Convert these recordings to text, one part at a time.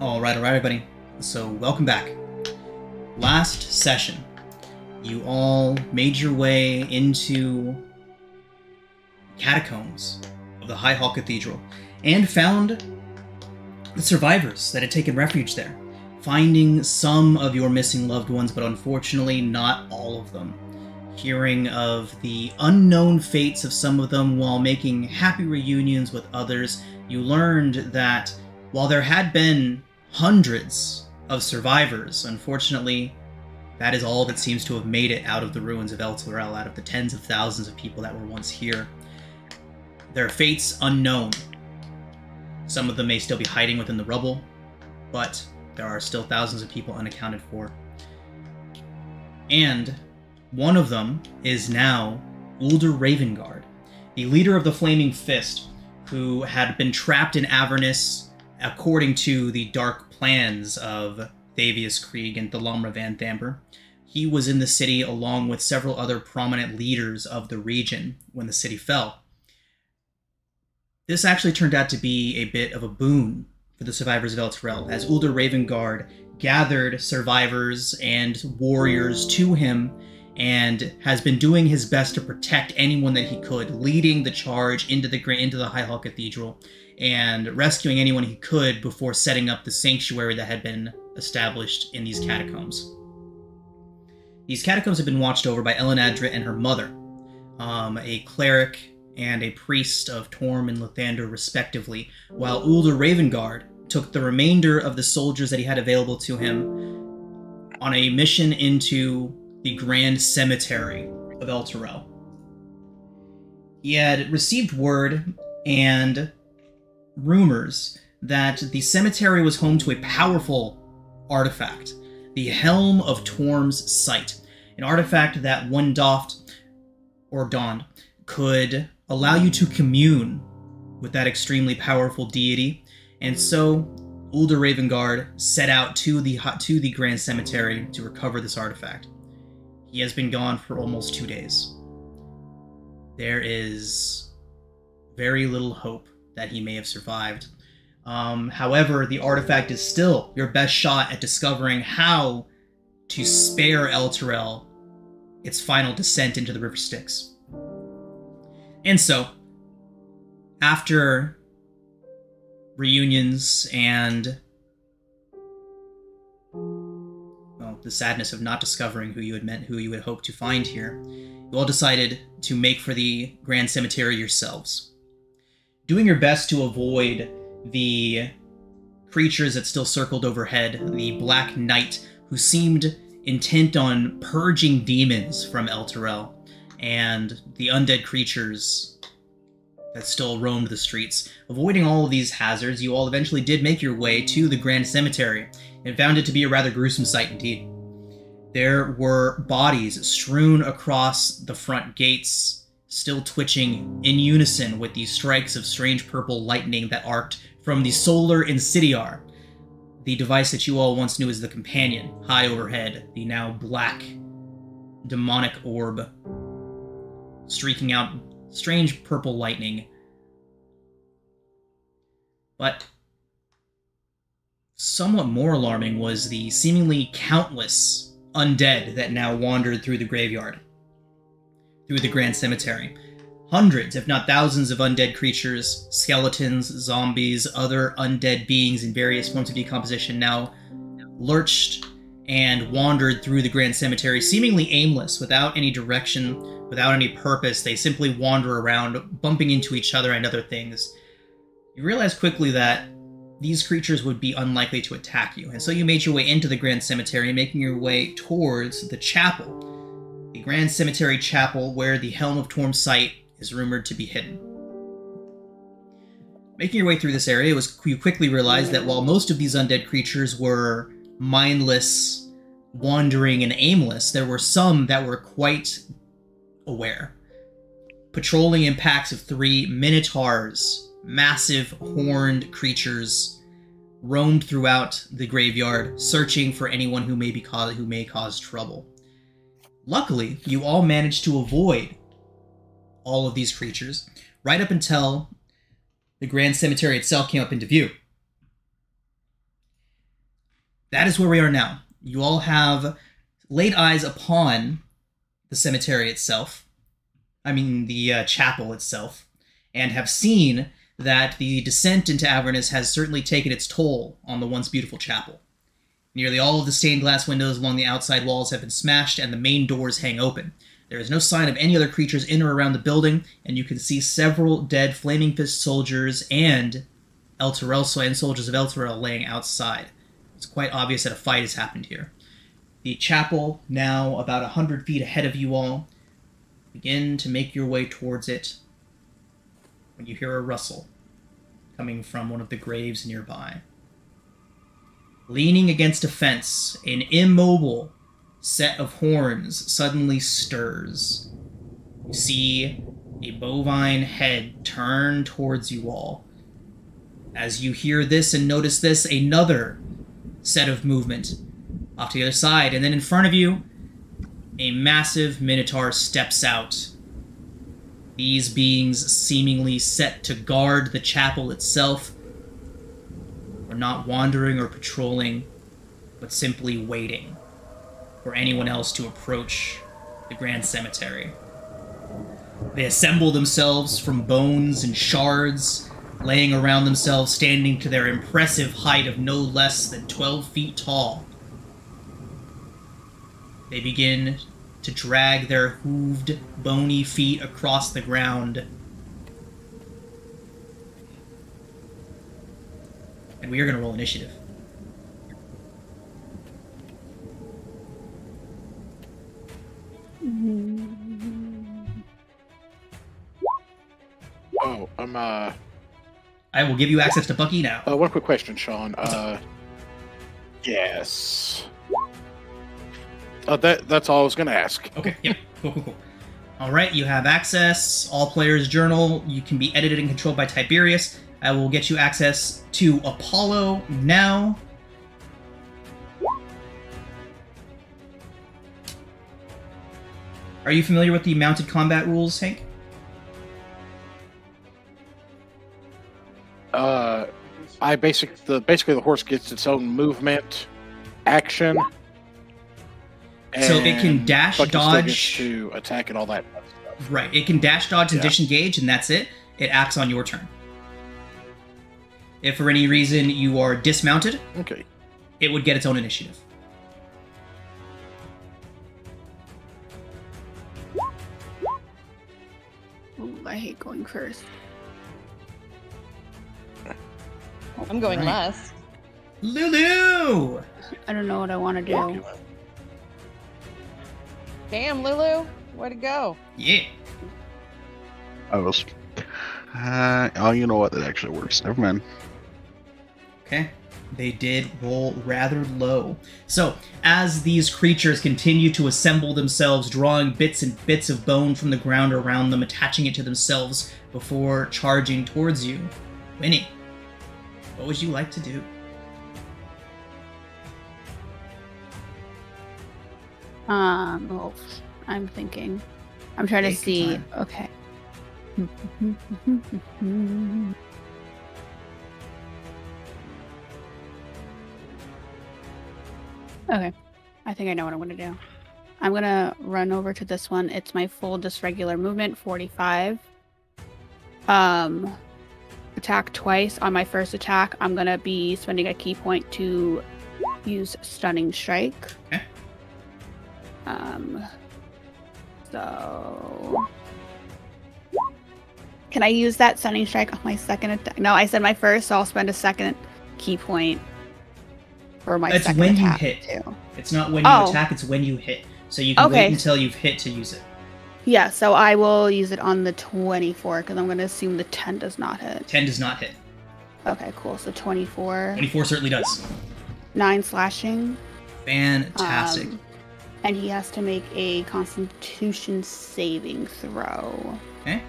Alright, everybody. So, welcome back. Last session, you all made your way into catacombs of the High Hall Cathedral and found the survivors that had taken refuge there, finding some of your missing loved ones, but unfortunately not all of them. Hearing of the unknown fates of some of them while making happy reunions with others, you learned that while there had been hundreds of survivors, unfortunately, that is all that seems to have made it out of the ruins of El Turel, out of the tens of thousands of people that were once here. Their fates unknown. Some of them may still be hiding within the rubble, but there are still thousands of people unaccounted for. And one of them is now Baldur Ravengard, the leader of the Flaming Fist, who had been trapped in Avernus according to the dark plans of Thavius Krieg and Thalamra van Thamber. He was in the city along with several other prominent leaders of the region when the city fell. This actually turned out to be a bit of a boon for the survivors of El Turel, as Baldur Ravengard gathered survivors and warriors to him and has been doing his best to protect anyone that he could, leading the charge into the High Hall Cathedral and rescuing anyone he could before setting up the sanctuary that had been established in these catacombs. These catacombs have been watched over by Elenadra and her mother, a cleric and a priest of Torm and Lathander respectively, while Baldur Ravengard took the remainder of the soldiers that he had available to him on a mission into the Grand Cemetery of El Turel. He had received word and rumors that the cemetery was home to a powerful artifact, the Helm of Torm's Sight, an artifact that one donned could allow you to commune with that extremely powerful deity, and so Baldur Ravengard set out to the Grand Cemetery to recover this artifact. He has been gone for almost 2 days. There is very little hope that he may have survived. However, the artifact is still your best shot at discovering how to spare El Turel its final descent into the River Styx. And so, after reunions and the sadness of not discovering who you had hoped to find here, you all decided to make for the Grand Cemetery yourselves, doing your best to avoid the creatures that still circled overhead, the Black Knight, who seemed intent on purging demons from El Turel, and the undead creatures that still roamed the streets. Avoiding all of these hazards, you all eventually did make your way to the Grand Cemetery, and found it to be a rather gruesome sight indeed. There were bodies strewn across the front gates, still twitching in unison with the strikes of strange purple lightning that arced from the solar incendiar, the device that you all once knew as the Companion, high overhead, the now black demonic orb streaking out strange purple lightning. But somewhat more alarming was the seemingly countless undead that now wandered through the graveyard, through the Grand Cemetery. Hundreds, if not thousands, of undead creatures, skeletons, zombies, other undead beings in various forms of decomposition now lurched and wandered through the Grand Cemetery, seemingly aimless, without any direction, without any purpose. They simply wander around, bumping into each other and other things. You realize quickly that these creatures would be unlikely to attack you, and so you made your way into the Grand Cemetery, making your way towards the chapel, the Grand Cemetery Chapel, where the Helm of Torm's Sight is rumored to be hidden. Making your way through this area, you quickly realized that while most of these undead creatures were mindless, wandering, and aimless, there were some that were quite aware. Patrolling in packs of 3, minotaurs, massive horned creatures, roamed throughout the graveyard, searching for anyone who may cause trouble. Luckily, you all managed to avoid all of these creatures, right up until the Grand Cemetery itself came up into view. That is where we are now. You all have laid eyes upon the cemetery itself. I mean, the chapel itself. And have seen that the descent into Avernus has certainly taken its toll on the once beautiful chapel. Nearly all of the stained glass windows along the outside walls have been smashed, and the main doors hang open. There is no sign of any other creatures in or around the building, and you can see several dead Flaming Fist soldiers and soldiers of Elturel laying outside. It's quite obvious that a fight has happened here. The chapel, now about 100 feet ahead of you all, begin to make your way towards it when you hear a rustle coming from one of the graves nearby. Leaning against a fence, an immobile set of horns suddenly stirs. You see a bovine head turn towards you all. As you hear this and notice this, another set of movement off to the other side, and then in front of you, a massive minotaur steps out. These beings seemingly set to guard the chapel itself, are not wandering or patrolling, but simply waiting for anyone else to approach the Grand Cemetery. They assemble themselves from bones and shards, laying around themselves, standing to their impressive height of no less than 12 feet tall. They begin to drag their hooved, bony feet across the ground. And we are going to roll initiative. Oh, I will give you access to Bucky now. one quick question, Sean. Yes. That's all I was going to ask. Okay, yep. Cool. All right, you have access. All players' journal. You can be edited and controlled by Tiberius. I will get you access to Apollo now. Are you familiar with the mounted combat rules, Hank? Basically the horse gets its own movement, action. So it can dash, Bucky dodge, still gets to attack and all that stuff. Right, it can dash, dodge, and disengage, and that's it. It acts on your turn. If for any reason you are dismounted, Okay. it would get its own initiative. Ooh, I hate going first. I'm going Right. last. Lulu! I don't know what I want to do. Damn, Lulu. Way to go. Yeah. I was. Oh, you know what? That actually works. Never mind. Okay. They did roll rather low. So, as these creatures continue to assemble themselves, drawing bits and bits of bone from the ground around them, attaching it to themselves before charging towards you, Winnie, what would you like to do? Well, I'm thinking. I'm trying to Take your see. time. Okay. Okay. I think I know what I'm going to do. I'm going to run over to this one. It's my full just regular movement, 45. Attack twice. On my first attack, I'm going to be spending a key point to use Stunning Strike. Okay. So can I use that Stunning Strike on my second attack? No, I said my first, so I'll spend a second key point for my It's second when you attack hit. too. It's not when you Oh. attack, it's when you hit. So you can wait until you've hit to use it. Yeah, so I will use it on the 24 because I'm going to assume the 10 does not hit. 10 does not hit. Okay, cool. So 24. 24 certainly does. 9 slashing. Fantastic. And he has to make a Constitution saving throw. Okay.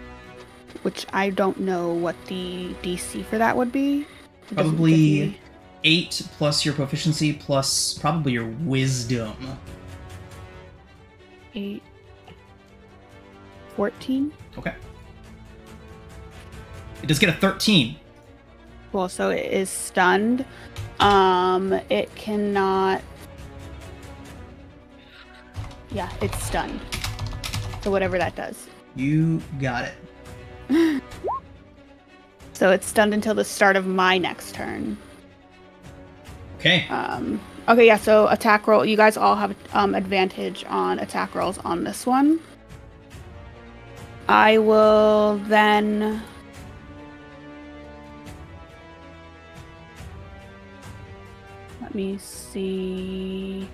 Which I don't know what the DC for that would be. It doesn't give Probably me- 8 plus your proficiency plus probably your wisdom. 8. 14. Okay. It does get a 13. Cool, so it is stunned. It cannot. Yeah, it's stunned. So whatever that does. You got it. So it's stunned until the start of my next turn. Okay. Okay, yeah, so attack roll. You guys all have advantage on attack rolls on this one. I will then... Let me see...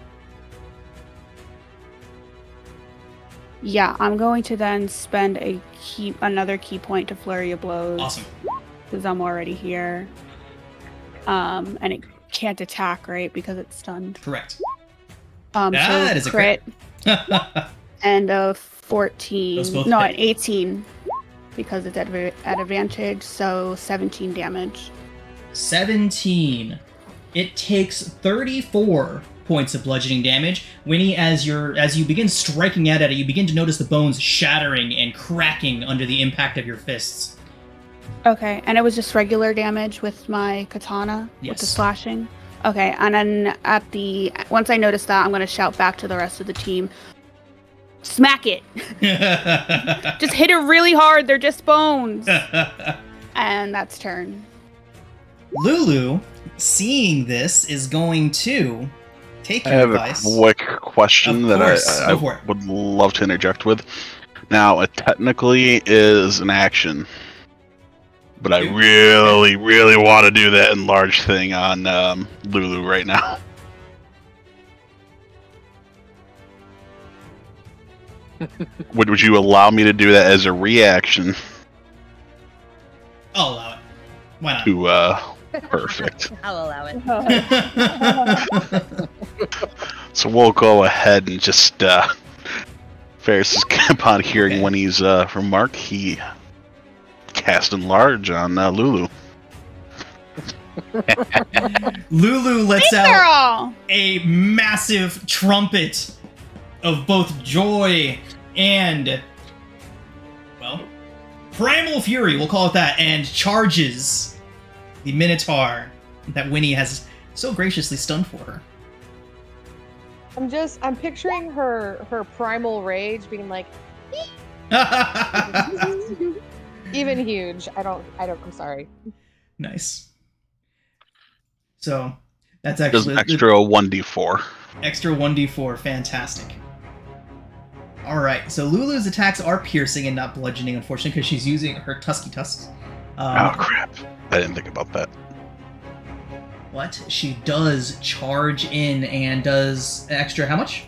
Yeah, I'm going to then spend another key point to Flurry of Blows. Awesome. Because I'm already here. And it can't attack, right? Because it's stunned. Correct. So is a crit. crit. And a 14. Those both No, hit. an 18. Because it's at advantage, so 17 damage. 17. It takes 34 points of bludgeoning damage. Winnie, as you begin striking at it, you begin to notice the bones shattering and cracking under the impact of your fists. Okay, and it was just regular damage with my katana? Yes. With the slashing? Okay, and then once I notice that, I'm going to shout back to the rest of the team, smack it! Just hit it really hard, they're just bones! And that's turn. Lulu, seeing this, is going to take I your have advice. a quick question Of that course, I go for it. would love to interject with. Now, it technically is an action, but I really, really want to do that enlarged thing on Lulu right now. Would you allow me to do that as a reaction I'll allow it. Why not? to, perfect. I'll allow it. So we'll go ahead and just, Ferris is upon hearing Okay. Winnie's remark, he cast enlarge on Lulu. Lulu lets out Girl! a massive trumpet of both joy and, well, primal fury, we'll call it that, and charges the Minotaur that Winnie has so graciously stunned for her. I'm picturing her primal rage being like even huge. I'm sorry. Nice. So, that's Does actually an extra 1d4. extra 1d4, fantastic. Alright, so Lulu's attacks are piercing and not bludgeoning, unfortunately, because she's using her tusky tusks. Oh crap. I didn't think about that. What? She does charge in and does extra how much?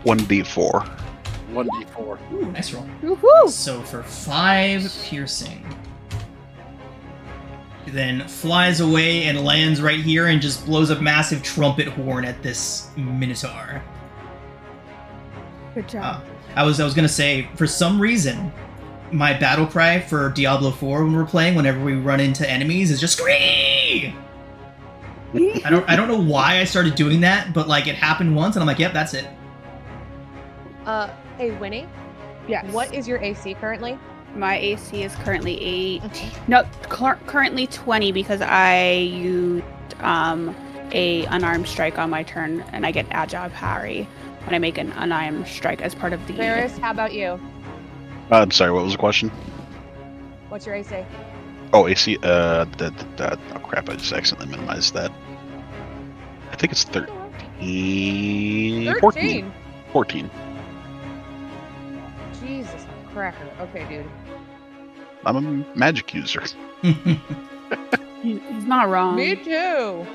1d4. 1d4. Ooh, nice roll. Woohoo! So for 5 piercing. Then flies away and lands right here and just blows a massive trumpet horn at this Minotaur. Good job. I was gonna say, for some reason, my battle cry for Diablo 4 when we're playing, whenever we run into enemies, is just scream. I don't know why I started doing that, but like it happened once, and I'm like, yep, that's it. Hey Winnie, Yes. what is your AC currently? My AC is currently 8. No, currently 20 because I used a unarmed strike on my turn, and I get agile parry when I make an unarmed strike as part of the. Ferris, how about you? I'm sorry, what was the question? What's your AC? Oh, AC, oh crap, I just accidentally minimized that. I think it's 13... 14. 14. Jesus, cracker. Okay, dude. I'm a magic user. He's not wrong. Me too.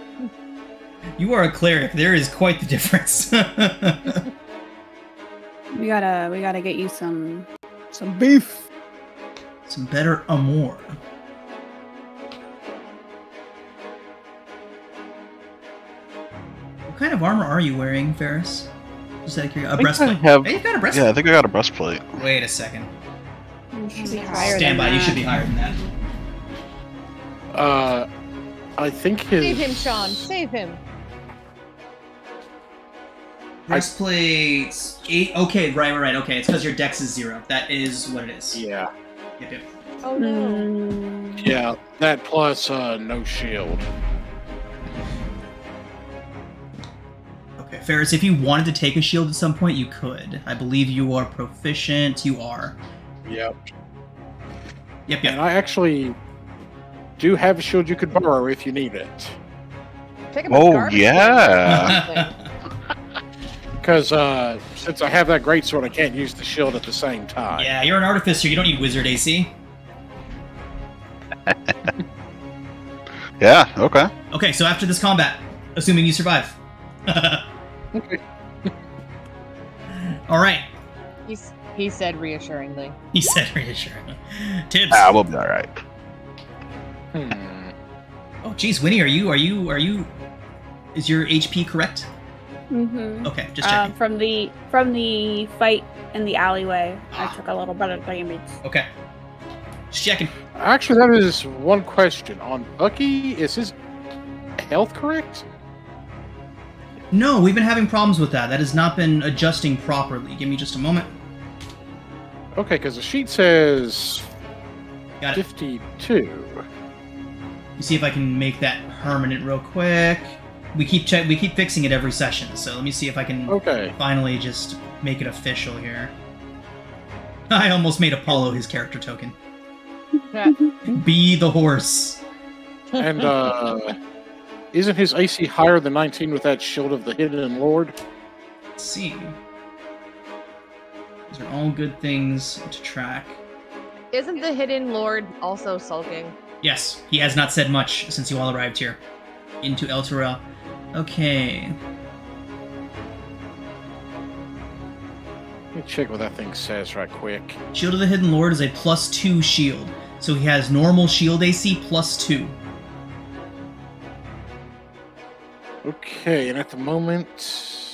You are a cleric. There is quite the difference. We gotta get you some beef. Some better amour. What kind of armor are you wearing, Ferris? Just out of curiosity. A breastplate. Hey, you've got a breastplate. Yeah, I think I got a breastplate. Wait a second. You should be higher Stand than by. You that. should be higher than that. I think his... Save him, Sean. Save him. Breastplate 8. Okay, right. Okay, it's because your dex is 0. That is what it is. Yeah. Yep. Oh no. Mm. Yeah, that plus no shield. Okay, Ferris, if you wanted to take a shield at some point, you could. I believe you are proficient. You are. Yep. Yep. And I actually do have a shield you could borrow if you need it. Pick up a Oh, garbage yeah. Because since I have that greatsword, I can't use the shield at the same time. Yeah, you're an artificer. You don't need wizard AC. Yeah, okay. Okay, so after this combat, assuming you survive. Okay. All right, He said reassuringly. he said reassuringly. Tibbs. We'll be alright. Oh, geez, Winnie, are you? Is your HP correct? Mm-hmm. Okay, just checking. From the fight in the alleyway, I took a little bit of damage. Okay, just checking. Actually, that is one question. On Bucky, is his health correct? No, we've been having problems with that. That has not been adjusting properly. Give me just a moment. Okay, because the sheet says Got it. 52. Let me see if I can make that permanent real quick. We keep fixing it every session, so let me see if I can finally just make it official here. I almost made Apollo his character token. Be the horse. And isn't his AC higher than 19 with that Shield of the Hidden Lord? Let's see. These are all good things to track. Isn't the Hidden Lord also sulking? Yes, he has not said much since you all arrived here. Into El Terrell. Okay. Let me check what that thing says right quick. Shield of the Hidden Lord is a +2 shield. So he has normal shield AC +2. Okay, and at the moment...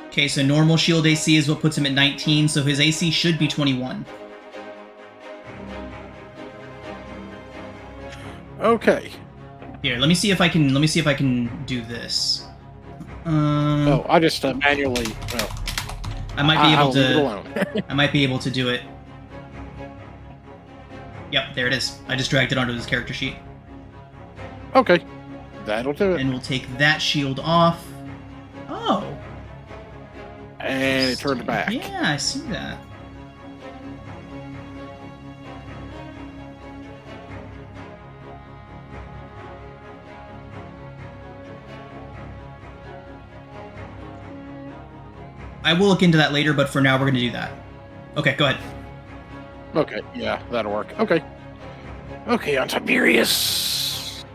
Okay, so normal shield AC is what puts him at 19, so his AC should be 21. Okay. Here, let me see if I can do this. Oh, I just manually... Well, I might be able I'll leave it to. alone. I might be able to do it. Yep, there it is. I just dragged it onto his character sheet. Okay. That'll do it. And we'll take that shield off. Oh. And it turned back. Yeah, I see that. I will look into that later, but for now we're going to do that. Okay, go ahead. Okay, yeah, that'll work. Okay. Okay, on Tiberius.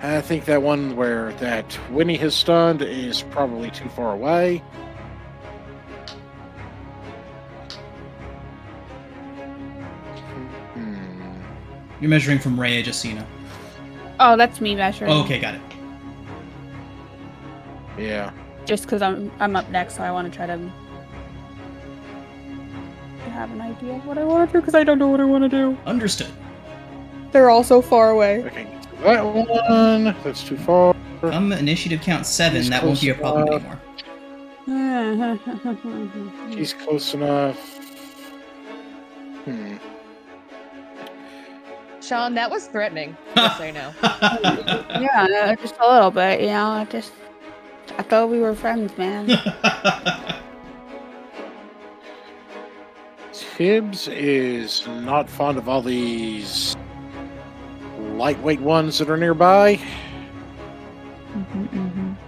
I think that one where that Winnie has stunned is probably too far away. You're measuring from Rhea, just so you know. Oh, that's me measuring. Oh, okay, got it. Yeah. Just because I'm up next, so I want to try to have an idea of what I want to do, because I don't know what I want to do. Understood. They're all so far away. Okay, that one. That's too far. Initiative count 7. He's that won't be a close problem enough. anymore. He's close enough. Sean, that was threatening. Just so you know. Yeah, just a little bit, you know. I thought we were friends, man. Tibbs is not fond of all these lightweight ones that are nearby.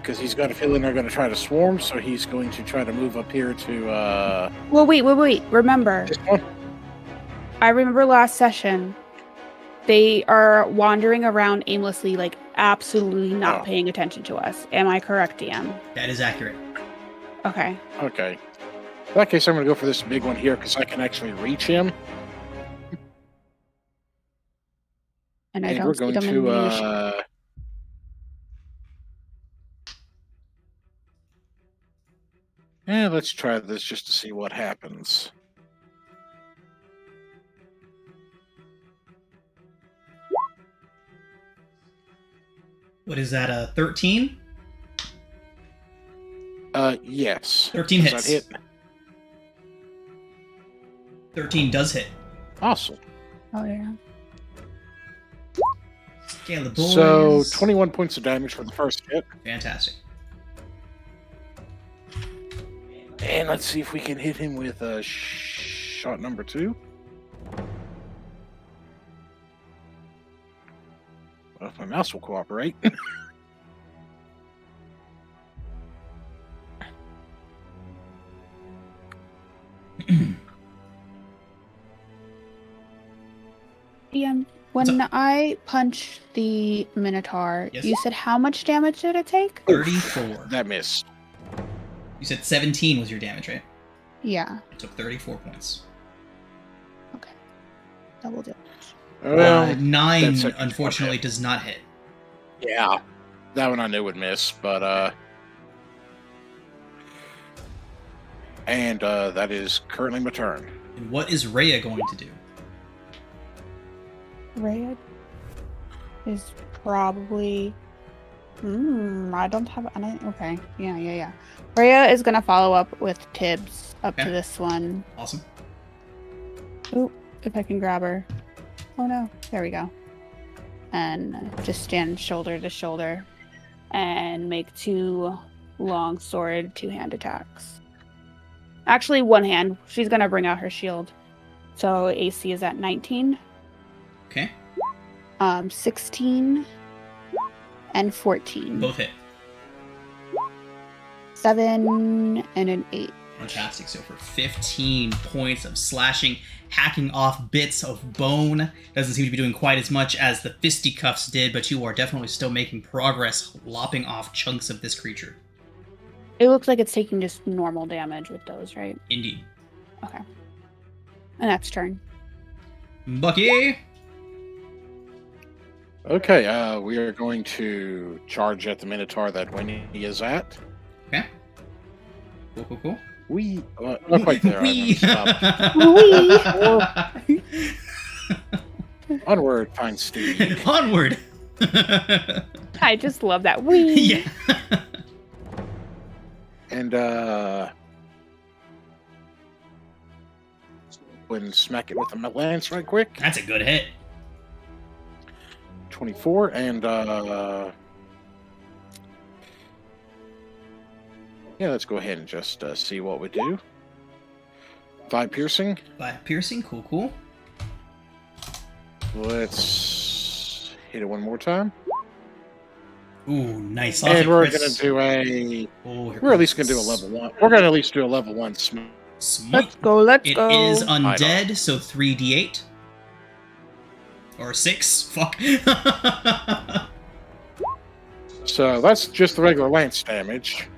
Because he's got a feeling they're going to try to swarm, so he's going to try to move up here to, Well, wait. Remember. this one? I remember last session. They are wandering around aimlessly, like absolutely not paying attention to us. Am I correct, DM? That is accurate. Okay. Okay. In that case, I'm going to go for this big one here, because I can actually reach him. And I And don't we're see going them in the to, let's try this just to see what happens. What is that, 13? Yes. 13 Does hits. that hit? 13 does hit. Awesome. Oh, yeah. Okay, the boys. So 21 points of damage for the first hit. Fantastic. And let's see if we can hit him with shot number 2. Well, if my mouse will cooperate. Ian, when I punched the Minotaur, Yes. you said how much damage did it take? 34. That missed. You said 17 was your damage, right? Yeah. It took 34 points. Okay. Double damage. Well, 9, that's a- unfortunately, does not hit. yeah. That one I knew would miss, but and that is currently my turn. And what is Rhea going to do? Rhea is probably. I don't have. Okay. Yeah. Rhea is gonna follow up with Tibbs up to Okay. this one. Awesome. Oop, if I can grab her. Oh no, there we go. And just stand shoulder to shoulder and make 2 long sword 2-hand attacks. Actually, 1 hand. She's gonna bring out her shield. So AC is at 19, Okay. 16, and 14. Both hit. 7 and an 8. Fantastic. So for 15 points of slashing, hacking off bits of bone. Doesn't seem to be doing quite as much as the fisticuffs did, but you are definitely still making progress, lopping off chunks of this creature. It looks like it's taking just normal damage with those, right? Indeed. Okay. And that's turn. Bucky! Okay, we are going to charge at the Minotaur that Winnie is at. Okay. Cool. We not quite there. Wee. Onward, fine steed. Onward! I just love that. Wee. Yeah. And when smack it with a lance right quick. That's a good hit. 24 and yeah, let's go ahead and just see what we do. 5 piercing. By piercing, cool. Let's hit it one more time. Ooh, nice. And we're Chris. gonna do a. Oh, here We're at least comes gonna do a level 1. We're gonna at least do a level 1 Smite. Let's go. Let's It go. is undead, so 3d8. Or 6. Fuck. So that's just the regular lance damage.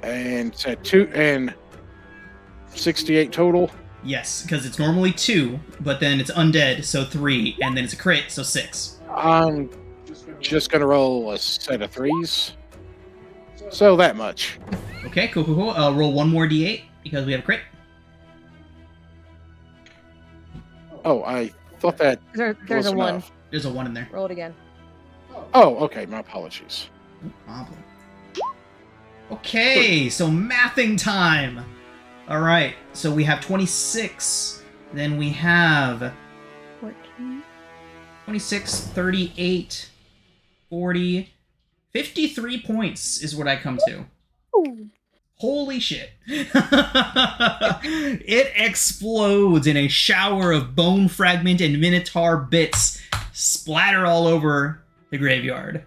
And it's at 2 and 68 total. Yes, because it's normally 2, but then it's undead, so 3, and then it's a crit, so 6. I'm just gonna roll a set of 3s. So that much. Okay, cool. Roll 1 more d8, because we have a crit. Oh, I thought that There's was a 1. enough. There's a 1 in there. Roll it again. Oh, okay, my apologies. No problem. Okay, so mathing time. All right, so we have 26. Then we have 14. 26, 38, 40, 53 points is what I come to. Ooh. Holy shit. It explodes in a shower of bone fragment and minotaur bits splatter all over the graveyard.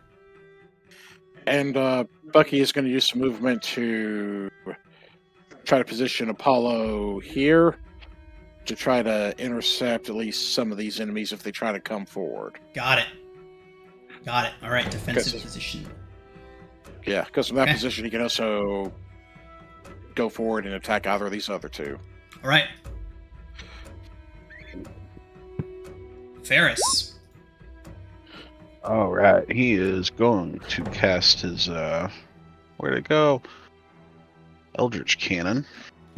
And Bucky is going to use some movement to try to position Apollo here to try to intercept at least some of these enemies if they try to come forward. Got it. All right, defensive Good. position. Yeah, because from that Okay. position, he can also go forward and attack either of these other 2. All right. Ferris. All right, he is going to cast his where'd it go? Eldritch Cannon.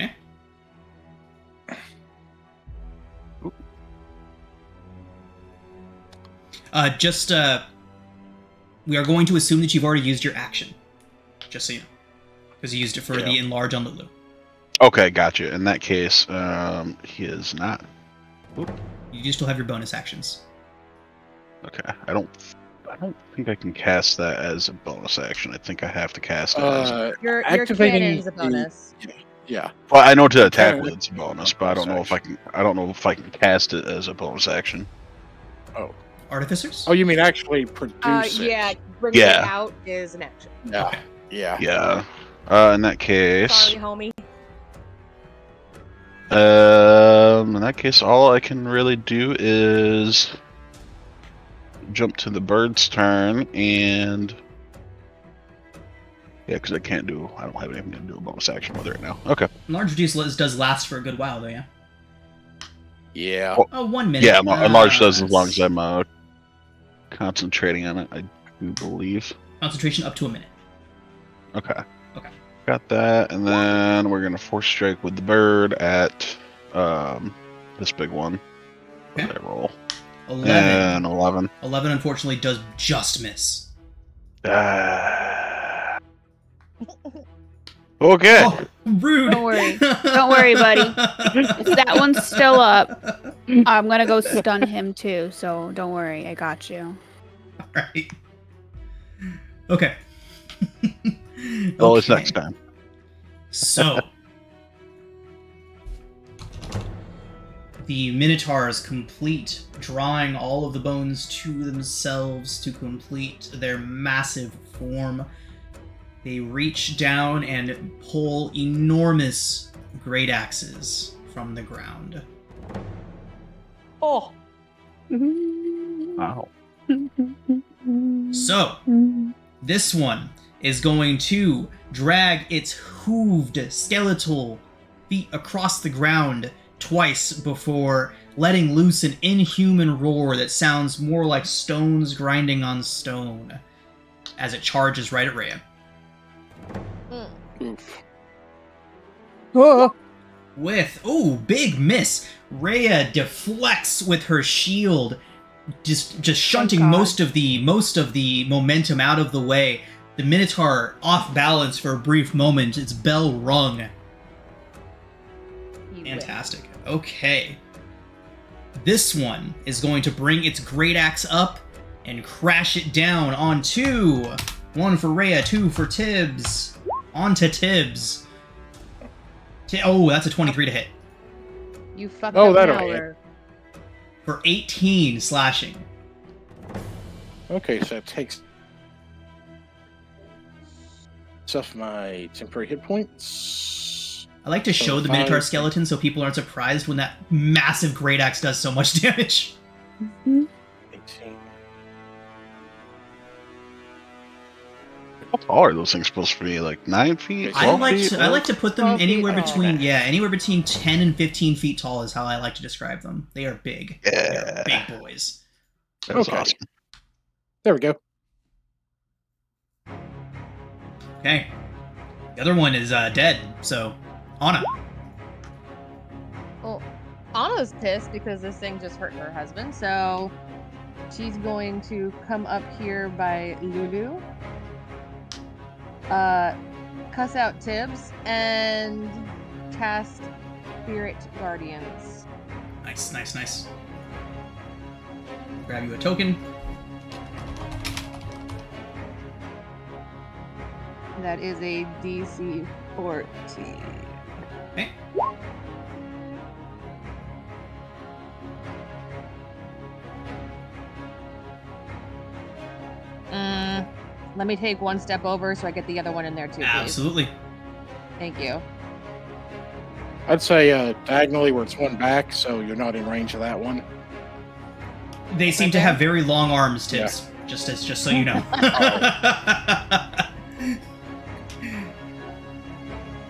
Okay. We are going to assume that you've already used your action. Just so you know. Because you used it for the enlarge on Lulu. Okay, gotcha. In that case, he is not You do still have your bonus actions. Okay, I don't think I can cast that as a bonus action. I think I have to cast it as. Your activating cannon's a bonus. Yeah. Well, I know to attack Cannon- with it's a bonus, but I don't know if I can. I don't know if I can cast it as a bonus action. Artificers? Oh, you mean actually produce it? Yeah, bringing Yeah. it out is an action. Yeah. Okay. Yeah. Yeah. In that case. Sorry, homie. In that case, all I can really do is jump to the bird's turn and. Yeah, because I don't have anything to do a bonus action with it right now. Okay. Large reduce does last for a good while, though, yeah? Yeah. Oh, 1 minute. Yeah, enlarge does as that's- long as I'm concentrating on it, I do believe. Concentration up to a minute. Okay. Okay. Got that, and then we're gonna force strike with the bird at this big one. What Okay. did I roll? 11. And 11. 11, unfortunately, does just miss. Okay. Oh, rude. Don't worry. Don't worry, buddy. If that one's still up, I'm gonna go stun him too, so don't worry, I got you. Alright. Okay. Well, it's Okay. next time. So, the Minotaurs complete drawing all of the bones to themselves to complete their massive form. They reach down and pull enormous great axes from the ground. Oh, Wow. So, this one is going to drag its hooved skeletal feet across the ground twice before letting loose an inhuman roar that sounds more like stones grinding on stone as it charges right at Rhea. Oof. With, big miss. Rhea deflects with her shield, just shunting God. most of the momentum out of the way. The Minotaur off balance for a brief moment. Its bell rung. you Fantastic. Okay. This one is going to bring its great axe up and crash it down on 2. 1 for Rhea, 2 for Tibbs. Onto Tibbs. That's a 23 to hit. win. You fucked Oh, up that'll Mauler. For 18 slashing. Okay, so it takes off my temporary hit points. I like to show the Minotaur skeleton so people aren't surprised when that massive great axe does so much damage. 18. How tall are those things supposed to be? Like 9 feet? I 12 I feet? like to put them 12 feet anywhere tall. between anywhere between 10 and 15 feet tall is how I like to describe them. They are big. They are Yeah. big boys. That's Okay. awesome. There we go. Okay. The other one is dead, so Anna. Well, Anna's pissed because this thing just hurt her husband, so she's going to come up here by Lulu, cuss out Tibbs, and cast Spirit Guardians. Nice. Grab you a token. That is a DC 14. Okay. Let me take one step over so I get the other one in there too, please. Absolutely. Thank you. I'd say diagonally where it's one back, so you're not in range of that one. They seem to have very long arms, Tibbs. Just so you know.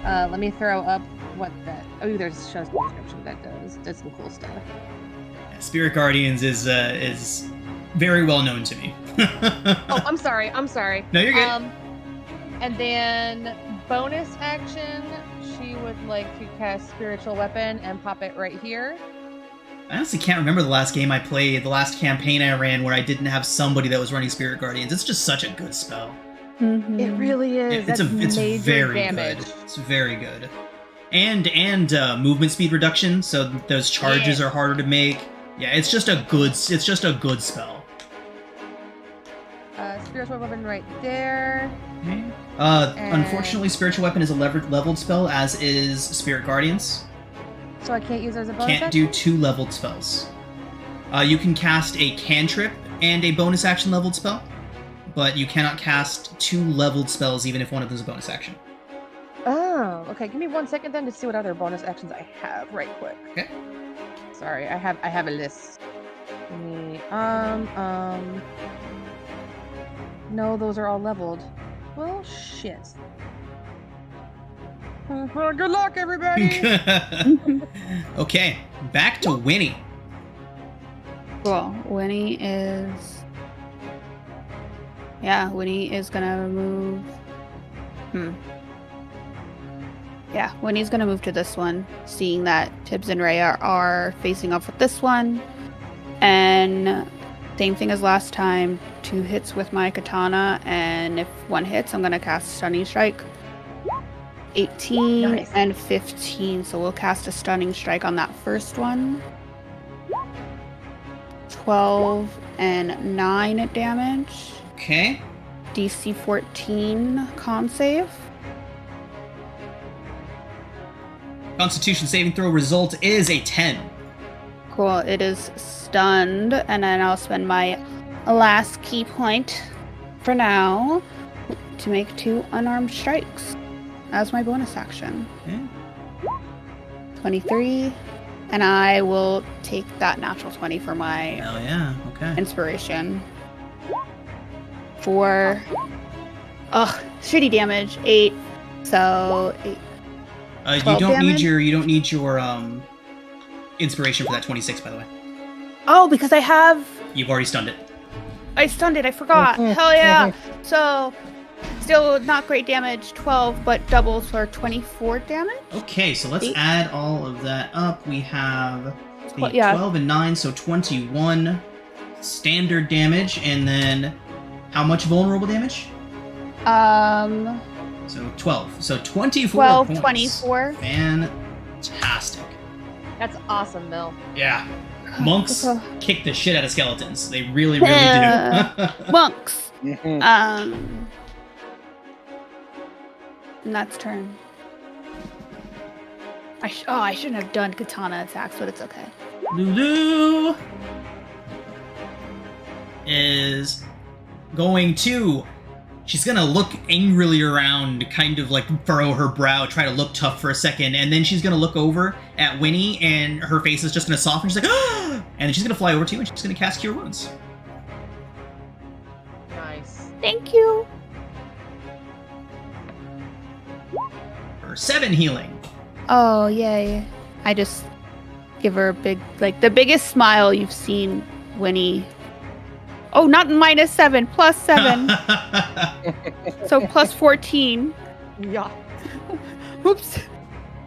Let me throw up what that. Oh, there's shows the description that does. That's some cool stuff. Spirit Guardians is very well known to me. Oh, I'm sorry. No, you're good. And then bonus action, she would like to cast Spiritual Weapon and pop it right here. I honestly can't remember the last game I played, the last campaign I ran where I didn't have somebody that was running Spirit Guardians. It's just such a good spell. It really is. It's That's it's major very damage. good. It's very good. And movement speed reduction, so those charges are harder to make. Yeah, it's just a good spell. Spiritual weapon right there. Okay. Unfortunately, spiritual weapon is a leveled spell, as is Spirit Guardians. So I can't use it as a bonus Can't action? do 2 leveled spells. You can cast a cantrip and a bonus action leveled spell, but you cannot cast 2 leveled spells even if one of them is a bonus action. Oh, okay. Give me 1 second then to see what other bonus actions I have right quick. Okay. Sorry, I have a list. Give me no, those are all leveled. Well, shit. Good luck, everybody. Okay, back to Winnie. Cool. Winnie is gonna move. Yeah, Winnie's gonna move to this one, seeing that Tibbs and Ray are facing off with this one. And same thing as last time, 2 hits with my katana, and if 1 hits, I'm gonna cast Stunning Strike. 18 Nice. and 15, so we'll cast a Stunning Strike on that first one. 12 and 9 damage. Okay. DC 14 con save. Constitution saving throw result is a 10. Cool, it is stunned, and then I'll spend my last key point for now to make 2 unarmed strikes as my bonus action. Okay. 23, and I will take that natural 20 for my Hell yeah, okay. inspiration. For shitty damage, 8. So 8. You 12 don't damage? need your inspiration for that 26, by the way. Oh, because You've already stunned it. I stunned it, I forgot. Hell yeah. So still not great damage, 12, but doubles for 24 damage. Okay, so let's 8. add all of that up. We have the Yeah. 12 and 9, so 21 standard damage, and then how much vulnerable damage? So 12. So 24 12, points. 24. Fantastic. That's awesome, Bill. Yeah. Monks kick the shit out of skeletons. They really, really do. Monks. Mhm. And that's turn. I shouldn't have done katana attacks, but it's okay. Lulu is going to... She's gonna look angrily around, kind of like furrow her brow, try to look tough for a second, and then she's gonna look over at Winnie, and her face is just gonna soften. She's like, "Ah!" And then she's gonna fly over to you, and she's gonna cast Cure Wounds. Nice. Thank you. For 7 healing. Oh, yay. I just give her a big, the biggest smile you've seen, Winnie. Oh, not -7, +7. So plus 14. Yeah. Oops.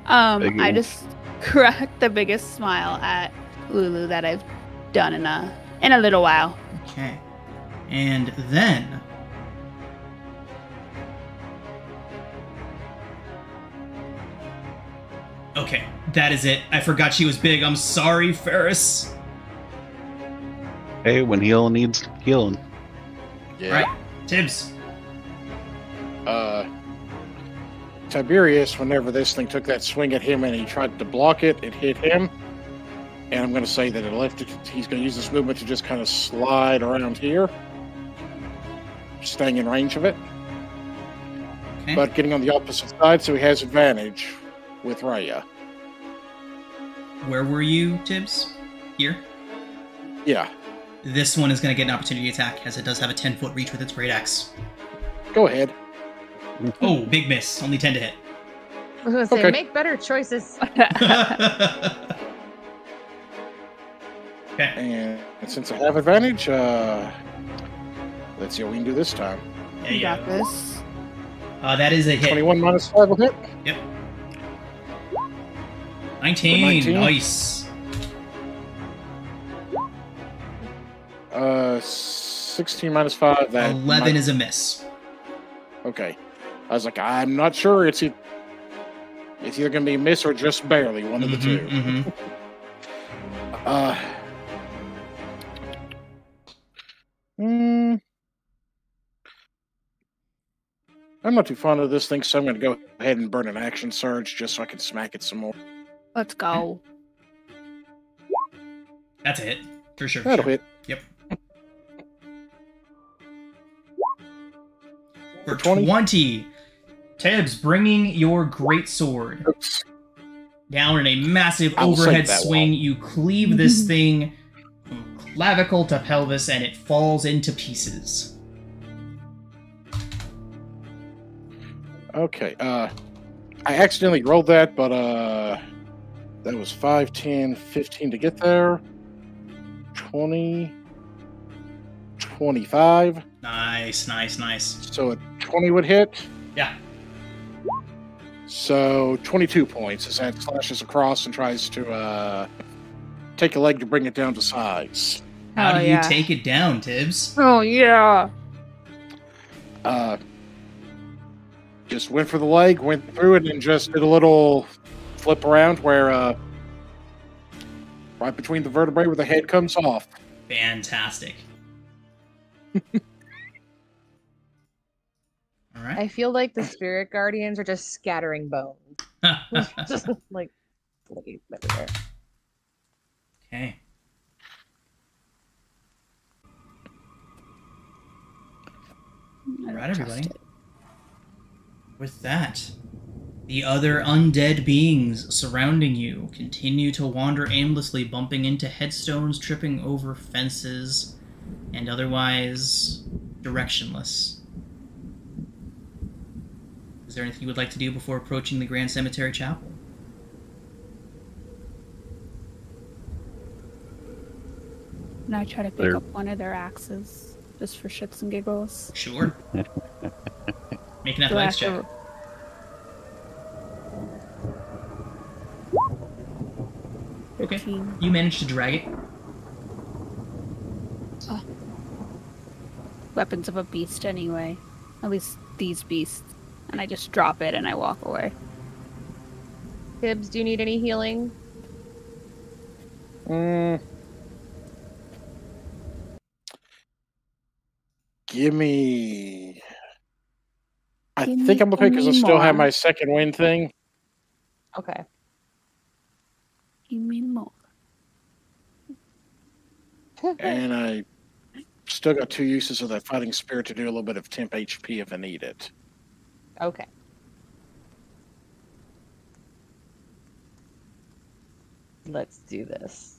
I just cracked the biggest smile at Lulu that I've done in a little while. Okay. And then... Okay, that is it. I forgot she was big. I'm sorry, Ferris. Hey, when heal needs healing. Yeah. Right, Tibbs. Tiberius, whenever this thing took that swing at him and he tried to block it, it hit him. And I'm going to say that he's going to use this movement to just kind of slide around here, staying in range of it. Okay. But getting on the opposite side, so he has advantage with Raya. Where were you, Tibbs? Here? Yeah. This one is going to get an opportunity attack, as it does have a 10-foot reach with its great axe. Go ahead. Oh, big miss. Only 10 to hit. I was gonna say, Okay. make better choices. Okay. And since I have advantage, let's see what we can do this time. Yeah, You yeah. got this. That is a hit. 21 minus 5 will hit. Yep. 19. 19. Nice. 16 minus 5. That 11 is a miss. Okay. I was like, I'm not sure. It's It's either going to be a miss or just barely, one of the two. Mm-hmm. I'm not too fond of this thing, so I'm going to go ahead and burn an action surge just so I can smack it some more. Let's go. That's a hit. For sure. That'll hit. Yep. For 20. 20, Tibbs, bringing your greatsword Oops. down in a massive I will save overhead that swing. You cleave this thing from clavicle to pelvis, and it falls into pieces. Okay, I accidentally rolled that, but that was 5, 10, 15 to get there. 20, 25. Nice. So a 20 would hit. Yeah. So 22 points as that slashes across and tries to take a leg to bring it down to size. How Oh, do you yeah. take it down, Tibbs? Oh, yeah. Just went for the leg, went through it, and just did a little flip around where right between the vertebrae where the head comes off. Fantastic. All right. I feel like the spirit guardians are just scattering bones. Just like bloody everywhere. Okay. I All don't right, trust everybody. it. With that, the other undead beings surrounding you continue to wander aimlessly, bumping into headstones, tripping over fences, and otherwise directionless. Is there anything you would like to do before approaching the Grand Cemetery Chapel? And I try to pick There- up one of their axes, just for shits and giggles. Sure. Make an Do I athletics check. have to- Okay. 15. You managed to drag it. Weapons of a beast anyway. At least these beasts. And I just drop it and I walk away. Tibbs, do you need any healing? Give me. I Give think me- I'm okay because I give me still have more. my second win thing. Okay. Give me more. And I still got 2 uses of that fighting spirit to do a little bit of temp HP if I need it. Okay. Let's do this.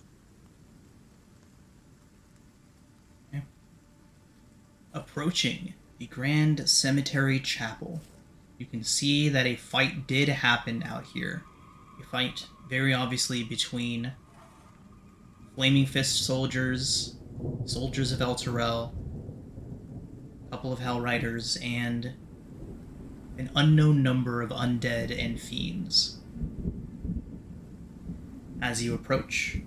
Approaching the Grand Cemetery Chapel, you can see that a fight did happen out here. A fight very obviously between Flaming Fist soldiers, soldiers of Elturel, a couple of Hell Riders, and an unknown number of undead and fiends. As you approach,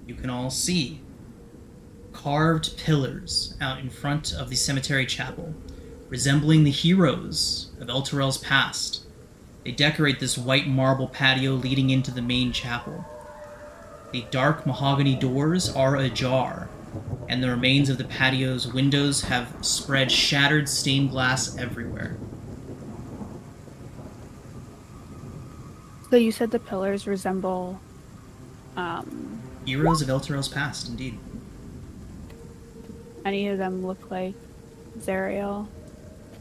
you can all see carved pillars out in front of the cemetery chapel, resembling the heroes of Elturel's past. They decorate this white marble patio leading into the main chapel. The dark mahogany doors are ajar, and the remains of the patio's windows have spread shattered stained glass everywhere. So you said the pillars resemble Heroes of Elturel's past, indeed. any of them look like Zariel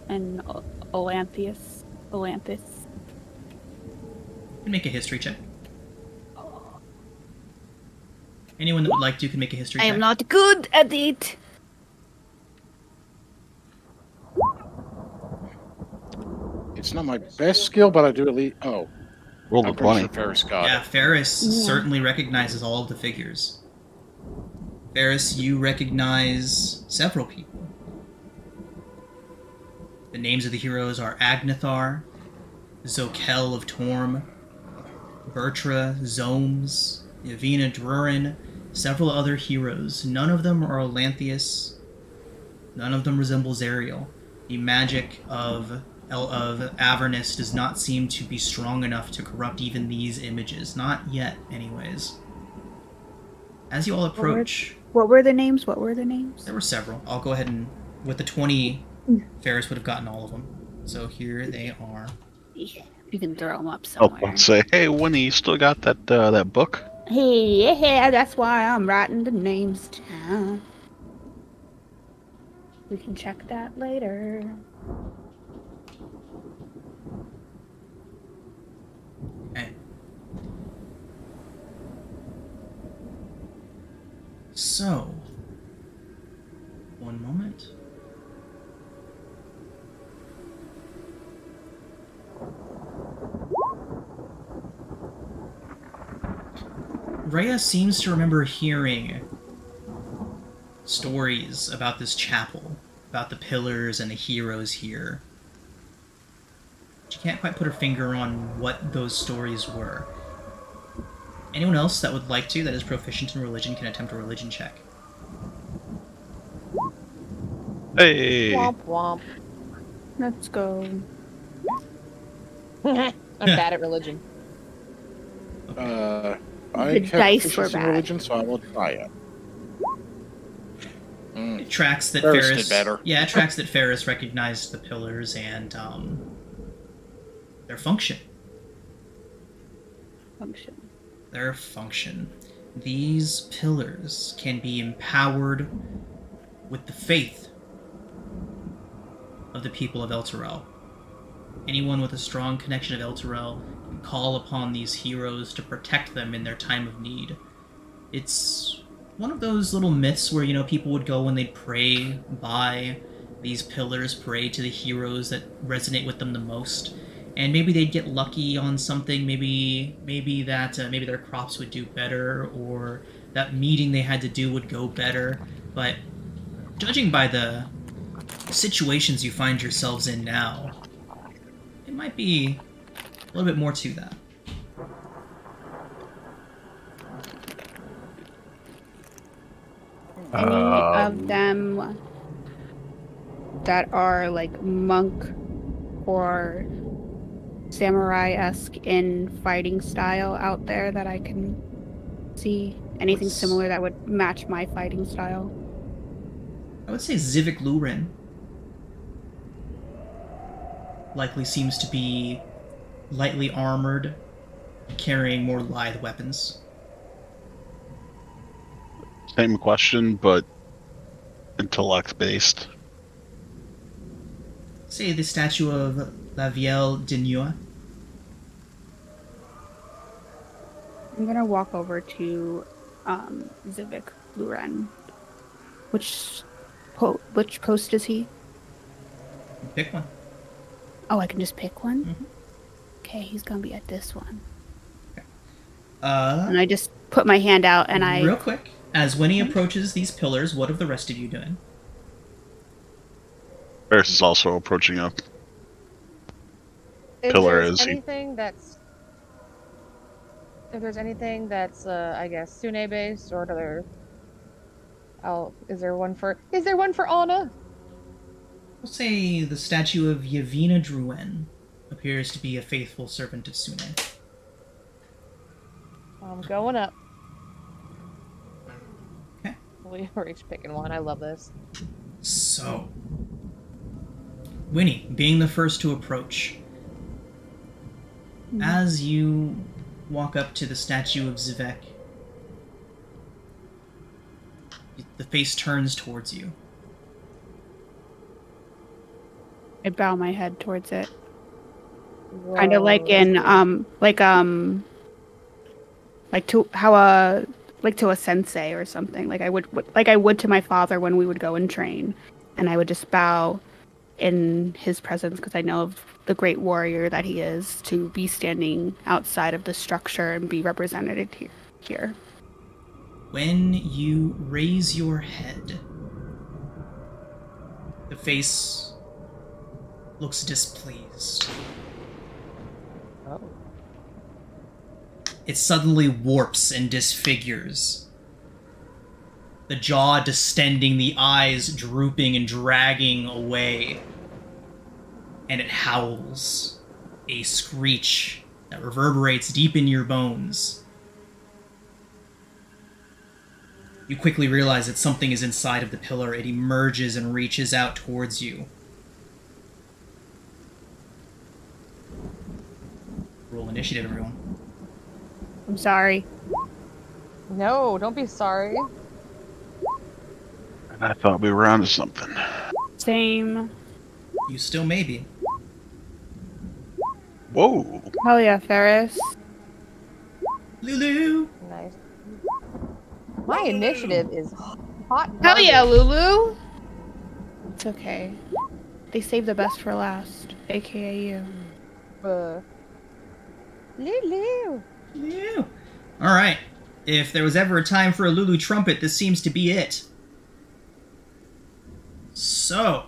and Olanthus. You can make a history check. Anyone that would like to can make a history I check. am not good at it. It's not my best skill, but I do at least. Oh, Rolled a I'm pretty 20. sure Ferris got Yeah, it. Ferris Yeah. certainly recognizes all of the figures. Ferris, you recognize several people. The names of the heroes are Agnathar, Zokel of Torm, Bertra, Zomes, Yavina Drurin, several other heroes. None of them are Olanthius. None of them resemble Zariel. The magic of of Avernus does not seem to be strong enough to corrupt even these images. Not yet, anyways. As you all approach... What were the names? There were several. I'll go ahead and... With the 20, Ferris would have gotten all of them. So here they are. Yeah, you can throw them up somewhere. I'll say, hey, Winnie, you still got that book? Hey, yeah, that's why I'm writing the names down. We can check that later. Okay. So, one moment. Rhea seems to remember hearing stories about this chapel, about the pillars and the heroes here. She can't quite put her finger on what those stories were. Anyone else that would like to, that is proficient in religion, can attempt a religion check. Hey! Womp womp. Let's go. I'm bad at religion. I The have dice proficiency were in bad. religion, so I will try it. It tracks that Ferris Ferris... did better. Yeah, it tracks that Ferris recognized the pillars and, their function. Their function. These pillars can be empowered with the faith of the people of Elturel. Anyone with a strong connection of Elturel can call upon these heroes to protect them in their time of need. It's one of those little myths where, you know, people would go when they'd pray by these pillars, pray to the heroes that resonate with them the most. And maybe they'd get lucky on something, maybe their crops would do better, or that meeting they had to do would go better. But judging by the situations you find yourselves in now, it might be a little bit more to that. Any of them that are like monk or samurai-esque in fighting style out there that I can see? Anything similar that would match my fighting style? I would say Zivik Lurin likely seems to be lightly armored, carrying more lithe weapons. Same question, but intellect-based. Say the statue of La Vielle de Nuit. I'm gonna walk over to Zivik Luren. Which post is he? Pick one. Oh, I can just pick one? Mhm. Okay, he's gonna be at this one. Okay. And I just put my hand out and I... Real quick, as Winnie approaches these pillars, what are the rest of you doing? Ferris is also approaching a If pillar there's as he... anything that's, I guess, Sune based or other. Is there one for Anna? We'll say the statue of Yevina Druen appears to be a faithful servant of Sune. I'm going up. Okay. We're each picking one. I love this. So, Winnie, being the first to approach, as you walk up to the statue of Zivek, the face turns towards you. I bow my head towards it. Whoa. Kind of like in, to a sensei or something. Like I would to my father when we would go and train. And I would just bow in his presence because I know of the great warrior that he is, to be standing outside of the structure and be represented here. When you raise your head, the face looks displeased. Oh. It suddenly warps and disfigures. The jaw distending, the eyes drooping and dragging away. and it howls, a screech that reverberates deep in your bones. You quickly realize that something is inside of the pillar. It emerges and reaches out towards you. Roll initiative, everyone. I'm sorry. No, don't be sorry. And I thought we were onto something. Same. You still may be. Whoa! Hell yeah, Ferris. Lulu! Nice. My initiative is hot. Hell yeah, garbage. Lulu! It's okay. They saved the best for last, aka you. Lulu. Lulu! Alright. If there was ever a time for a Lulu trumpet, this seems to be it. So...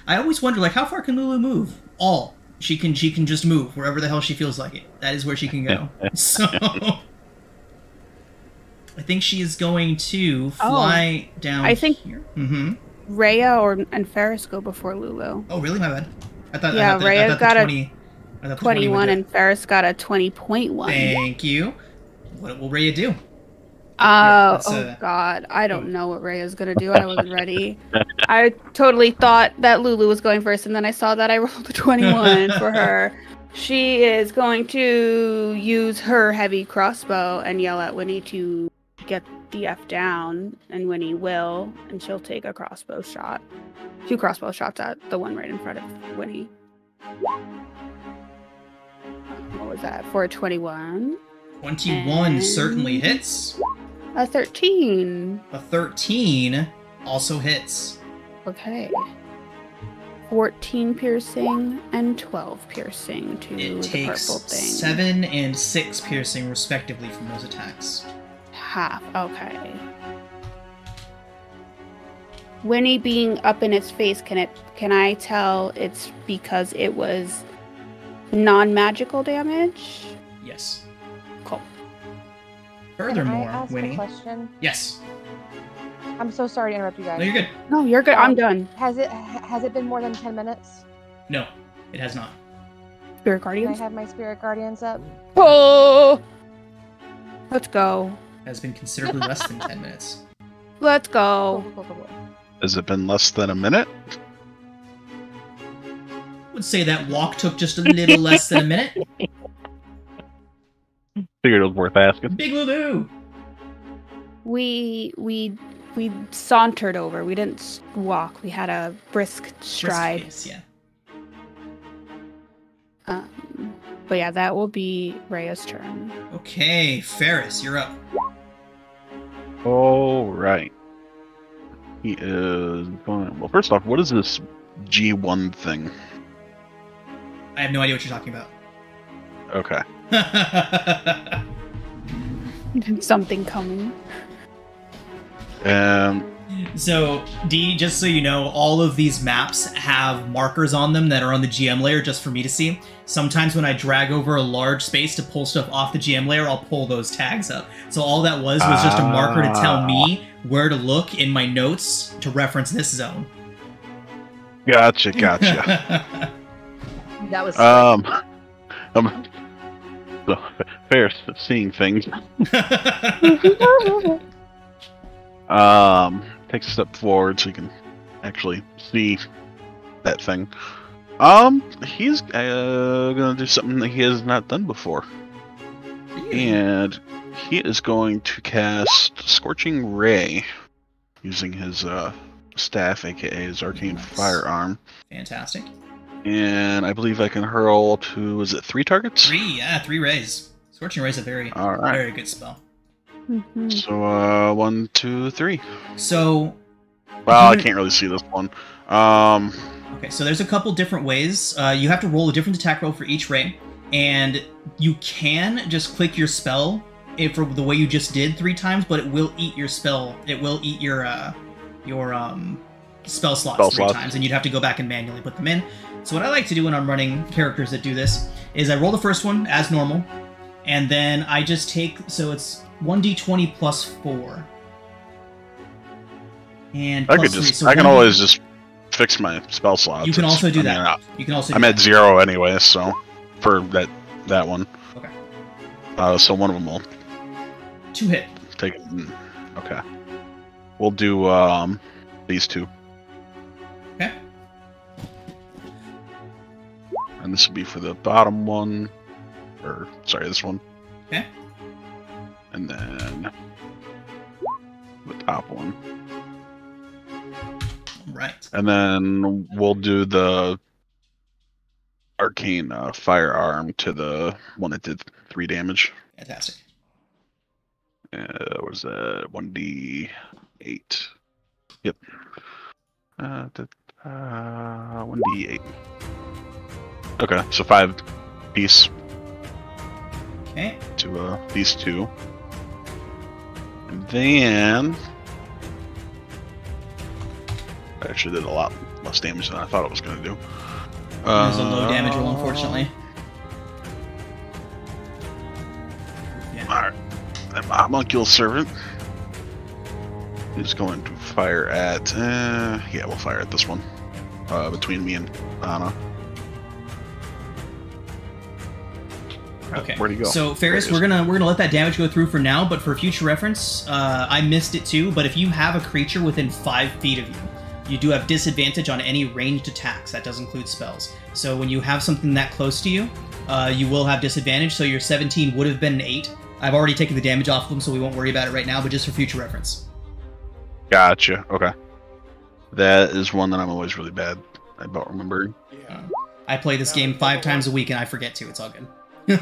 I always wonder, like, how far can Lulu move? All. She can just move wherever the hell she feels like it. That is where she can go. So... I think she is going to fly down I think here. Mm-hmm. Rhea and Ferris go before Lulu. Oh, really? My bad. I thought Rhea got a 21 and Ferris got a 20.1. Thank you. What will Rhea do? Oh god, I don't know what Rhea's gonna do. I wasn't ready. I totally thought that Lulu was going first, and then I saw that I rolled a 21 for her. She is going to use her heavy crossbow and yell at Winnie to get the F down, and Winnie will, and she'll take a crossbow shot. 2 crossbow shots at the one right in front of Winnie. What was that? For a 21? 21 And certainly hits. A 13. A 13 also hits. Okay. 14 piercing and 12 piercing to It the takes purple thing. 7 and 6 piercing respectively from those attacks. Half. Okay. Winnie being up in its face, can I tell it's because it was non-magical damage? Yes. Cool. Furthermore, Can I ask Winnie. a question? Yes. I'm so sorry to interrupt you guys. No, you're good. No, you're good. I'm done. Has it been more than 10 minutes? No, it has not. Spirit Can I Guardians. have my spirit guardians up? Oh! Let's go. It has been considerably less than 10 minutes. Let's go. Cool. Has it been less than a minute? I would say that walk took just a little less than a minute. Figured it was worth asking. Big Lulu! We sauntered over. We didn't walk. We had a brisk stride. Pace, yeah. But yeah, that will be Rhea's turn. Okay, Ferris, you're up. All right. He is going. Well, first off, what is this G1 thing? I have no idea what you're talking about. Okay. Something coming. So, D, just so you know, all of these maps have markers on them that are on the GM layer just for me to see. Sometimes when I drag over a large space to pull stuff off the GM layer, I'll pull those tags up. So all that was just a marker to tell me where to look in my notes to reference this zone. Gotcha. That was So, Ferris seeing things. Takes a step forward so you can actually see that thing. He's gonna do something that he has not done before. And he is going to cast Scorching Ray using his staff, aka his arcane firearm. Fantastic. And I believe I can hurl to, is it 3 targets? 3 rays. Scorching Ray is a very good spell. Mm-hmm. So, 1, 2, 3. So... Well, I can't really see this one. Okay, so there's a couple different ways. You have to roll a different attack roll for each ray, and you can just click your spell for the way you just did 3 times, but it will eat your spell. It will eat your spell slots 3 times, and you'd have to go back and manually put them in. So what I like to do when I'm running characters that do this is I roll the first one as normal, and then I just take, so it's 1d20 plus 4. And I plus could 3, just, so I can always just fix my spell slots. You can also do I that. mean, You can also. I'm do at that. 0 anyway, so for that one. Okay. So one of them will 2 hit. take it. Okay. We'll do these 2. Okay. And this will be for the bottom one, or sorry, this one. Okay. And then the top one. Right. And then we'll do the arcane firearm to the one that did 3 damage. Fantastic. What was that? 1d8. Yep. 1d8. Okay, so 5 piece Okay. to these 2. And then I actually did a lot less damage than I thought it was going to do. It was a low damage roll, unfortunately. Yeah. Alright. And Homunculus Servant is going to fire at... yeah, we'll fire at this one. Between me and Anna. Okay. Where'd he go? So Ferris, There we're he is. gonna let that damage go through for now, but for future reference, I missed it too. But if you have a creature within 5 feet of you, you do have disadvantage on any ranged attacks. That does include spells. So when you have something that close to you, you will have disadvantage. So your 17 would have been an 8. I've already taken the damage off of them, so we won't worry about it right now. But just for future reference. Gotcha. Okay. That is one that I'm always really bad about remembering. Yeah. I play this game 5 times a week, and I forget to. It's all good. Yeah.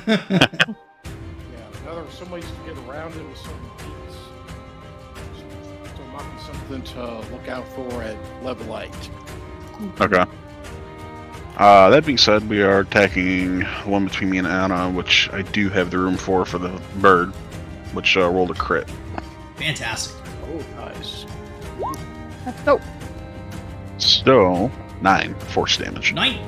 Now there are some ways to get around it with certain feats. So it might be something to look out for at level 8. Okay. That being said, we are attacking one between me and Anna, which I do have the room for the bird, which rolled a crit. Fantastic. Oh, nice. Let's go. So, 9 force damage. 9.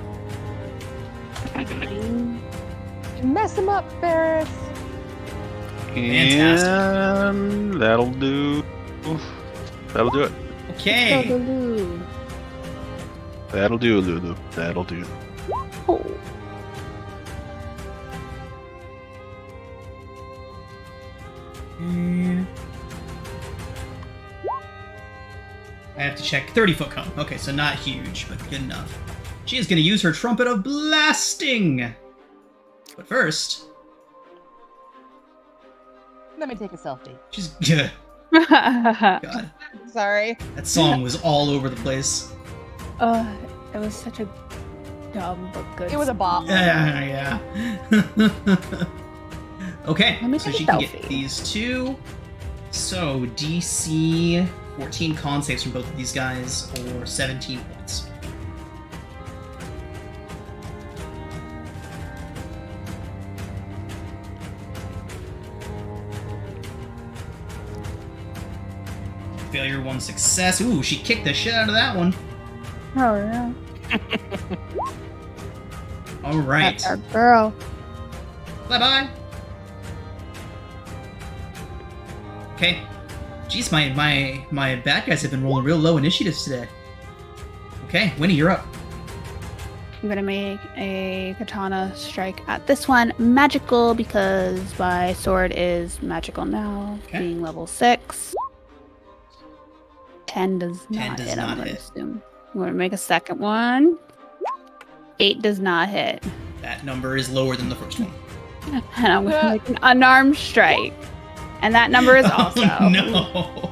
Mess him up, Ferris. Fantastic. And that'll do. That'll do it. Okay. Boogaloo. That'll do, Lulu. That'll do. Oh. I have to check 30-foot cone. Okay, so not huge, but good enough. She is going to use her Trumpet of Blasting. But first, Let me take a selfie. she's God. Sorry. That song was all over the place. It was such a dumb but good. It was a bop. Yeah. Okay, Let me so take a she can get selfie. these 2. So DC 14 con saves from both of these guys, or 17 points. Failure, 1 success. Ooh, she kicked the shit out of that one. Oh yeah. All right. That's our girl. Bye bye. Okay. Jeez, my bad guys have been rolling real low initiatives today. Okay, Winnie, you're up. I'm gonna make a katana strike at this one magical because my sword is magical now, Okay. being level 6. 10 does 10 not does hit. not I'm gonna hit. assume. I'm gonna make a second one. 8 does not hit, That number is lower than the first one. and I'm gonna make an unarmed strike, and that number is also. Oh, no.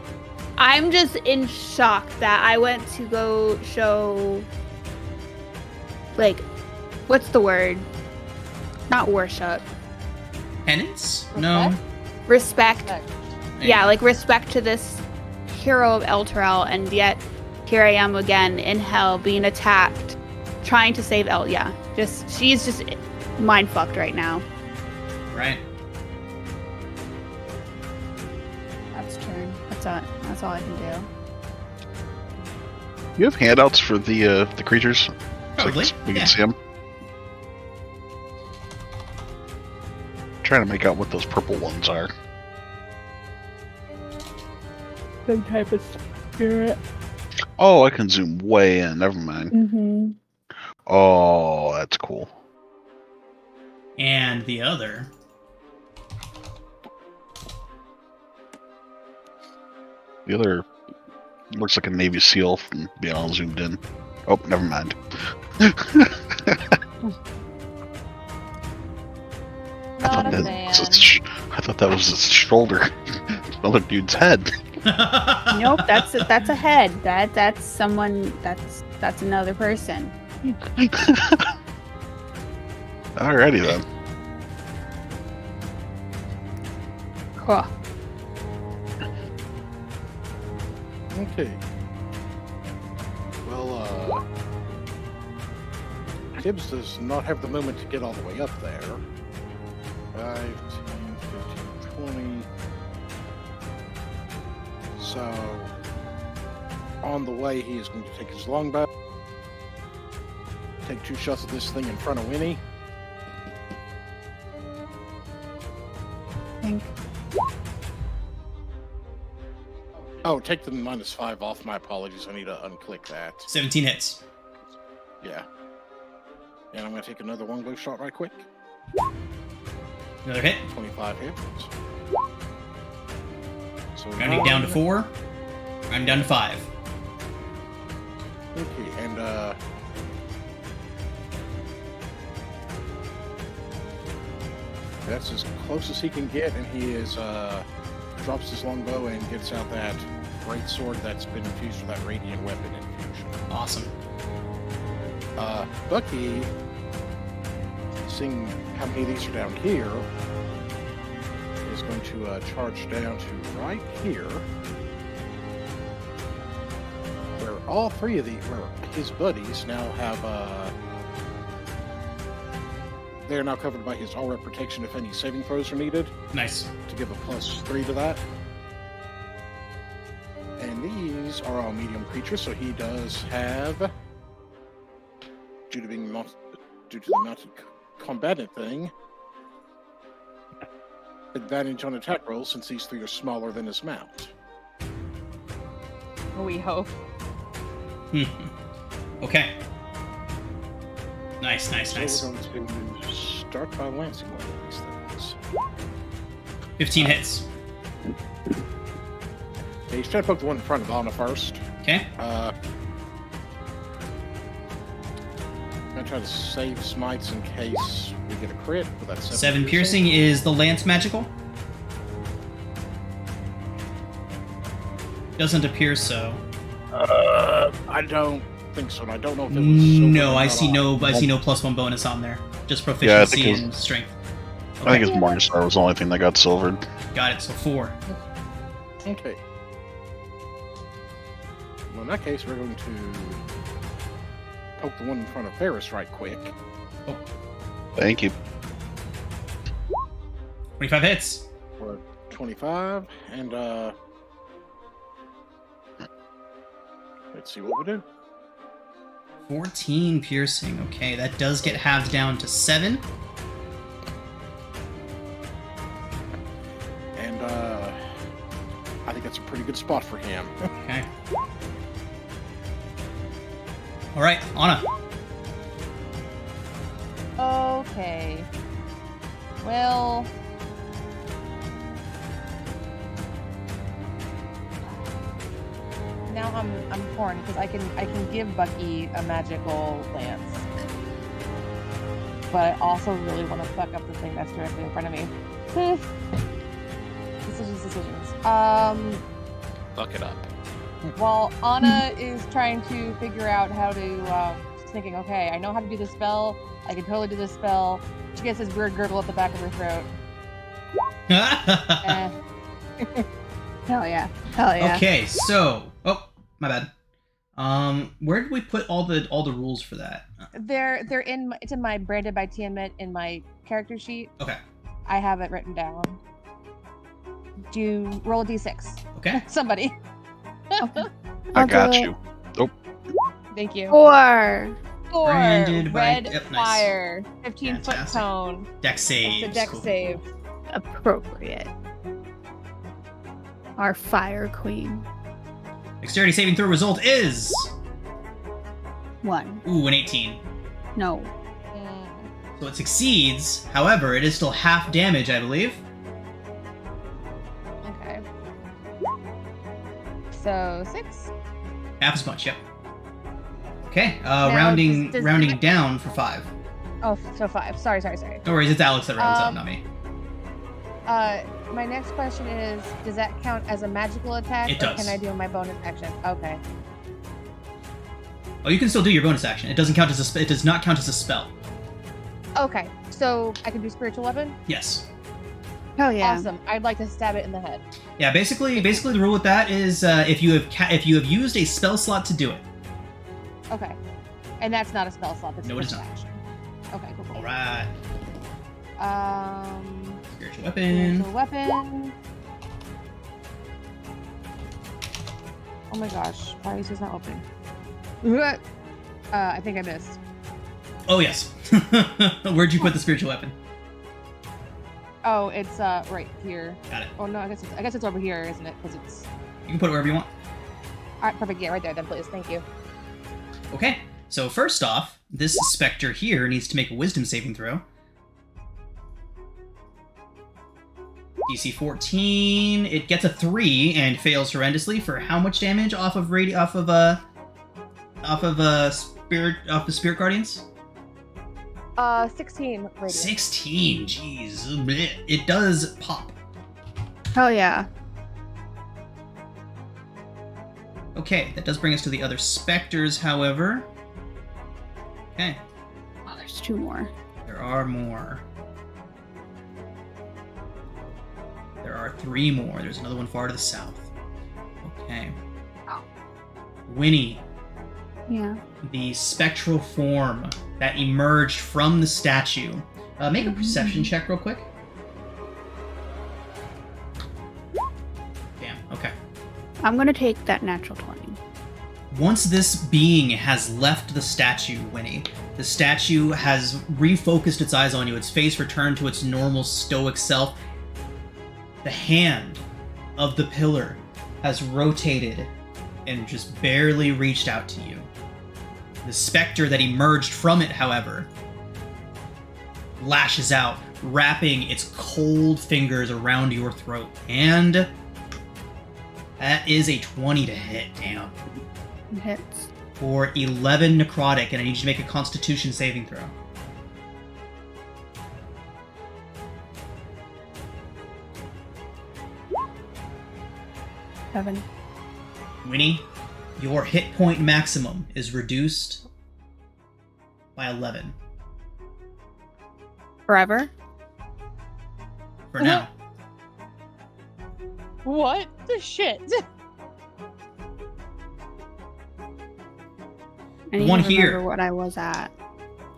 I'm just in shock that I went to go show, like, what's the word? Not worship. Penance? No. Respect. Respect. Yeah, like respect to this hero of Elturel, and yet here I am again in hell being attacked, trying to save El. Yeah, she's just mind fucked right now. Right. That's turn. That's all I can do. You have handouts for the creatures? Probably. So we Yeah. can see them. Trying to make out what those purple ones are. Some type of spirit. Oh, I can zoom way in. Never mind. Mm-hmm. Oh, that's cool. And the other. The other looks like a Navy SEAL from being all zoomed in. Oh, never mind. Not a that fan. I thought that was his shoulder. Another dude's head. Nope, that's a head. That's someone. That's another person. Alrighty then. Cool. Okay. Well, Tibbs does not have the movement to get all the way up there. 5, 10, 15, 20. So, on the way, he is going to take his longbow, take 2 shots of this thing in front of Winnie. Oh, take the -5 off. My apologies. I need to unclick that. 17 hits. Yeah. And I'm going to take another longbow shot right quick. Another hit. 25 hits. So Rounding down to 4. Rounding down to 5. Okay, and that's as close as he can get, and he is drops his longbow and gets out that great sword that's been infused with that radiant weapon infusion. Awesome. Bucky, seeing how many of these are down here, is going to charge down to right here, where all 3 of where his buddies now have, they are now covered by his aura protection if any saving throws are needed. Nice. To give a +3 to that. And these are all medium creatures, so he does have, due to the mounted combatant thing, advantage on attack rolls since these 3 are smaller than his mount. We hope. Okay. Nice. So we're going to start by lancing one of these things. 15 hits. Okay, he's trying to poke the one in front of Anna first. Okay. I'm going to try to save smites in case we get a crit, but that's 7 piercing. Is the lance magical? Doesn't appear so. I don't think so. And I don't know if it was No, I see no +1 bonus on there. Just proficiency Yeah, and strength. I think his Morningstar was the only thing that got silvered. Got it. So 4. Okay. Well, in that case, we're going to poke the one in front of Ferris right quick. Oh, Thank you. 25 hits. For 25, and let's see what we do. 14 piercing. Okay, that does get halved down to 7. And I think that's a pretty good spot for him. Okay. All right, Anna. Okay. Well. Now I'm torn because I can give Bucky a magical lance, but I also really want to fuck up the thing that's directly in front of me. Decisions. Fuck it up. While Anna is trying to figure out how to, she's thinking, okay, I know how to do this spell. I can totally do this spell. She gets this weird gurgle at the back of her throat. Hell yeah. Hell yeah. Okay, so my bad. Where did we put all the rules for that? It's in my branded by Tiamat in my character sheet. Okay. I have it written down. Do you roll a d6? Okay. Somebody. Okay. I I'll got do you. Thank you. 4. Branded by- red yep, nice. fire, 15-foot Fantastic. cone. Dex save. It's a dex Cool. save. Appropriate. Our fire queen. Dexterity saving throw result is 1. ooh, an 18. No. So it succeeds. However, it is still half damage, I believe. Okay. So 6. Half as much. Yep. Okay. Now, rounding does- down for 5. Oh, so 5. Sorry. No worries. It's Alex that rounds up, not me. My next question is, does that count as a magical attack? It does. Or can I do my bonus action? Okay. Oh, you can still do your bonus action. It doesn't count as it does not count as a spell. Okay. So I can do spiritual weapon? Yes. Hell yeah. Awesome. I'd like to stab it in the head. Yeah. Basically, the rule with that is if you have used a spell slot to do it. Okay. And that's not a spell slot. That's No, a it is bonus not. action. Okay, cool. All right. Spiritual Spiritual weapon. weapon. Oh my gosh. Why is this not open? I think I missed. Oh yes. Where'd you put the spiritual weapon? Oh, it's right here. Got it. Oh no, I guess it's over here, isn't it? Because it's You can put it wherever you want. all right. Perfect. Yeah, right there. Then please. Thank you. Okay. So first off, this specter here needs to make a wisdom saving throw. DC 14. It gets a 3 and fails horrendously for how much damage off of the spirit guardians? 16 radiant. 16. Jeez. Blech. It does pop. Hell yeah. Okay, that does bring us to the other specters, however. Okay, Oh, there's 2 more. there are more. There are 3 more. There's another one far to the south. Okay. Oh. Winnie, Yeah. the spectral form that emerged from the statue. Make a perception check real quick. Damn, okay. I'm gonna take that natural 20. Once this being has left the statue, Winnie, the statue has refocused its eyes on you, its face returned to its normal stoic self. The hand of the pillar has rotated and just barely reached out to you. The specter that emerged from it, however, lashes out, wrapping its cold fingers around your throat. And that is a 20 to hit, damn. It hits. For 11 necrotic, and I need you to make a constitution saving throw. Seven. Winnie, your hit point maximum is reduced by 11. Forever? For now. What the shit? I need One to here. remember what I was at,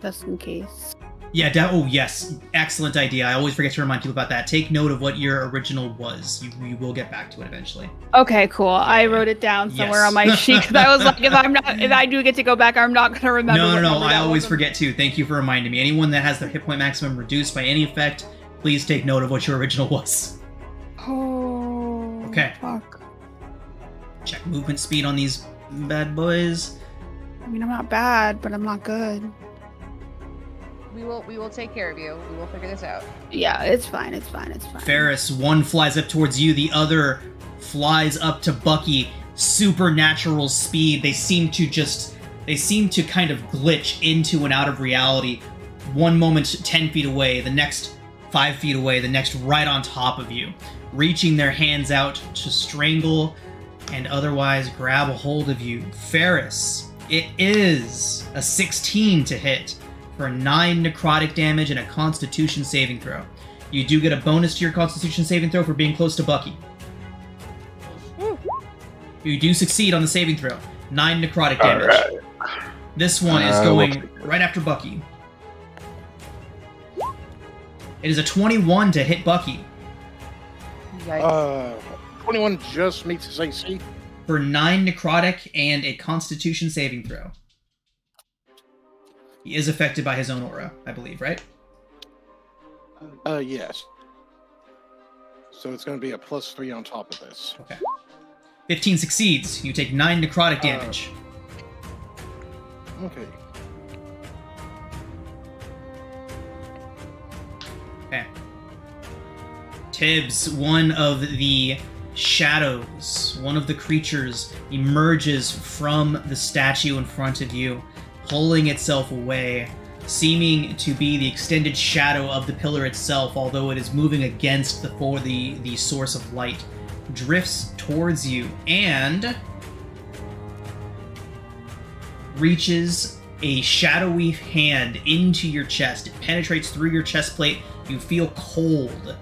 just in case. Yeah, oh yes, excellent idea. I always forget to remind people about that. Take note of what your original was. You will get back to it eventually. Okay, cool. I wrote it down somewhere Yes. on my sheet because I was like, if I do get to go back, I'm not gonna remember. No, what number I that always was. forget too. Thank you for reminding me. Anyone that has their hit point maximum reduced by any effect, please take note of what your original was. Oh. Okay. Fuck. Check movement speed on these bad boys. I mean, I'm not bad, but I'm not good. We will take care of you. We will figure this out. Yeah, it's fine. It's fine. Ferris, one flies up towards you, the other flies up to Bucky. Supernatural speed. They seem to kind of glitch into and out of reality. One moment 10 feet away, the next 5 feet away, the next right on top of you, reaching their hands out to strangle and otherwise grab a hold of you. Ferris, it is a 16 to hit for 9 necrotic damage and a constitution saving throw. You do get a bonus to your constitution saving throw for being close to Bucky. You do succeed on the saving throw. 9 necrotic damage. Alright. This one is going right after Bucky. It is a 21 to hit Bucky Yikes. 21 just meets his AC. for 9 necrotic and a constitution saving throw. He is affected by his own aura, I believe, right? Yes. So it's going to be a +3 on top of this. Okay. 15 succeeds. You take 9 necrotic damage. Okay. Okay. Tibbs, one of the shadows, one of the creatures, emerges from the statue in front of you, pulling itself away, seeming to be the extended shadow of the pillar itself, although it is moving against the source of light. Drifts towards you and reaches a shadowy hand into your chest. It penetrates through your chest plate. You feel cold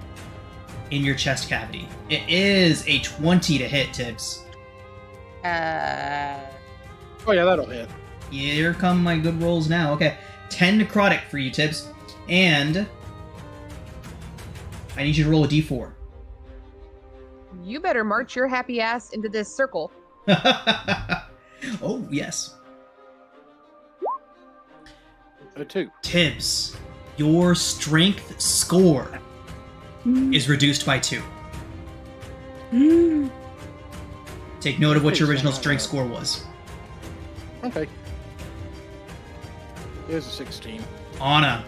in your chest cavity. It is a 20 to hit, Tibbs. Oh yeah, that'll hit. Here come my good rolls now. Okay, 10 necrotic for you, Tibbs. And I need you to roll a d4. You better march your happy ass into this circle. Oh, yes. A 2. Tibbs, your strength score is reduced by 2. Take note of what your original strength score was. Okay. Here's a 16. Anna,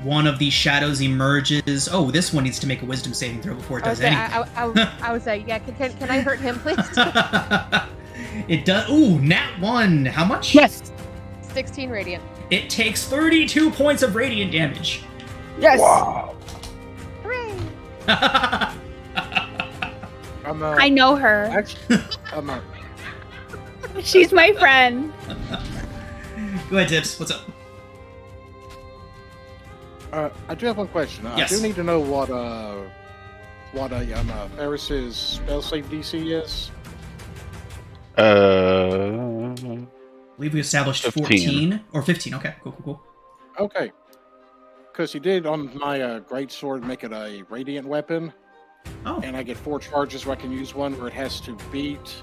one of these shadows emerges. Oh, this one needs to make a wisdom saving throw before it does anything. I was like, yeah, can I hurt him, please? It does. Ooh, nat 1. How much? Yes. 16 radiant. It takes 32 points of radiant damage. Yes. Wow. Hooray! I know her. Actually, I'm not. She's my friend. Go ahead, Tibbs. What's up? I do have one question. Yes. I do need to know what Ferris's spell save DC is. I believe we established 15. 14 or 15. Okay, cool. Okay. Because he did on my greatsword make it a radiant weapon, Oh, and I get 4 charges where I can use one where it has to beat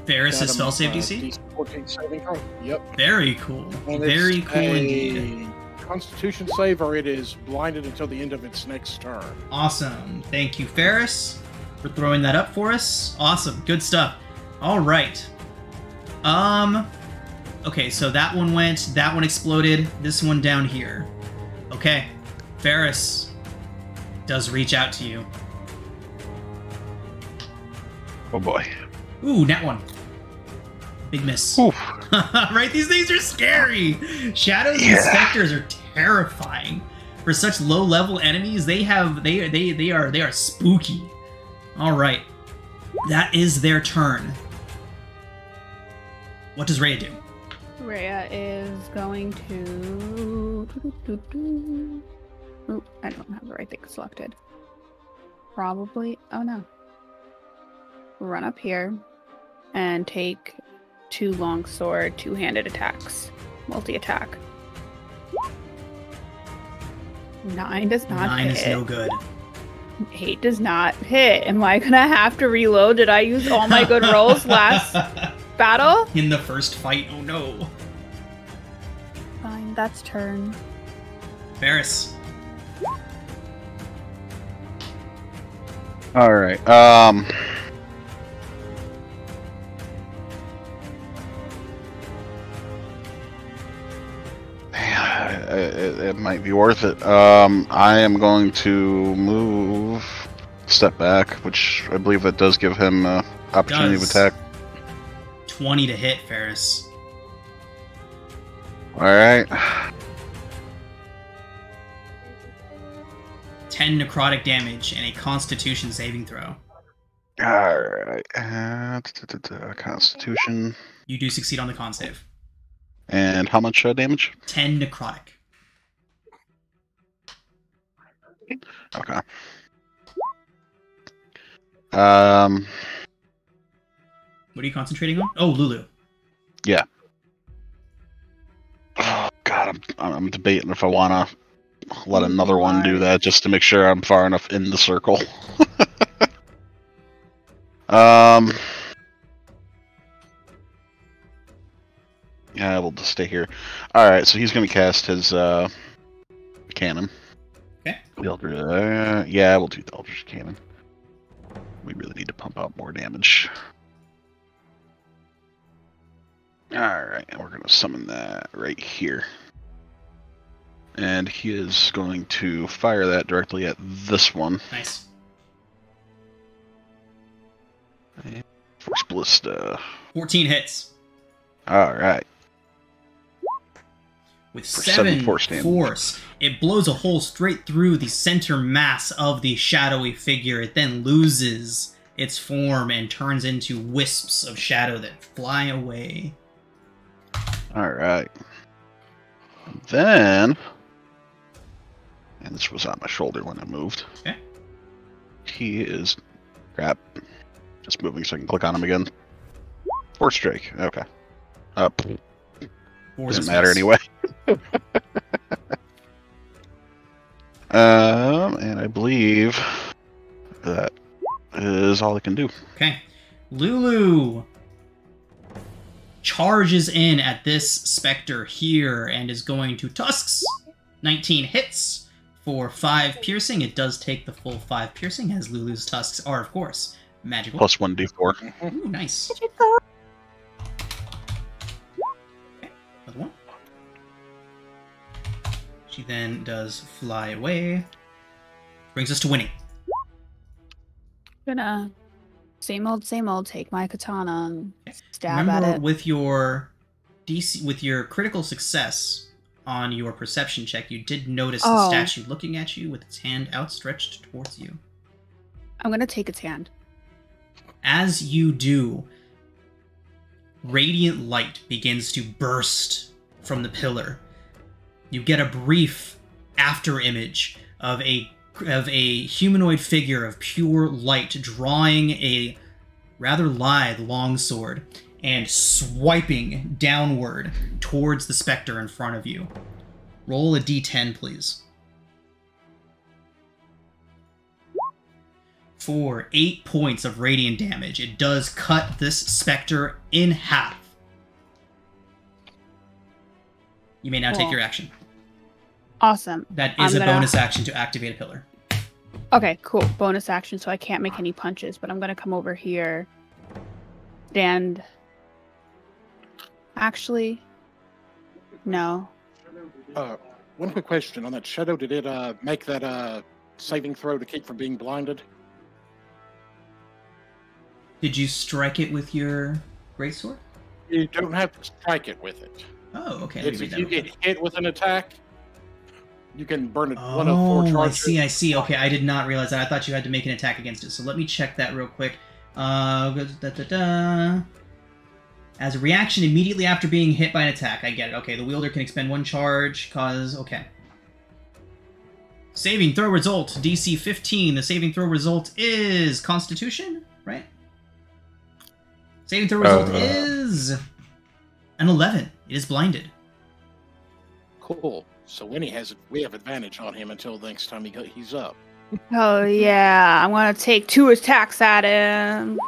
Ferris' spell save DC? DC 14 saving throw. Yep. Very cool. And Very it's cool a indeed. Constitution save, or it is blinded until the end of its next turn. Awesome. Thank you, Ferris, for throwing that up for us. Awesome. Good stuff. All right. Okay, so that one went, that one exploded, this one down here. Okay. Ferris does reach out to you. Oh boy. Ooh, nat 1. Big miss. Oof. Right? These things are scary. Shadows and specters are terrifying. For such low-level enemies, they are spooky. All right. That is their turn. What does Rhea do? Rhea is going to. Oh, I don't have the right thing selected. Probably. Oh no. Run up here and take 2 longsword, 2-handed attacks. Multi-attack. 9 does not 9 hit. is no good. 8 does not hit. Am I gonna have to reload? Did I use all my good rolls last battle? In the first fight, oh no. Fine, that's turn. Ferris. All right. It might be worth it. I am going to move, step back, which I believe that does give him opportunity of attack. 20 to hit, Ferris. All right. 10 necrotic damage and a Constitution saving throw. All right. Constitution. You do succeed on the con save. And how much damage? 10 necrotic. Okay. What are you concentrating on? Oh, Lulu. Yeah. Oh God, I'm debating if I want to let another one do that just to make sure I'm far enough in the circle. Yeah, we'll just stay here. All right, so he's gonna cast his cannon. Okay. Yeah, we'll do the Eldritch Cannon. We really need to pump out more more damage. Alright, and we're going to summon that right here. And he is going to fire that directly at this one. Nice. First ballista. 14 hits. Alright. With For 7 force damage. force, it blows a hole straight through the center mass of the shadowy figure. It then loses its form and turns into wisps of shadow that fly away. Alright. Then... And this was on my shoulder when I moved. Okay. He is... Crap. Just moving so I can click on him again. Force Strike. Okay. Up. Doesn't matter anyway. And I believe that is all I can do. Okay. Lulu charges in at this specter here and is going to tusks. 19 hits for 5 piercing. It does take the full 5 piercing, as Lulu's tusks are, of course, magical. Plus 1d4. Ooh, nice. Okay, another one. She then does fly away. Brings us to Winnie. Gonna same old, take my katana and stab Remember, at it. with your DC, with your critical success on your perception check, you did notice the statue looking at you with its hand outstretched towards you. I'm gonna take its hand. As you do, radiant light begins to burst from the pillar. You get a brief after image of a humanoid figure of pure light drawing a rather lithe longsword and swiping downward towards the specter in front of you. Roll a d10, please. For 8 points of radiant damage, it does cut this specter in half. You may now take your action. Awesome. That is a bonus action to activate a pillar. Okay, cool. Bonus action, so I can't make any punches, but I'm gonna come over here and... Actually, no. One quick question on that shadow. Did it make that saving throw to keep from being blinded? Did you strike it with your greatsword? You don't have to strike it with it. Oh, okay. If you get hit with an attack, you can burn it one of 4 charges. I see. Okay, I did not realize that. I thought you had to make an attack against it. So let me check that real quick. As a reaction immediately after being hit by an attack. I get it. Okay, the wielder can expend 1 charge, okay. Saving throw result, DC 15. The saving throw result is Constitution, right? Saving throw result is an 11. It is blinded. Cool. So when we have advantage on him until next time he's up. Oh yeah, I'm gonna take 2 attacks at him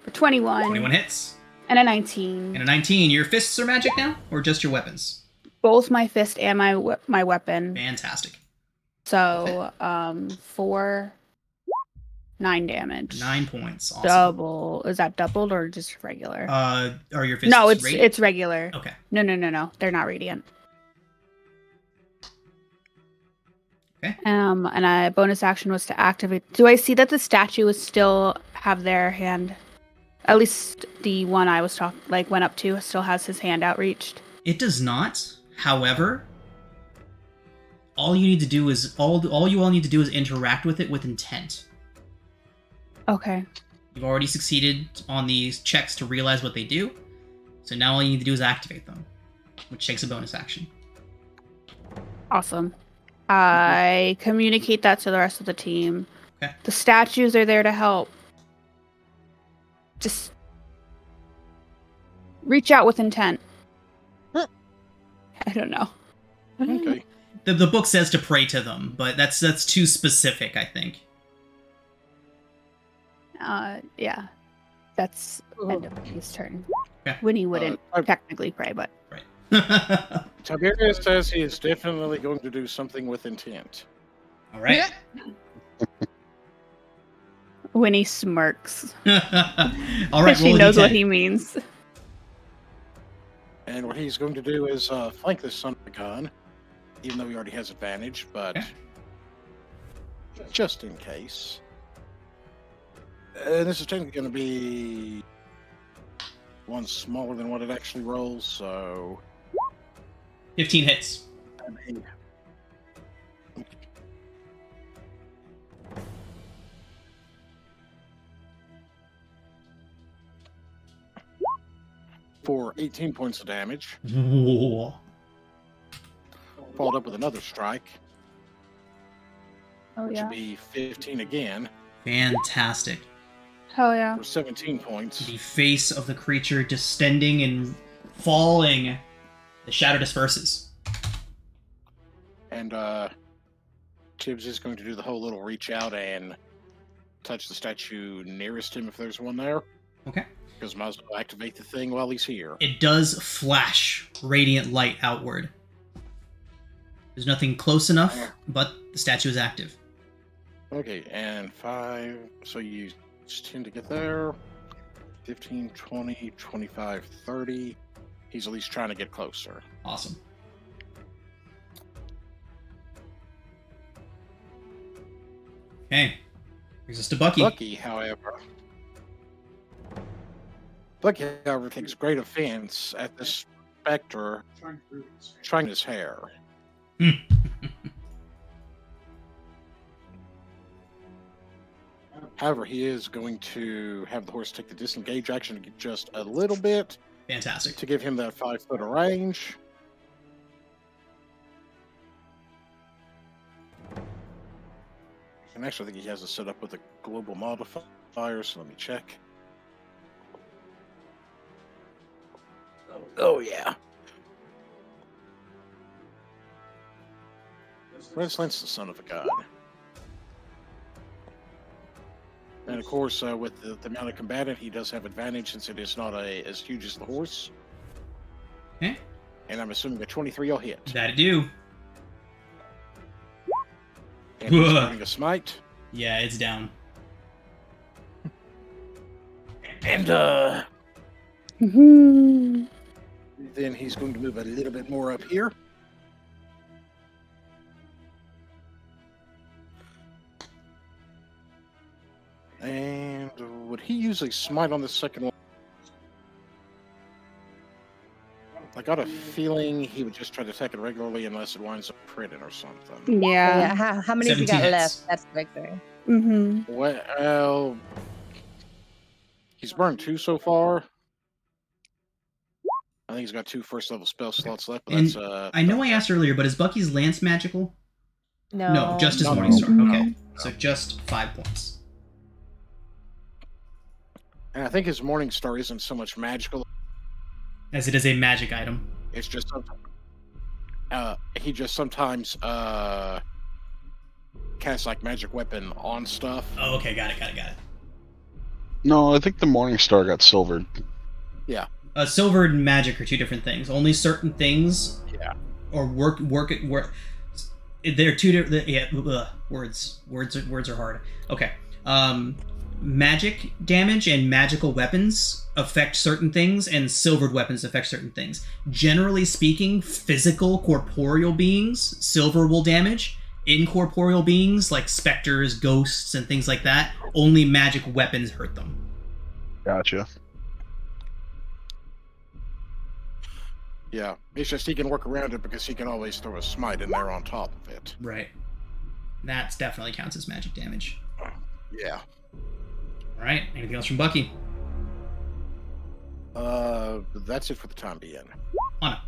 for 21. 21 hits. And a 19. And a 19. Your fists are magic now, or just your weapons? Both my fist and my weapon. Fantastic. So, 4, 9 damage. 9 points. Awesome. Double. Is that doubled or just regular? Are your fists No, it's radiant? it's regular. Okay. No. They're not radiant. Okay. And a bonus action was to activate. Do I see that the statue would still have their hand? At least the one I was went up to still has his hand outreached. It does not. However, all you need to do is interact with it with intent. Okay. You've already succeeded on these checks to realize what they do, so now all you need to do is activate them, which takes a bonus action. Awesome. I communicate that to the rest of the team. Okay. The statues are there to help. Just reach out with intent. I don't know. Okay. The book says to pray to them, but that's too specific, I think. Yeah. That's end of his turn. Okay. Winnie wouldn't technically pray, but... Right. Tiberius says he is definitely going to do something with intent. All right. Winnie smirks. All right, Because she roll a knows what D10. he means. And what he's going to do is flank this son of a gun, even though he already has advantage, but Okay. just in case. And this is technically going to be one smaller than what it actually rolls, so 15 hits. for 18 points of damage. Whoa. Followed up with another strike, Oh, which yeah. would be 15 again Fantastic. Hell yeah. for 17 points. The face of the creature distending and falling. The shadow disperses. And Tibbs is going to do the whole little reach out and touch the statue nearest him if there's one there. Okay. Because might as well activate the thing while he's here. It does flash radiant light outward. There's nothing close enough, but the statue is active. Okay, and 5, so you use 10 to get there. 15, 20, 25, 30. He's at least trying to get closer. Awesome. Okay. Brings us to Bucky. Bucky, however, takes great offense at this specter trying his hair. However, he is going to have the horse take the disengage action just a little bit Fantastic. to give him that 5 foot of range. And actually, I think he has it set up with a global modifier, so let me check. Oh, yeah. Resilience, the son of a god. And of course, with the mounted combatant, he does have advantage since it is not as huge as the horse. Okay. And I'm assuming a 23 will hit. That'd do. And he's getting a smite. Yeah, it's down. And Mhm. then he's going to move a little bit more up here. And would he usually smite on the second one? I got a feeling he would just try to attack it regularly unless it winds up critting or something. Yeah. How many have you 17 got hits. left? That's the big thing. Mm-hmm. Well, he's burned 2 so far. I think he's got 2 first level spell slots left, but And that's I know I asked earlier, but is Bucky's lance magical? No. No, just his No, Morning no, Star. no. Okay. So just 5 points. And I think his Morning Star isn't so much magical. As it is a magic item. It's just he just sometimes casts like magic weapon on stuff. Oh, okay, got it. No, I think the Morning Star got silvered. Silver and magic are 2 different things. Only certain things Yeah. or work. They're 2 different. Yeah, words are hard. Okay. Magic damage and magical weapons affect certain things, and silvered weapons affect certain things. Generally speaking, physical, corporeal beings, silver will damage. Incorporeal beings, like specters, ghosts, and things like that, only magic weapons hurt them. Gotcha. Yeah. It's just he can work around it because he can always throw a smite in there on top of it. Right. That definitely counts as magic damage. Yeah. Alright, anything else from Bucky? That's it for the time being. Anna.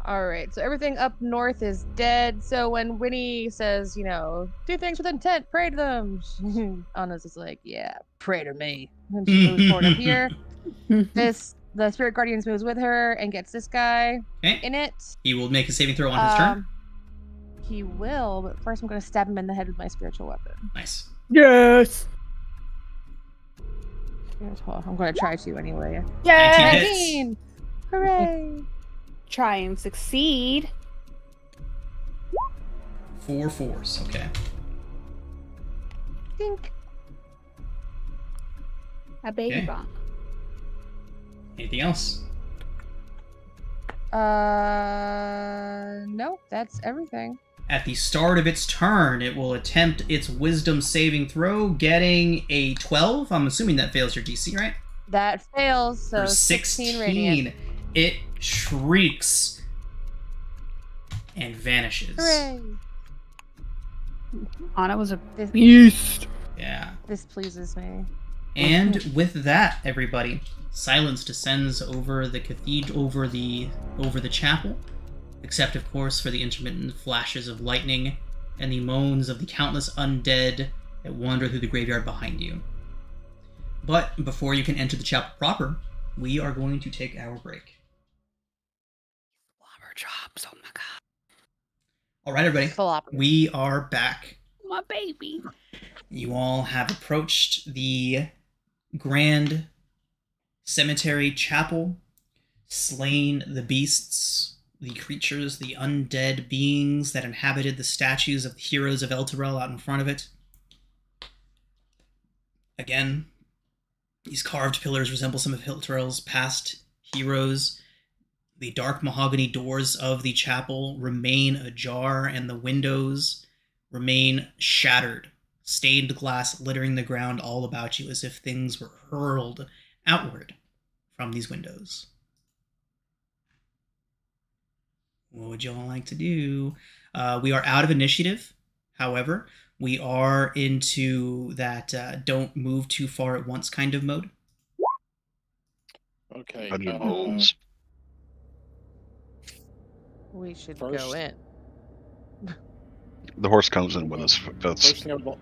All right, so everything up north is dead. So when Winnie says, do things with intent, pray to them, Anna's just like, yeah, pray to me. And she moves forward up here. The Spirit Guardians moves with her and gets this guy Okay. in it. He will make a saving throw on his turn. He will, but first I'm going to stab him in the head with my spiritual weapon. Nice. Yes. I'm going to try to anyway. 19 Yes. hits. 19! Hooray! Try and succeed. 4 4s. Okay. Dink. A baby Okay. bonk. Anything else? No, that's everything. At the start of its turn, it will attempt its wisdom saving throw, getting a 12. I'm assuming that fails your DC, right? That fails, so For 16 radiant. It shrieks and vanishes. Hooray! Anna was a This, beast. Yeah. this pleases me. And with that, everybody, silence descends over the cathedral, over the chapel, except of course for the intermittent flashes of lightning and the moans of the countless undead that wander through the graveyard behind you. But before you can enter the chapel proper, we are going to take our break. Slobber drops. Oh my god. All right, everybody, Full opera. we are back. My baby. You all have approached the grand cemetery chapel, slain the beasts, the creatures, the undead beings that inhabited the statues of the heroes of Elturel out in front of it. Again, these carved pillars resemble some of Elturel's past heroes. The dark mahogany doors of the chapel remain ajar, and the windows remain shattered, stained glass littering the ground all about you as if things were hurled outward from these windows. What would you all like to do? We are out of initiative. However, we are into that don't move too far at once kind of mode. Okay. We should First- go in. The horse comes in with us. First thing I would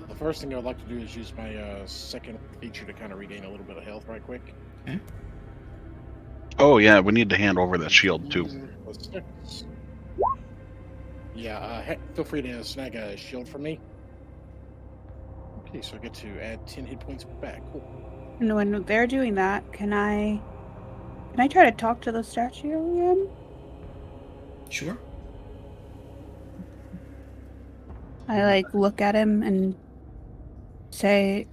the first thing I would like to do is use my second feature to kind of regain a little bit of health right quick. Okay. Oh yeah, we need to hand over that shield too. Yeah, feel free to snag a shield from me. Okay, so I get to add 10 hit points back. Cool. And when they're doing that, can I try to talk to the statue again? Sure. I look at him and say,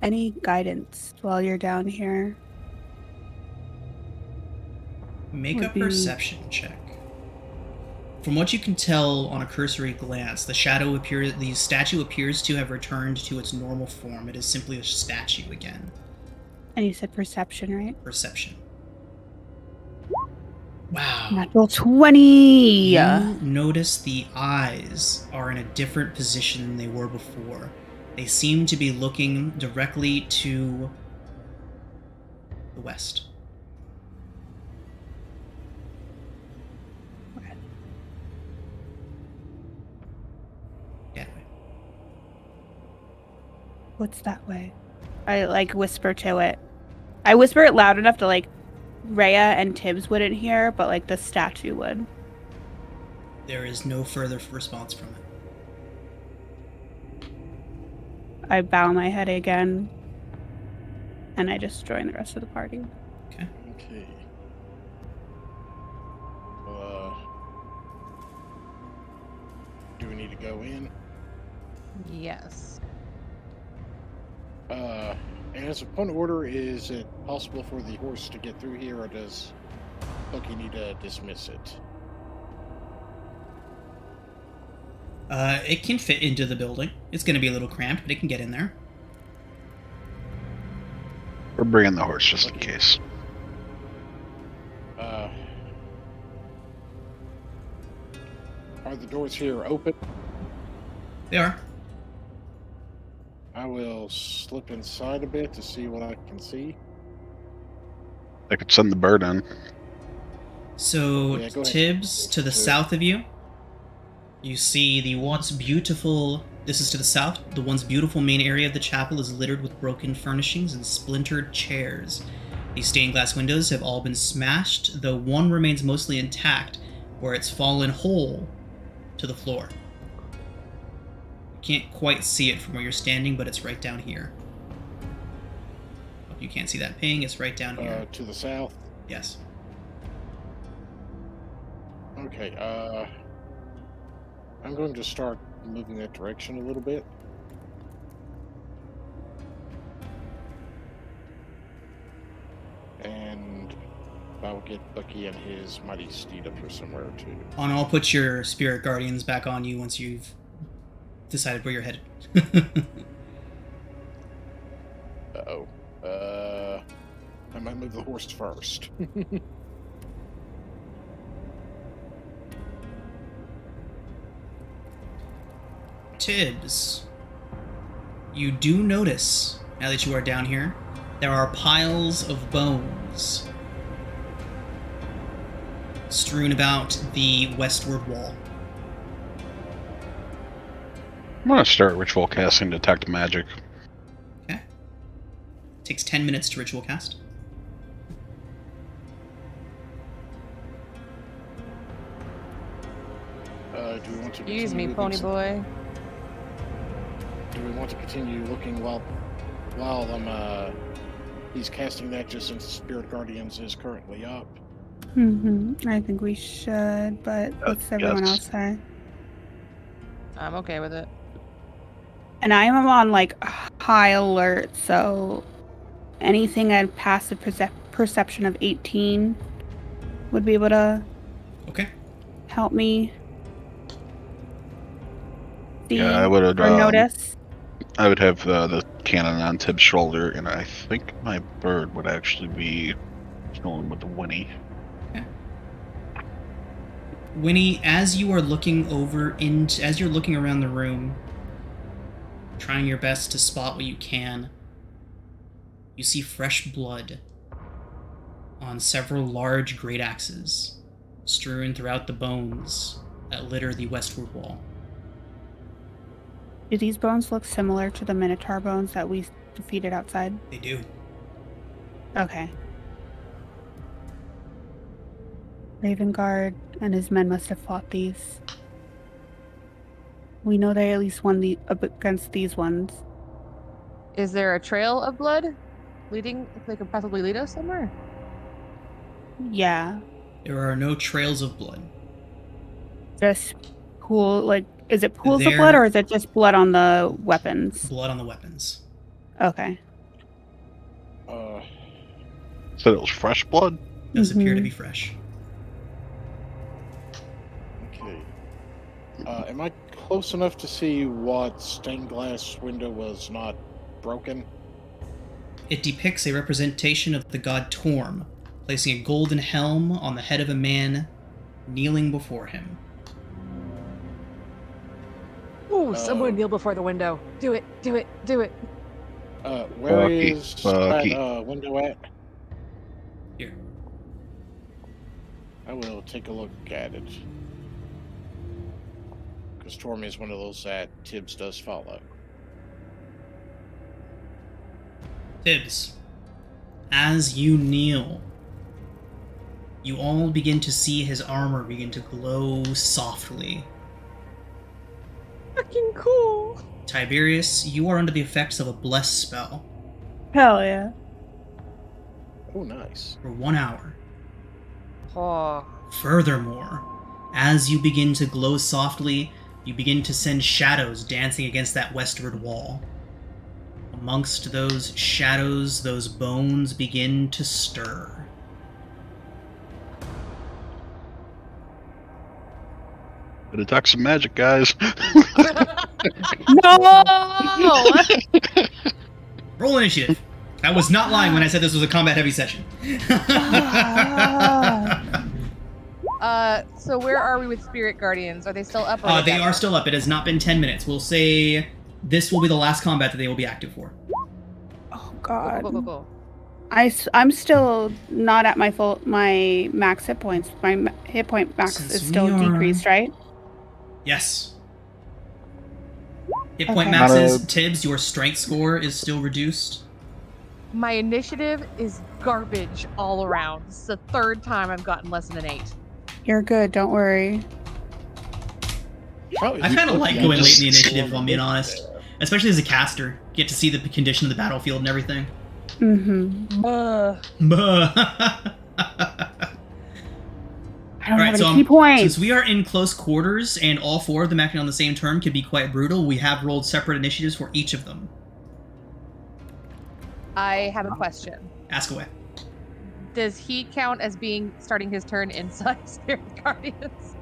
any guidance while you're down here? Make Would a be- perception check. From what you can tell on a cursory glance, the statue appears to have returned to its normal form. It is simply a statue again. And you said perception, right? Perception. Wow. Natural 20! You notice the eyes are in a different position than they were before. They seem to be looking directly to the west. That way. What's that way? I whisper to it. I whisper it loud enough to Rhea and Tibbs wouldn't hear, but the statue would. There is no further response from it. I bow my head again, and I just join the rest of the party. Okay. Do we need to go in? Yes. And as a point of order, is it possible for the horse to get through here, or does Bucky need to dismiss it? It can fit into the building. It's going to be a little cramped, but it can get in there. We're bringing the horse just in case. Are the doors here open? They are. I will slip inside a bit to see what I can see. I could send the bird in. So, Yeah, go ahead. Tibbs, to the south of you, you see the once beautiful... This is to the south. The once beautiful main area of the chapel is littered with broken furnishings and splintered chairs. These stained glass windows have all been smashed, though one remains mostly intact, where it's fallen whole to the floor. You can't quite see it from where you're standing, but it's right down here. Hope you can't see that ping. It's right down here. To the south. Yes. Okay, I'm going to start moving that direction a little bit. I'll get Bucky and his mighty steed up here somewhere too. And I'll put your spirit guardians back on you once you've decided where you're headed. Uh-oh. I might move the horse first. Tibbs, you do notice, now that you are down here, there are piles of bones strewn about the westward wall. I'm gonna start ritual casting Detect Magic. Okay. Takes 10 minutes to ritual cast. Do we want to Excuse me, continue pony looking- boy. Do we want to continue looking while he's casting that, just since Spirit Guardians is currently up? I think we should, but what's everyone else say? I'm okay with it. And I am on like high alert, so anything at passive perception of 18 would be able to Okay. help me see Yeah, I would or notice. I would have the cannon on Tibb's shoulder, and I think my bird would actually be rolling with the Winnie. Winnie, as you are looking as you're looking around the room, trying your best to spot what you can, you see fresh blood on several large great axes strewn throughout the bones that litter the westward wall. Do these bones look similar to the Minotaur bones that we defeated outside? They do. Okay. Ravengard and his men must have fought these. We know they at least won against these ones. Is there a trail of blood leading? They could possibly lead us somewhere. Yeah. There are no trails of blood. Just is it pools of There- blood or is it just blood on the weapons? Blood on the weapons. Okay. Said it was fresh blood? Does appear to Mhm. be fresh. Okay. Am I close enough to see what stained glass window was not broken? It depicts a representation of the god Torm, placing a golden helm on the head of a man kneeling before him. Ooh, someone kneel before the window. Do it, do it, do it. Where Bucky, is Bucky. that window at? Here. I will take a look at it. Because Tormy is one of those that Tibbs does follow. Tibbs, as you kneel, you all begin to see his armor begin to glow softly. Fucking cool. Tiberius, you are under the effects of a bless spell Hell yeah. Oh, nice. for 1 hour. Oh, Furthermore, as you begin to glow softly, you begin to send shadows dancing against that westward wall. Amongst those shadows, those bones begin to stir. Detect some magic, guys. No! Roll initiative. I was not lying when I said this was a combat-heavy session. so where are we with Spirit Guardians? Are they still up? Or They are still up. It has not been 10 minutes. We'll say this will be the last combat that they will be active for. Oh god. Go. I'm still not at my max hit points. My hit point max Since is still we are- decreased, right? Yes. Hit point Okay. maxes. Tibbs, your strength score is still reduced. My initiative is garbage all around. This is the third time I've gotten less than an 8. You're good, don't worry. I kind of like going late in the initiative, if I'm being honest. Especially as a caster. Get to see the condition of the battlefield and everything. Mm-hmm. I don't have any key points. Since we are in close quarters and all 4 of them acting on the same turn can be quite brutal, we have rolled separate initiatives for each of them. I have a question. Ask away. Does he count as starting his turn inside Spirit Guardians?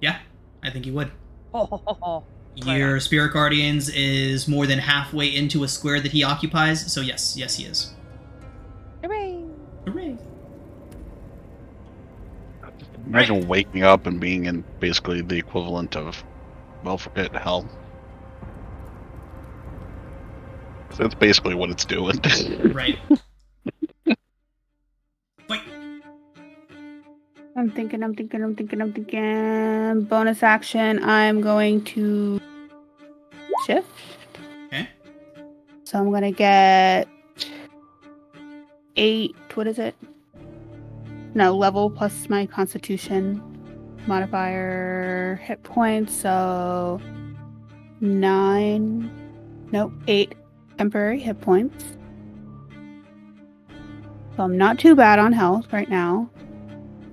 Yeah, I think you would. Oh, Your Spirit Guardians is more than halfway into a square that he occupies, so yes, he is. hooray! Hooray! Imagine waking up and being in basically the equivalent of, well, forget hell. So that's basically what it's doing. Right. Fight! I'm thinking. Bonus action, I'm going to shift. Okay. So I'm going to get 8, what is it? No, level plus my constitution modifier hit points, so 8 temporary hit points. So I'm not too bad on health right now.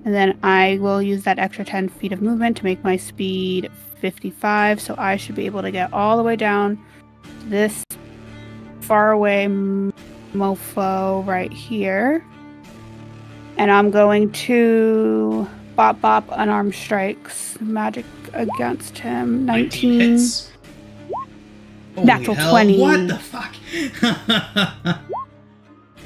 And then I will use that extra 10 feet of movement to make my speed 55, so I should be able to get all the way down to this far away mofo right here. And I'm going to bop unarmed strikes magic against him. 19 hits. Natural Holy hell, 20. What the fuck?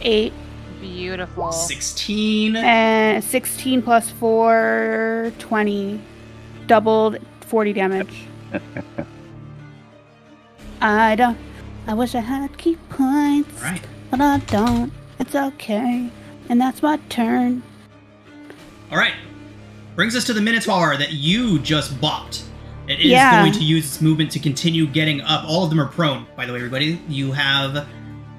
8 Beautiful. 16. and 16 plus 4, 20. Doubled 40 damage. I wish I had key points. Right. But I don't. It's okay. And that's my turn. Alright. Brings us to the Minotaur that you just bopped. It is Yeah. going to use its movement to continue getting up. All of them are prone, by the way, everybody. You have...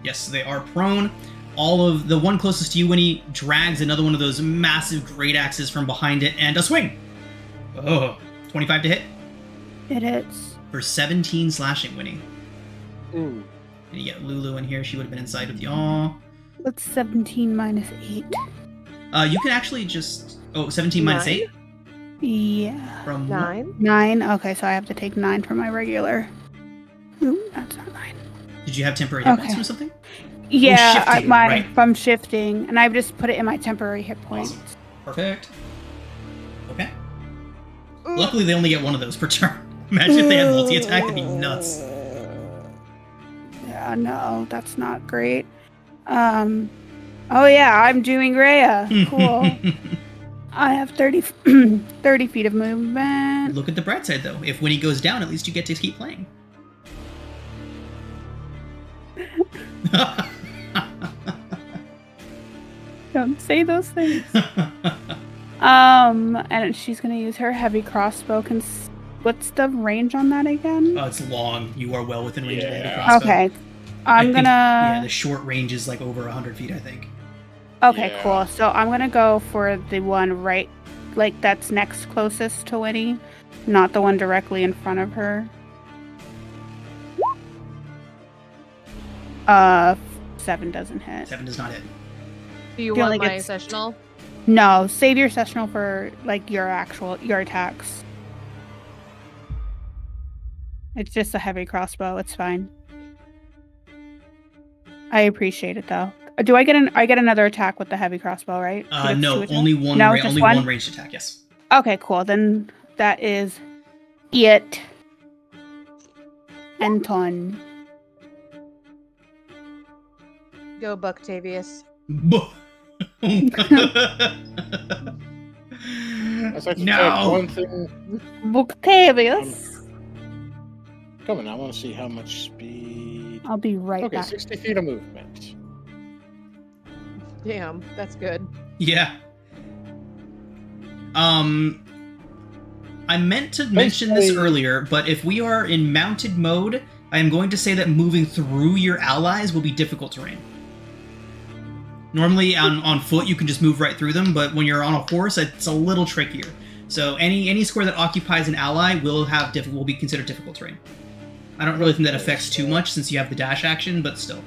Yes, they are prone. All of the one closest to you, Winnie, drags another one of those massive great axes from behind it, and a swing! Oh, 25 to hit? It hits. For 17 slashing, Winnie. Ooh. And you get Lulu in here. She would have been inside with you. Aw. What's 17 minus 8? You can actually just... Oh, 17 minus 8? Yeah. From 9. 9. Okay, so I have to take 9 for my regular. Ooh, that's not 9. Did you have temporary hit points Okay. or something? Yeah, shifting, right. from shifting, and I've just put it in my temporary hit points. Awesome. Perfect. Okay. Luckily, they only get one of those per turn. Imagine if they had multi-attack, that'd be nuts. Yeah, no, that's not great. Oh yeah, I'm doing Rhea. Cool. I have 30 feet of movement. Look at the bright side, though. If Winnie goes down, at least you get to keep playing. Don't say those things. And she's gonna use her heavy crossbow. What's the range on that again? Oh, it's long. You are well within range of the heavy Yeah. crossbow. Okay, I I'm think- gonna. Yeah, the short range is like over 100 feet, I think. Okay, Yeah. cool. So I'm gonna go for the one right, like that's next closest to Winnie, not the one directly in front of her. 7 doesn't hit. 7 does not hit. Do you He only want my gets- sessional? No, save your sessional for like your attacks. It's just a heavy crossbow. It's fine. I appreciate it though. Do I get another attack with the heavy crossbow, right? Do I get No, two attacks? only one. No, Only just one one? ranged attack. Yes. Okay, cool. Then that is it. Anton. Go, Buctavius. That's like No. one thing. Buctavius. Come on, I want to see how much speed. I'll be right Okay, back. 60 feet of movement. Damn, that's good. Yeah. I meant to mention this Basically- earlier, but if we are in mounted mode, I am going to say that moving through your allies will be difficult terrain. Normally on foot you can just move right through them, but when you're on a horse it's a little trickier. So any square that occupies an ally will be considered difficult terrain. I don't really think that affects too much since you have the dash action, but still.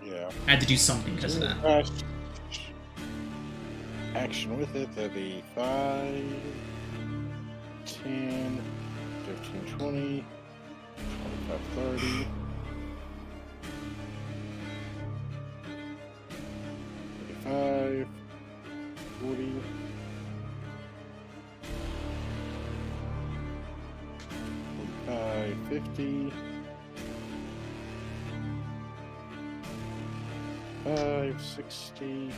Yeah. I had to do something because of that. Dash action with it, that'd be 5, 10, 15, 20, 25, 30. 40. 45, 50. 5, 60,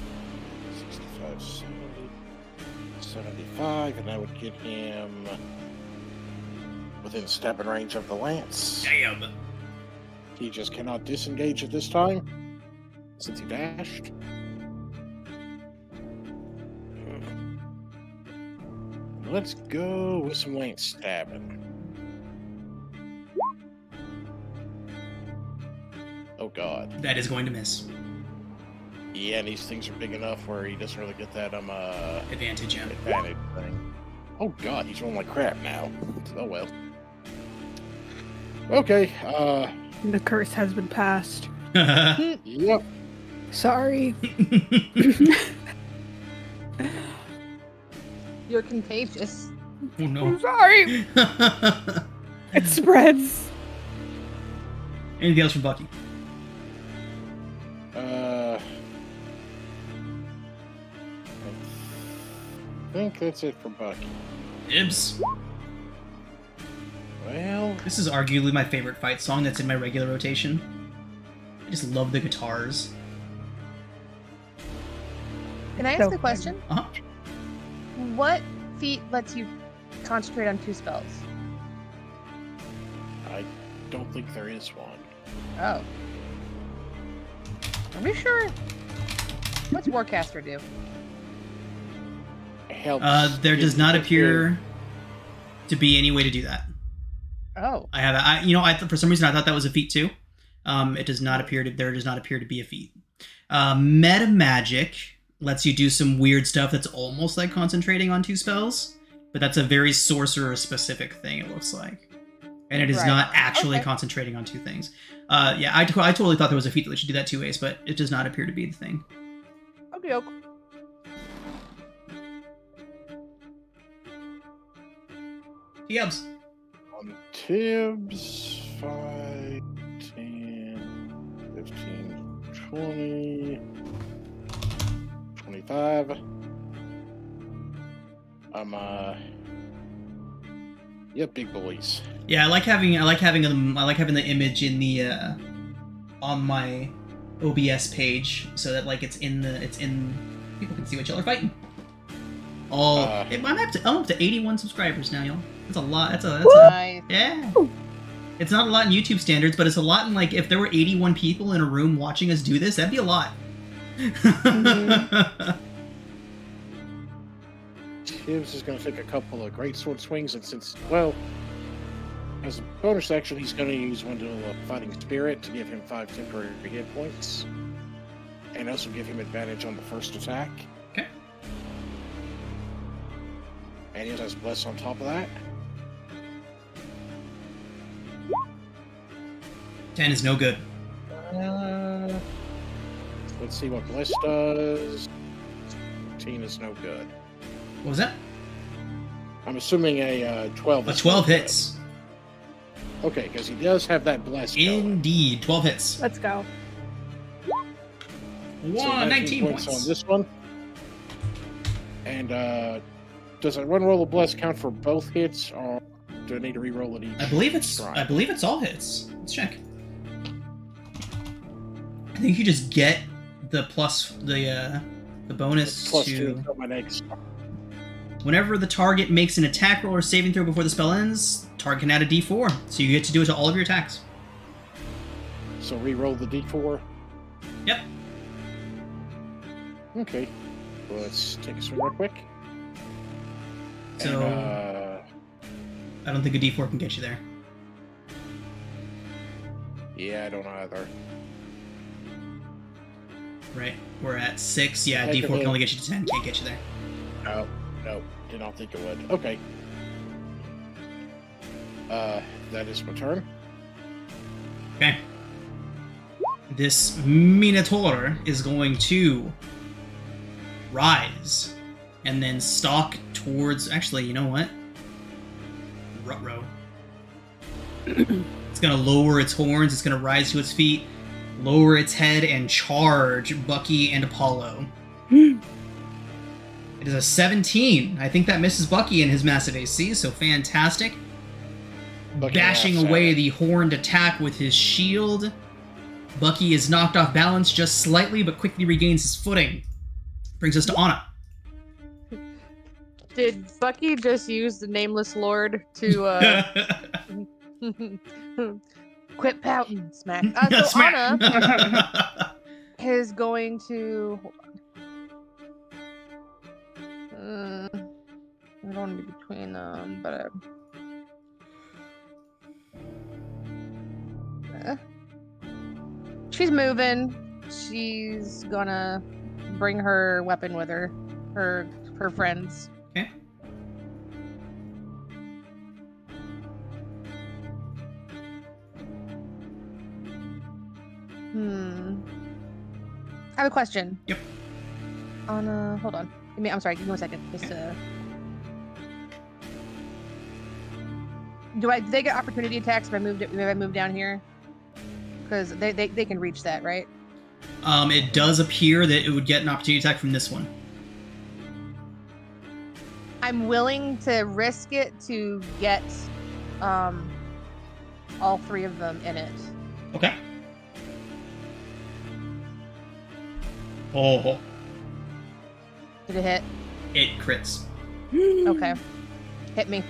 65, 70, 75, and that would get him within stabbing range of the lance. Damn. He just cannot disengage at this time, since he dashed. Let's go with some lance stabbing. Oh god. That is going to miss. Yeah, and these things are big enough where he doesn't really get that Advantage, yeah. advantage thing. Oh god, he's rolling like crap now. Oh well. Okay, The curse has been passed. yep. Sorry. You're contagious. Oh no. I'm sorry. It spreads. Anything else from Bucky? I think that's it for Bucky. Ibs. Well, This is arguably my favorite fight song that's in my regular rotation. I just love the guitars. Can I ask So a question? Uh-huh. What feat lets you concentrate on 2 spells? I don't think there is one. Oh. Are we sure? What's Warcaster do? It helps. There does get not people appear to be any way to do that. Oh. I for some reason I thought that was a feat too. It does not appear to. There does not appear to be a feat. Meta magic lets you do some weird stuff that's almost like concentrating on 2 spells, but that's a very sorcerer specific thing. It looks like, and it is Right. not actually Okay. concentrating on 2 things. Yeah, I totally thought there was a feat that lets you do that 2 ways, but it does not appear to be the thing. Okay, okay. Yubs. On Tibbs, 5, 10, 15, 20, 25. Yep, big boys. Yeah, I like having the image in the on my OBS page so that like it's in people can see what y'all are fighting. Oh, I'm up to 81 subscribers now, y'all. That's a lot. That's a Nice. yeah. It's not a lot in YouTube standards, but it's a lot in like if there were 81 people in a room watching us do this, that'd be a lot. Tibbs is going to take a couple of great sword swings, and since, well, as a bonus action, he's going to use one to Fighting Spirit to give him 5 temporary hit points, and also give him advantage on the first attack. Okay. And he has Bless on top of that. 10 is no good. Let's see what Bless does. 15 is no good. What was that? I'm assuming a 12. A is 12 no good. hits. Okay, because he does have that Bless going. Indeed, 12 hits. Let's go. So 19 points. on this one. And does a one roll of Bless count for both hits, or do I need to re-roll it each? I believe it's strike? all hits. Let's check. I think you just get the plus the bonus Plus to 2 until my next. whenever the target makes an attack roll or saving throw before the spell ends. Target can add a D4, so you get to do it to all of your attacks. So re-roll the D4. Yep. Okay. Well, let's take a swing real quick. So And, I don't think a D4 can get you there. yeah, I don't either. Right. We're at 6. Yeah, Heck D4 of can it. only get you to 10. Can't get you there. No, did not think it would. Okay. That is my turn. Okay. This Minotaur is going to rise and then stalk towards. Actually, you know what? Ruh-roh. It's going to lower its horns. It's going to rise to its feet, lower its head, and charge Bucky and Apollo. It is a 17. I think that misses Bucky in his massive AC, so fantastic. Bucky Bashing laughs at away it. the horned attack with his shield. Bucky is knocked off balance just slightly, but quickly regains his footing. Brings us to Anna. Did Bucky just use the nameless lord to quit pouting? Smack. So Smack. Anna is going to. I don't want to be between them, but. She's moving. She's gonna bring her weapon with her. Her friends. Okay. I have a question. Yep. Hold on. I'm sorry. Give me 1 second. Just do they get opportunity attacks if I move down here? Because they can reach that, right? It does appear that it would get an opportunity attack from this one. I'm willing to risk it to get all 3 of them in it. Okay. Oh, Did it hit? it crits. Okay. Hit me.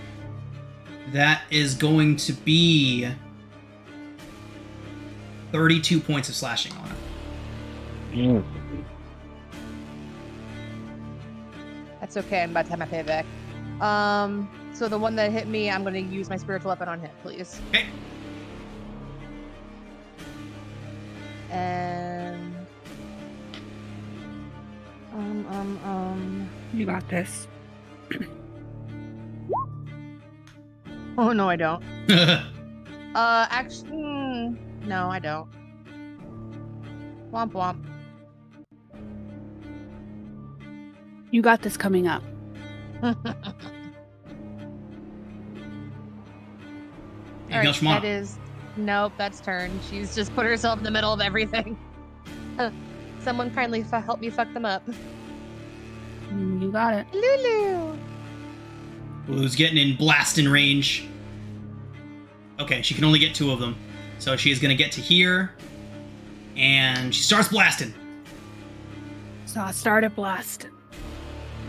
That is going to be 32 points of slashing on it. That's okay. I'm about to have my payback. So the one that hit me, I'm going to use my spiritual weapon on him, please. Okay. And You got this. oh no, I don't. Actually, no, I don't. Womp womp. You got this coming up. Anything else from Anna? That is nope. That's turn. She's just put herself in the middle of everything. Someone kindly help me fuck them up. You got it. Lulu. Who's getting in blasting range. Okay, she can only get 2 of them. So she is going to get to here. And she starts blasting. So I started blasting.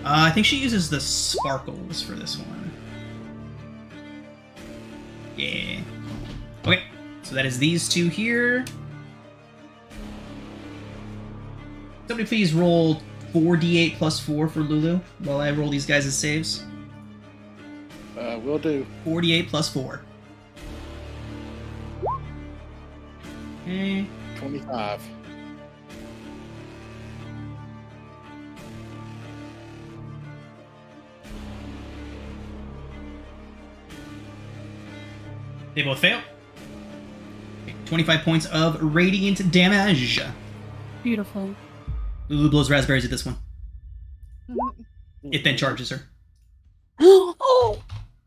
I think she uses the sparkles for this one. Yeah. Okay, so that is these 2 here. Somebody please roll 4d8 plus 4 for Lulu while I roll these guys as saves. Will do. 4d8 plus 4. Okay. 25. They both fail. Okay, 25 points of radiant damage. Beautiful. Lulu blows raspberries at this one. It then charges her. Oh!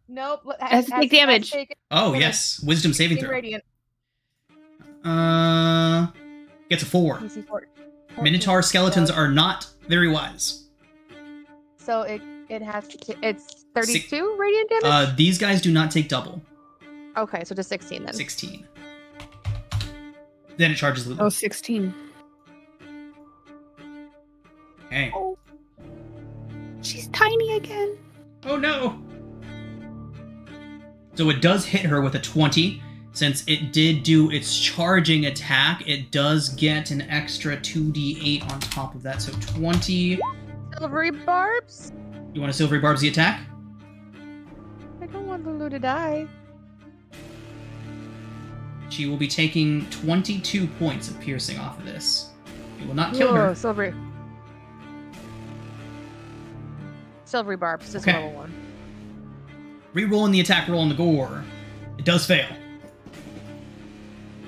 Nope. Has to take damage. Oh, yes. Wisdom saving throw. Radiant. Gets a 4. DC 14. Minotaur skeletons are not very wise. So it has to. It's 32 radiant damage. These guys do not take double. Okay, so just 16 then. 16. Then it charges Lulu. Oh, 16. Okay. Oh. She's tiny again. Oh no! So it does hit her with a 20. Since it did do its charging attack, it does get an extra 2d8 on top of that. So 20. Silvery barbs? You want to silvery barbs the attack? I don't want Lulu to die. She will be taking 22 points of piercing off of this. It will not kill her. Silvery barbs, just Okay. level 1. Rerolling the attack roll on the gore. It does fail.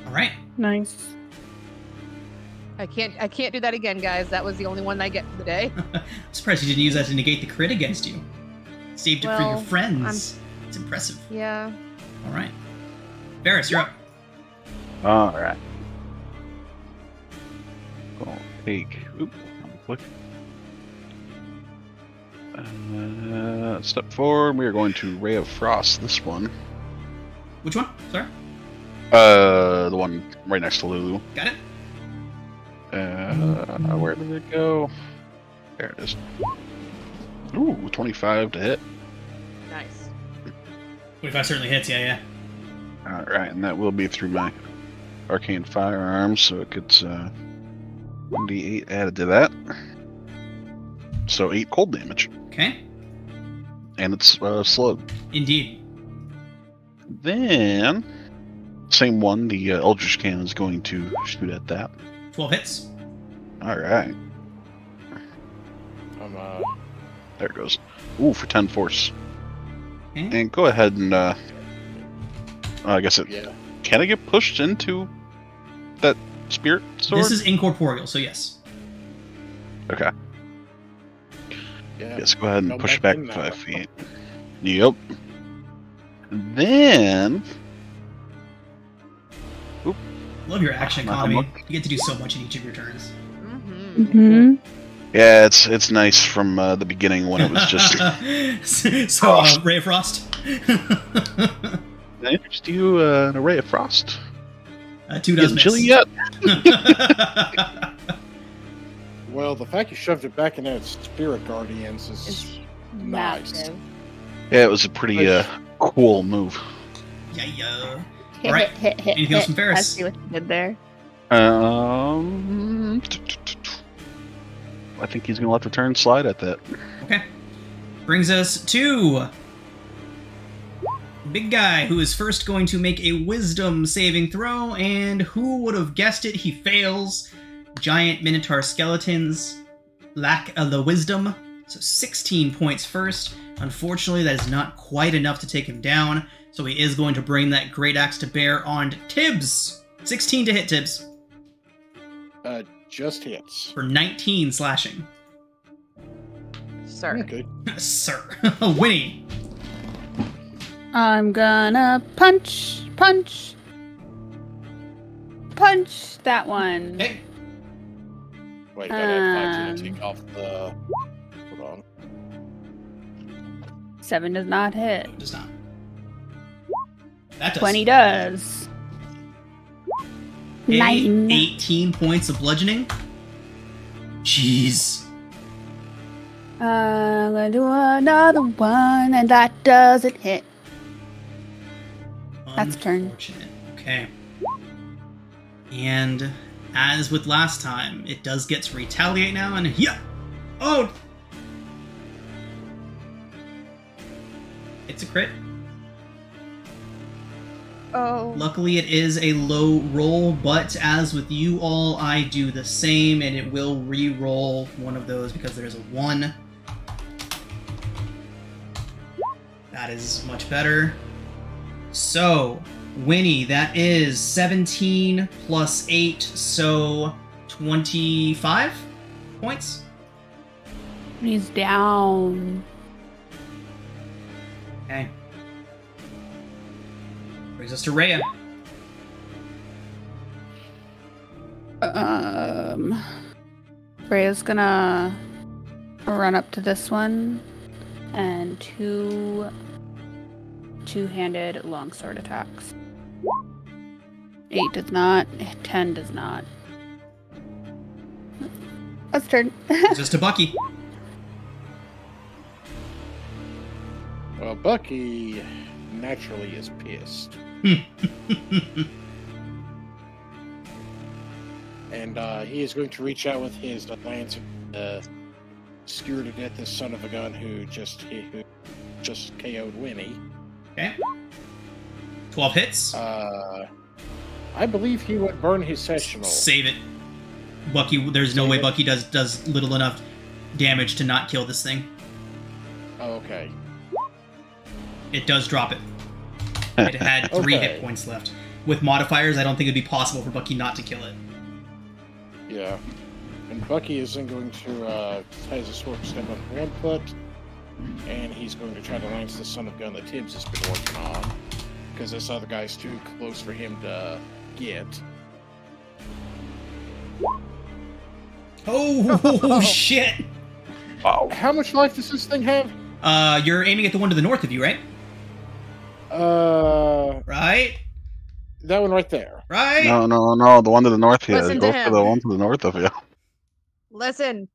Alright. Nice. I can't do that again, guys. That was the only one I get for the day. I'm surprised you didn't use that to negate the crit against you. Saved it for your Well, friends. It's impressive. Yeah. Alright. Varys, you're up. Alright. Gonna take. Oop, I'm quick. Step forward. We are going to Ray of Frost. This one. Which one? Sorry. The one right next to Lulu. Got it. Where did it go? There it is. Ooh, 25 to hit. Nice. 25 certainly hits. Yeah. All right, and that will be through my arcane firearms, so it gets 1d8 added to that. So 8 cold damage, Okay. and it's slowed. Indeed. Then, same one, the Eldritch Cannon is going to shoot at that. 12 hits. All right, there it goes. Ooh, for 10 force. Okay. And go ahead and, I guess it, Yeah. can I get pushed into that spirit sword? This is incorporeal, so yes. Okay. Yeah. Yes, go ahead and Go push back back in now. 5 feet. Yep. Then, Love your action I'm economy. looking. You get to do so much in each of your turns. Mm-hmm. yeah, it's nice from the beginning when it was just. So, Ray of Frost. I introduced you an array of frost. 2 does Getting miss. chilly yet? Well, the fact you shoved it back in that Spirit Guardians is It's nice. massive. Yeah, it was a pretty cool move. Yeah. Hit, Alright, hit, hit, anything else hit. from Ferris? I see what you did there. I think he's gonna let the turn slide at that. Okay. Brings us to big guy, who is first going to make a wisdom saving throw, and who would have guessed it, he fails. Giant Minotaur skeletons lack the wisdom, so 16 points first. Unfortunately, that is not quite enough to take him down, so he is going to bring that great axe to bear on Tibbs. 16 to hit Tibbs Just hits. for 19 slashing. Sorry. Okay. Sir. Winnie. I'm gonna punch that one. Hey. Wait, gotta add 5 to Um, take off the. Hold on. 7 does not hit. Does not. That does. 20 does. 9. 18 points of bludgeoning. Jeez. I'm gonna do another one, and that doesn't hit. That's turn. Unfortunate. Okay. And as with last time, it does get to retaliate now, and yeah! Oh! It's a crit. Oh. Luckily, it is a low roll, but as with you all, I do the same, and it will re-roll one of those because there's a 1. That is much better. So, Winnie, that is 17 plus 8, so 25 points? He's down. Okay. Brings us to Rhea. Freya's gonna run up to this one and two-handed longsword attacks. 8 does not. 10 does not. Let's turn. Just to Bucky. Well, Bucky naturally is pissed. And he is going to reach out with his lance and skewer to death this son of a gun who just KO'd Winnie. Okay. 12 hits. I believe he would burn his sessional. Save it. Bucky, there's no way Bucky does little enough damage to not kill this thing. Oh, okay. It does drop it. It had 3 Okay. hit points left. With modifiers, I don't think it'd be possible for Bucky not to kill it. Yeah. And Bucky is then going to has a sword step on one foot, and he's going to try to lance the son of gun that Tibbs has been working on, because this other guy's too close for him to get. Oh, shit! Wow. How much life does this thing have? You're aiming at the one to the north of you, right? Right? That one right there. Right? No, the one to the north here. Listen Go to for him. the one to the north of you. Listen.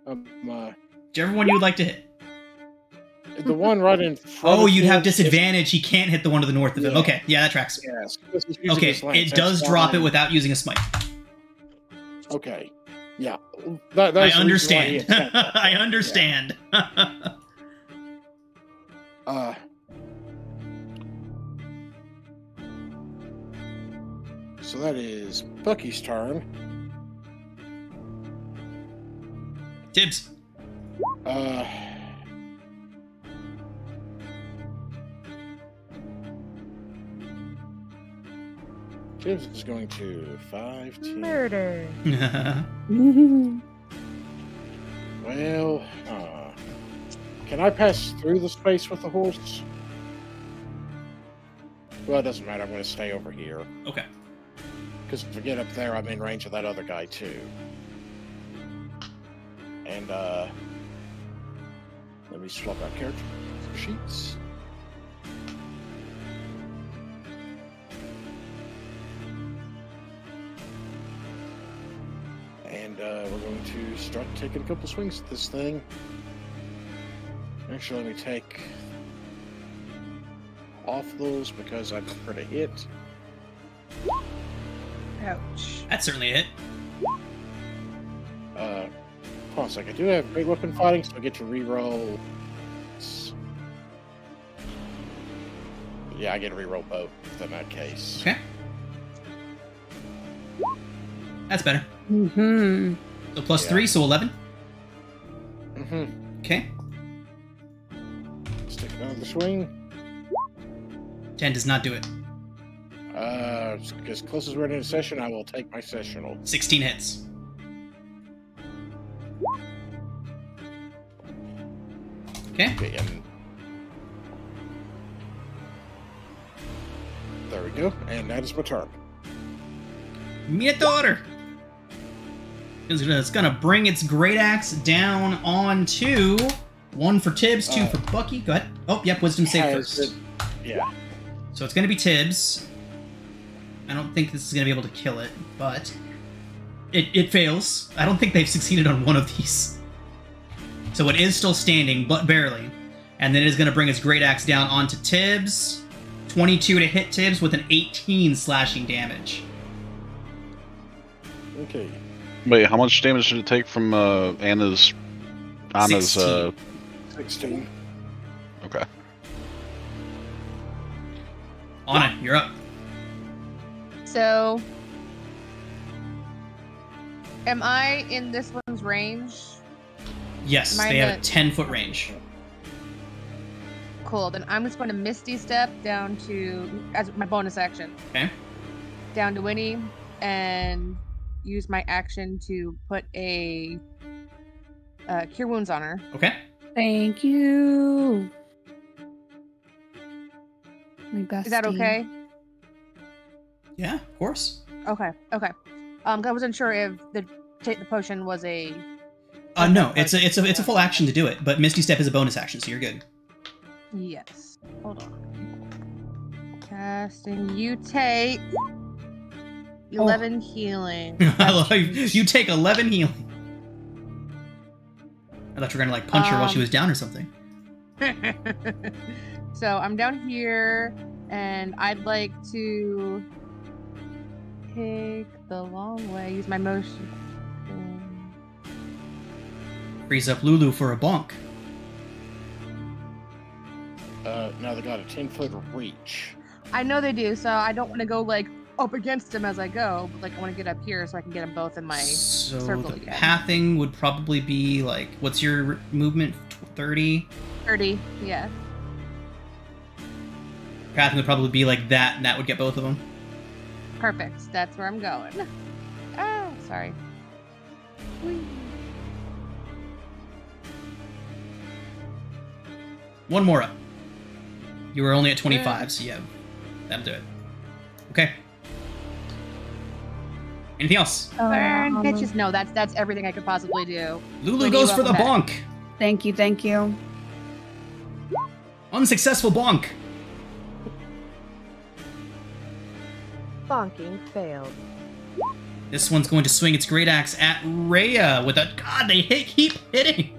Whichever one you would like to hit. The one right in front. Oh, of you'd him have is- disadvantage. He can't hit the one to the north of him. Yeah. Okay, yeah, that tracks. Yes. This is using Okay, his lance. it That's does drop it fine. without using a smite. Okay. Yeah. I That's the reason why he understand. attacked that I one. understand. Yeah. So that is Bucky's turn. Tibbs. Tibbs is going to 5, 10. Murder. Well, can I pass through the space with the horse? Well, it doesn't matter. I'm going to stay over here. Okay. Because if I get up there, I'm in range of that other guy, too. And, let me swap out character sheets. And, we're going to start taking a couple swings at this thing. Actually, let me take off those because I prefer to hit. Ouch. That's certainly a hit. Hold on a second. I do have great weapon fighting, so I get to reroll. Yeah, I get to reroll both in that case. Okay. That's better. Mm-hmm. So plus Yeah. 3, so 11. Mm-hmm. Okay. Let's take another swing. 10 does not do it. As close as we're in a session, I will take my sessional. 16 hits. Okay. Okay, and there we go. And that is my turn. Minotaur! It's gonna bring its great axe down onto 1 for Tibbs, 2 for Bucky. Go ahead. Oh, yep, wisdom save Has first. it- Yeah. So it's gonna be Tibbs. I don't think this is gonna be able to kill it, but it fails. I don't think they've succeeded on one of these. So it is still standing, but barely. And then it is gonna bring its great axe down onto Tibbs. 22 to hit Tibbs with an 18 slashing damage. Okay. Wait, how much damage did it take from Anna's 16. 16. Okay. Anna, you're up. So, am I in this one's range? Yes, Am I they have a the- 10-foot range. Cool. Then I'm just going to Misty Step down to, as my bonus action, Okay. down to Winnie, and use my action to put a Cure Wounds on her. Okay. Thank you. My bestie. Is that okay? Yeah, of course. Okay. Okay. I wasn't sure if take the potion was a. No, it's a full action to do it, but Misty Step is a bonus action, so you're good. Yes. Hold on. Casting. You take 11 healing. I love you take 11 healing. I thought you were gonna like punch her while she was down or something. So I'm down here, and I'd like to take the long way. Use my motion. Frees up Lulu for a bonk. Now they got a 10-foot reach. I know they do, so I don't want to go like up against him as I go. But like I want to get up here so I can get them both in my So circle the again. pathing would probably be like, what's your movement? 30. 30. Yeah. Pathing would probably be like that, and that would get both of them. Perfect. That's where I'm going. Ah, sorry. Whee. One more up. You were only at 25, so yeah, that'll do it. Okay. Anything else? Burn, bitches. No, that's everything I could possibly do. Lulu goes for the bonk. Thank you, thank you. Unsuccessful bonk. Bonking failed. This one's going to swing its great axe at Rhea with a... God, they keep hitting.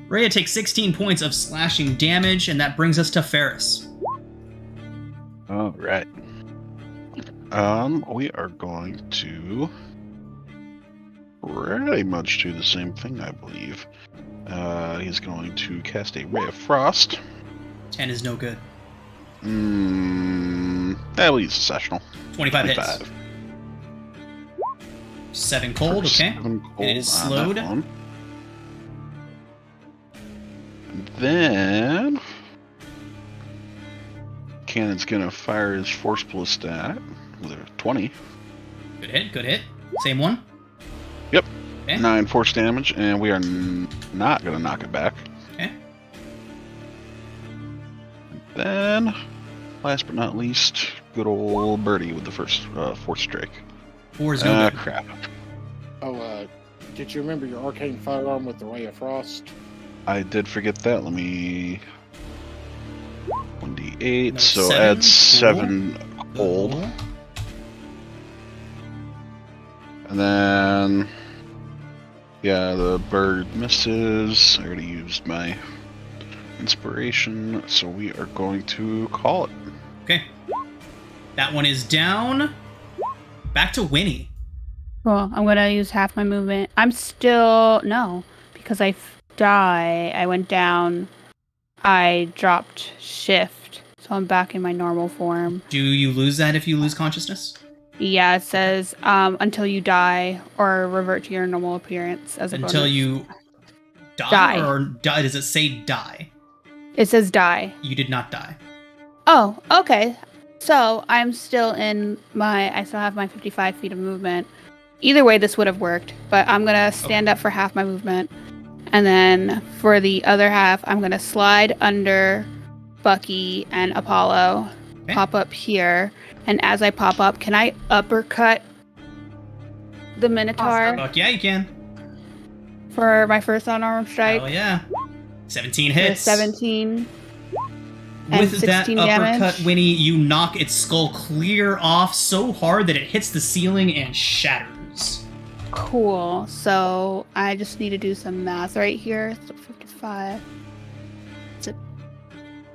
Rhea takes 16 points of slashing damage, and that brings us to Ferris. All right. We are going to pretty much do the same thing, I believe. He's going to cast a Ray of Frost. 10 is no good. We'll use a sessional. 25 hits. 7 cold, okay. 7 cold it is slowed. And then Cannon's gonna fire his force ballista with a 20. Good hit, good hit. Same one? Yep. Okay. 9 force damage, and we are not gonna knock it back. Okay. And then, last but not least, good old Birdie with the first force strike. 4 is no good. Crap. Oh, did you remember your arcane firearm with the Ray of Frost? I did forget that. Let me... 1d8, No, so 7 add 7 cold. Cool. And then... Yeah, the bird misses. I already used my inspiration, so we are going to call it. Okay. That one is down. Back to Winnie. Cool. I'm gonna use half my movement. I'm still... No, because I die. I went down. I dropped shift, so I'm back in my normal form. Do you lose that if you lose consciousness? Yeah, it says until you die or revert to your normal appearance as a Until bonus. you die? Die. Or die? Does it say die? It says die. You did not die. Oh, okay. So I'm still in my... I still have my 55 feet of movement. Either way, this would have worked, but I'm gonna stand up for half my movement. And then for the other half, I'm going to slide under Bucky and Apollo, Okay. pop up here. And as I pop up, can I uppercut the Minotaur Fuck yeah, you can. for my first unarmed strike? Oh yeah. 17 For hits. 17. And With that 16 uppercut, damage. Winnie, you knock its skull clear off so hard that it hits the ceiling and shatters. Cool. So I just need to do some math right here. So 55. It's a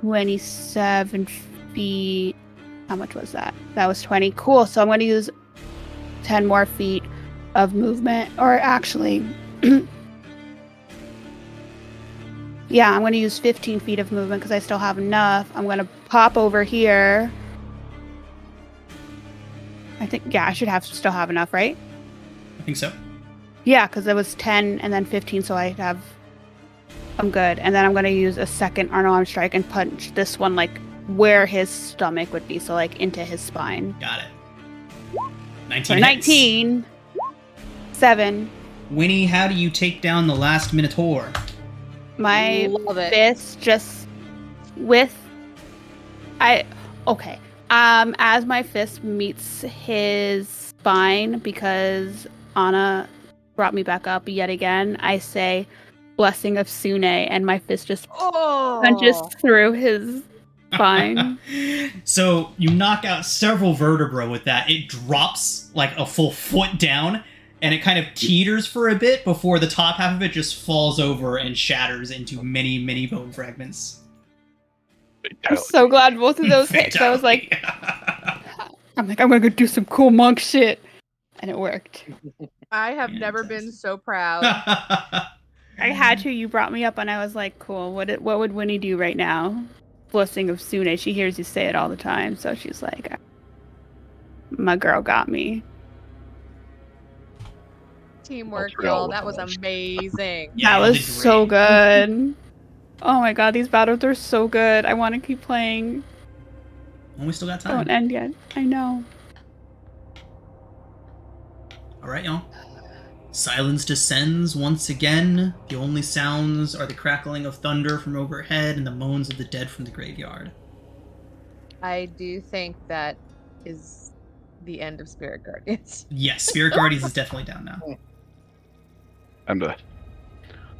27 feet. How much was that? That was 20. Cool. So I'm going to use 10 more feet of movement. Or actually... yeah, I'm going to use 15 feet of movement because I still have enough. I'm going to pop over here. I think, yeah, I should still have enough, right? I think so. Yeah, because it was 10 and then 15, so I'm good. And then I'm going to use a second unarmed strike and punch this one, like, where his stomach would be, so, like, into his spine. Got it. 19 So hits. 19. 7. Winnie, how do you take down the last Minotaur? My Love it. fist just with... Okay. As my fist meets his spine, because Anna brought me back up yet again, I say Blessing of Sune, and my fist just punches through his spine. So you knock out several vertebrae with that. It drops like a full foot down, and it kind of teeters for a bit before the top half of it just falls over and shatters into many, many bone fragments. I'm so glad both of those hit. So I was like, I'm gonna go do some cool monk shit, and it worked. I have never been so proud. I had to. You brought me up, and I was like, cool. What would Winnie do right now? Blessing of Sune. She hears you say it all the time, so she's like, my girl got me. Teamwork, y'all. That was amazing. Yeah, That you was did so great. good. Oh my god, these battles are so good. I want to keep playing. Well, we still got time. Don't end yet. I know. All right, y'all. Silence descends once again. The only sounds are the crackling of thunder from overhead and the moans of the dead from the graveyard. I do think that is the end of Spirit Guardians. Yes, Spirit Guardians is definitely down now. Time to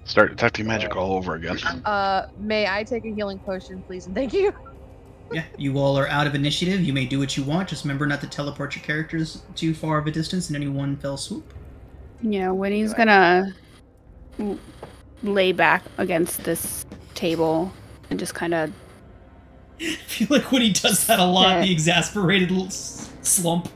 start detecting magic all over again. May I take a healing potion, please, and thank you? Yeah, you all are out of initiative. You may do what you want. Just remember not to teleport your characters too far of a distance in any one fell swoop. Yeah, Winnie's gonna lay back against this table and just kind of. I feel like when he does that a lot, Yeah. the exasperated little slump.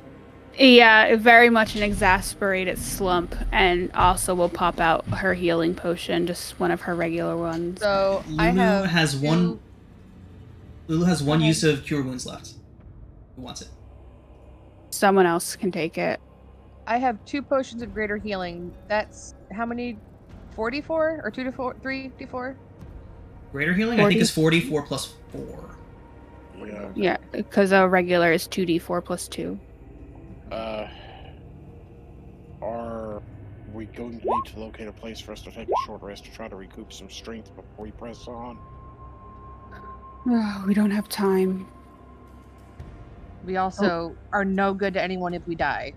Yeah, very much an exasperated slump, and also will pop out her healing potion, just one of her regular ones. So I Lulu have has two- one. Lulu has one Okay. use of Cure Wounds left. Who wants it? Someone else can take it. I have 2 potions of greater healing. That's how many? 44 or 2 to 4, 3 to 4? Greater healing, I 40. think, is 44 plus 4. Yeah. Yeah, because a regular is 2d4 plus 2. Are we going to need to locate a place for us to take a short rest to try to recoup some strength before we press on? We don't have time. We also are no good to anyone if we die.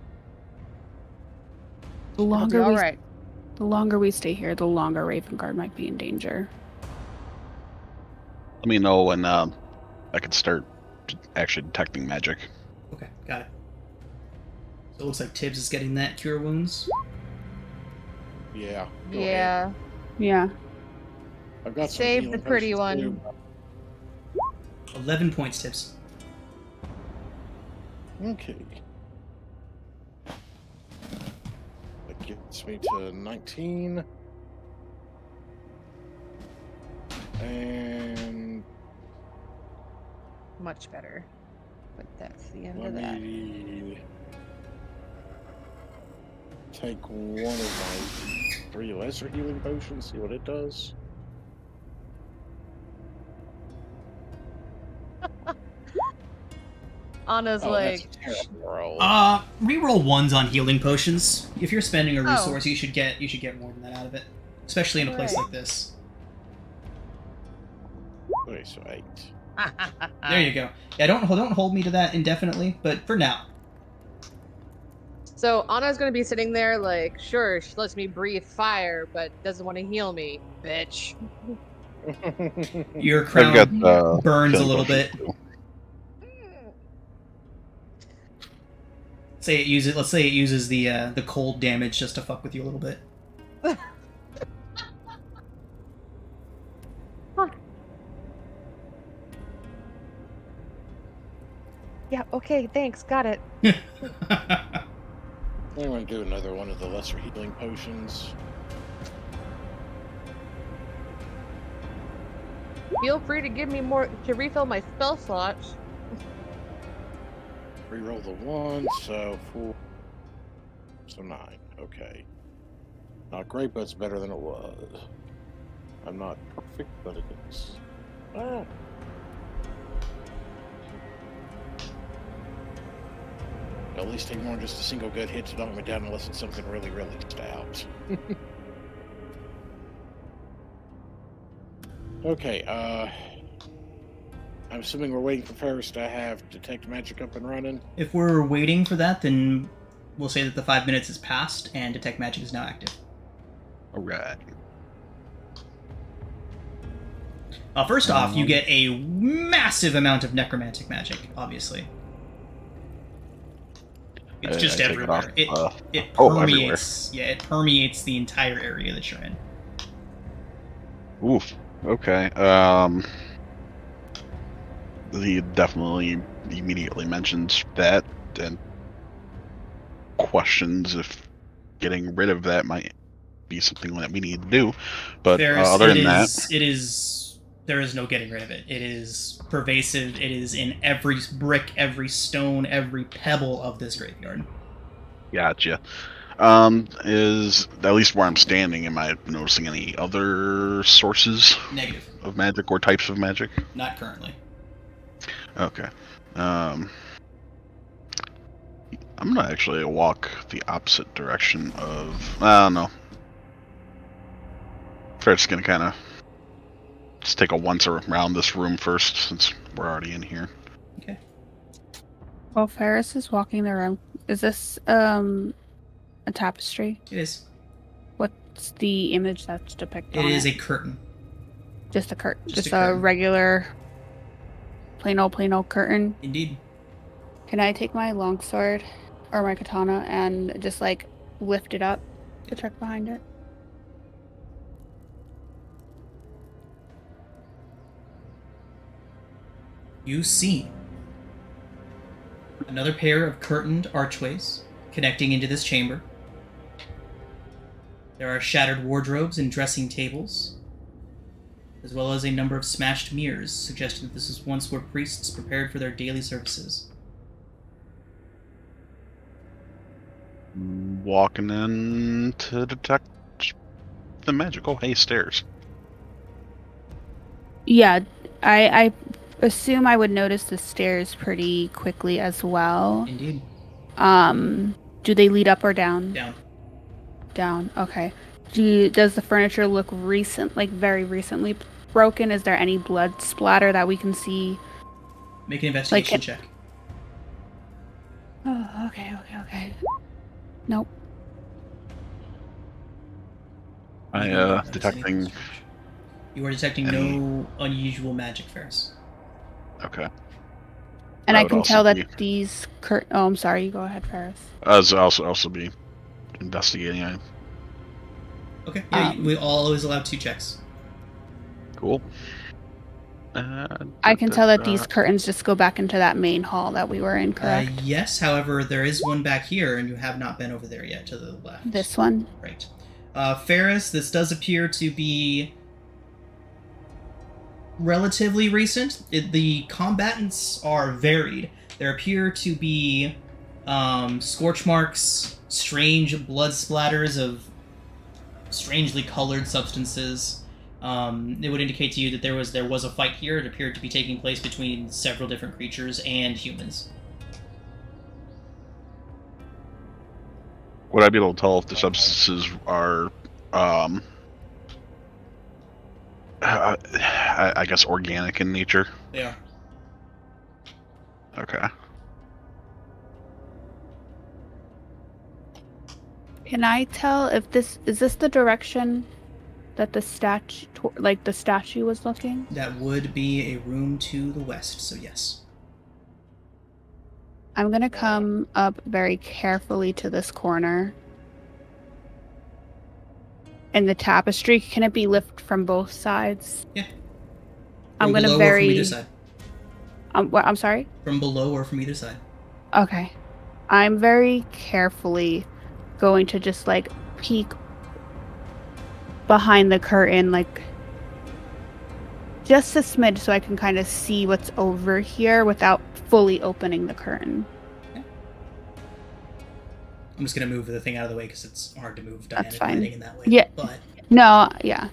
The It'll be longer all we, right. the longer we stay here, the longer Ravengard might be in danger. Let me know when I can start actually detecting magic. Okay, got it. So it looks like Tibbs is getting that Cure Wounds. Yeah. go ahead. Yeah. Yeah. I've got some Save healing the pretty potions, one. too. 11 points, Tibbs. Okay. That gets me to 19. And Much better. But that's the end let of that. me take one of my 3 lesser healing potions, see what it does. Anna's Oh, like, that's a terrible roll. Reroll 1s on healing potions. If you're spending a Oh. resource, you should get more than that out of it. Especially in a place Right. like this. Okay, so 8. There you go. Yeah, don't hold me to that indefinitely, but for now. So Anna's gonna be sitting there like, sure, she lets me breathe fire, but doesn't want to heal me, bitch. Your I've crown got burns a healing little potions, bit. too. Let's say it uses the cold damage just to fuck with you a little bit. Yeah, okay, thanks, got it. I'm going to do another one of the lesser healing potions. Feel free to give me more to refill my spell slots. Reroll the 1, so 4. So 9. Okay. Not great, but it's better than it was. I'm not perfect, but it is. Oh. At least take more than just a single good hit to knock me down unless it's something really, really stout. Okay, I'm assuming we're waiting for Ferris to have Detect Magic up and running. If we're waiting for that, then we'll say that the 5 minutes has passed and Detect Magic is now active. Alright. First off, you get a massive amount of necromantic magic, obviously. It's just I take everywhere. it off, It everywhere. permeates. Yeah, it permeates the entire area that you're in. Oof. Okay. He definitely immediately mentions that and questions if getting rid of that might be something that we need to do. But other than that, there is no getting rid of it. It is pervasive. It is in every brick, every stone, every pebble of this graveyard. gotcha. Is at least where I'm standing, am I noticing any other sources Negative. of magic or types of magic? Not currently. Okay. I'm gonna actually walk the opposite direction of. I don't know. Fred's gonna kind of just take a once around this room first, since we're already in here. Okay. While Ferris is walking the room, is this a tapestry? It is. What's the image that's depicted It on is it? a curtain. Just a curtain. Just Just a a curtain. regular plain old curtain. Indeed. Can I take my longsword or my katana and just like lift it up to check behind it? You see another pair of curtained archways connecting into this chamber. There are shattered wardrobes and dressing tables, as well as a number of smashed mirrors, suggesting that this was once where priests prepared for their daily services. Walking in to detect the magical stairs. Yeah, I assume I would notice the stairs pretty quickly as well. Indeed. Do they lead up or down? Down. Down. Okay. Does the furniture look very recently broken? Is there any blood splatter that we can see? Make an investigation check. Oh, okay. Nope. Detecting. You are detecting no unusual magic, Ferris. Okay. And That I would can also tell be- that these Oh, I'm sorry. You go ahead, Ferris. As also be investigating. Okay. Yeah, we always allow 2 checks. Cool. I can tell that these curtains just go back into that main hall that we were in, correct? Yes, however, there is one back here, and you have not been over there yet to the left. This one? Right. Ferris, this does appear to be relatively recent. The combatants are varied. There appear to be scorch marks, strange blood splatters of strangely colored substances. It would indicate to you that there was a fight here. It appeared to be taking place between several different creatures and humans. Would I be able to tell if the substances are, I guess, organic in nature? They are. Okay. Can I tell if this is the direction that the statue was looking? That would be a room to the west, so yes. I'm gonna come up very carefully to this corner. And the tapestry, can it be lifted from both sides? Yeah. I'm From gonna below or from either side. I'm sorry? From below or from either side. Okay. I'm very carefully going to just like peek behind the curtain, like just a smidge so I can kind of see what's over here without fully opening the curtain. Okay. I'm just gonna move the thing out of the way because it's hard to move That's dynamic fine. lighting in that way. Yeah. But No, yeah.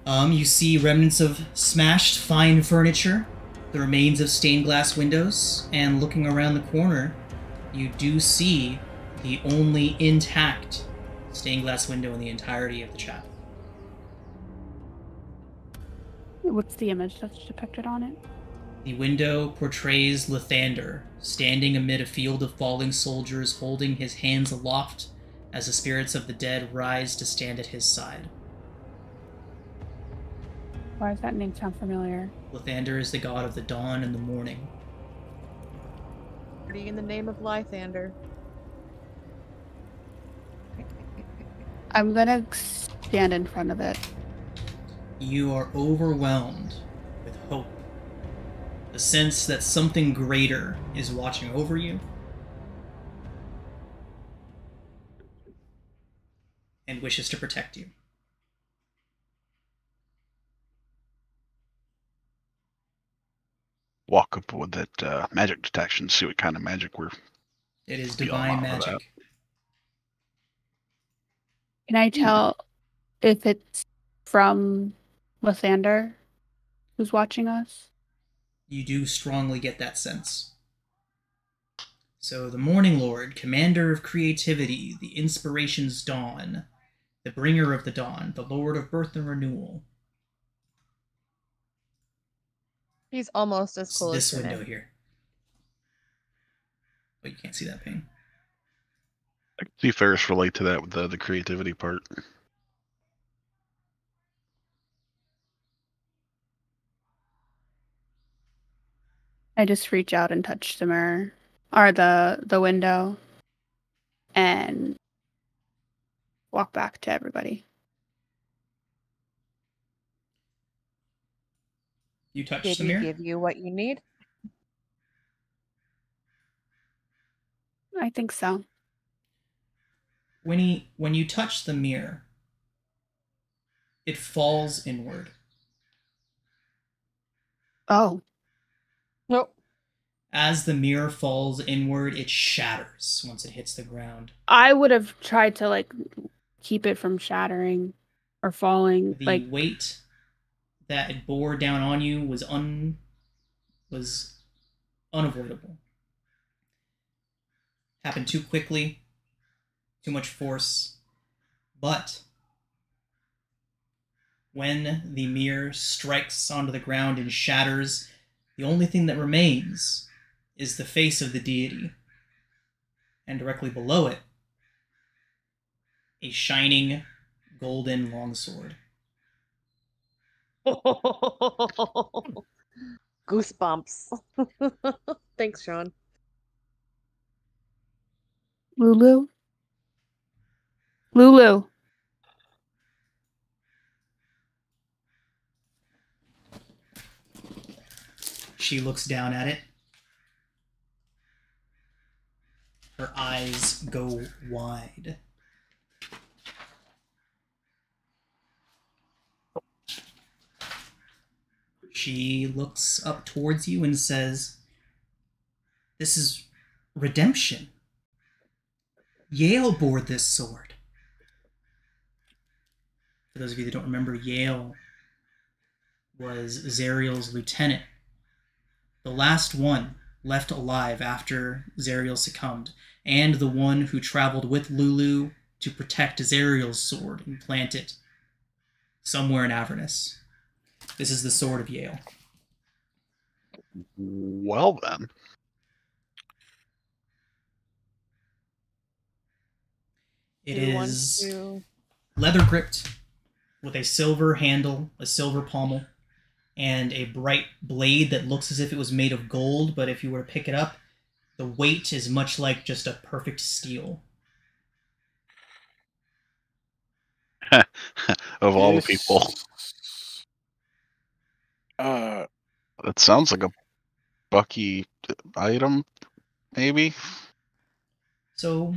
you see remnants of smashed fine furniture, the remains of stained glass windows, and looking around the corner, you do see the only intact stained glass window in the entirety of the chapel. What's the image that's depicted on it? The window portrays Lathander, standing amid a field of falling soldiers, holding his hands aloft as the spirits of the dead rise to stand at his side. Why does that name sound familiar? Lathander is the god of the dawn and the morning. Pretty in the name of Lythander. I'm gonna stand in front of it. You are overwhelmed with hope. The sense that something greater is watching over you and wishes to protect you. Walk up with that magic detection, see what kind of magic we're. It is Be all divine out of that. magic. Can I tell if it's from Lathander who's watching us? You do strongly get that sense. So, the Morning Lord, commander of creativity, the inspiration's dawn, the bringer of the dawn, the lord of birth and renewal. He's almost as It's cool this as your window name. here. you can't see that pain. I can see Ferris relate to that with the creativity part. I just reach out and touch the mirror or the window and walk back to everybody. You touch Did the he mirror? give you what you need? I think so. When you touch the mirror, it falls inward. Oh. Nope. As the mirror falls inward, it shatters once it hits the ground. I would have tried to like keep it from shattering or falling. The weight that it bore down on you was unavoidable. Happened too quickly, too much force. But when the mirror strikes onto the ground and shatters, the only thing that remains is the face of the deity. And directly below it, a shining golden longsword. Goosebumps. Thanks, Sean. Lulu? Lulu. She looks down at it. Her eyes go wide. She looks up towards you and says, "This is redemption. Yale bore this sword." For those of you that don't remember, Yale was Zariel's lieutenant. The last one left alive after Zariel succumbed, and the one who traveled with Lulu to protect Zariel's sword and plant it somewhere in Avernus. This is the sword of Yale. Well then. It is leather gripped with a silver handle, a silver pommel, and a bright blade that looks as if it was made of gold, but if you were to pick it up, the weight is much like just a perfect steel. Of all the people. It sounds like a Bucky item, maybe? So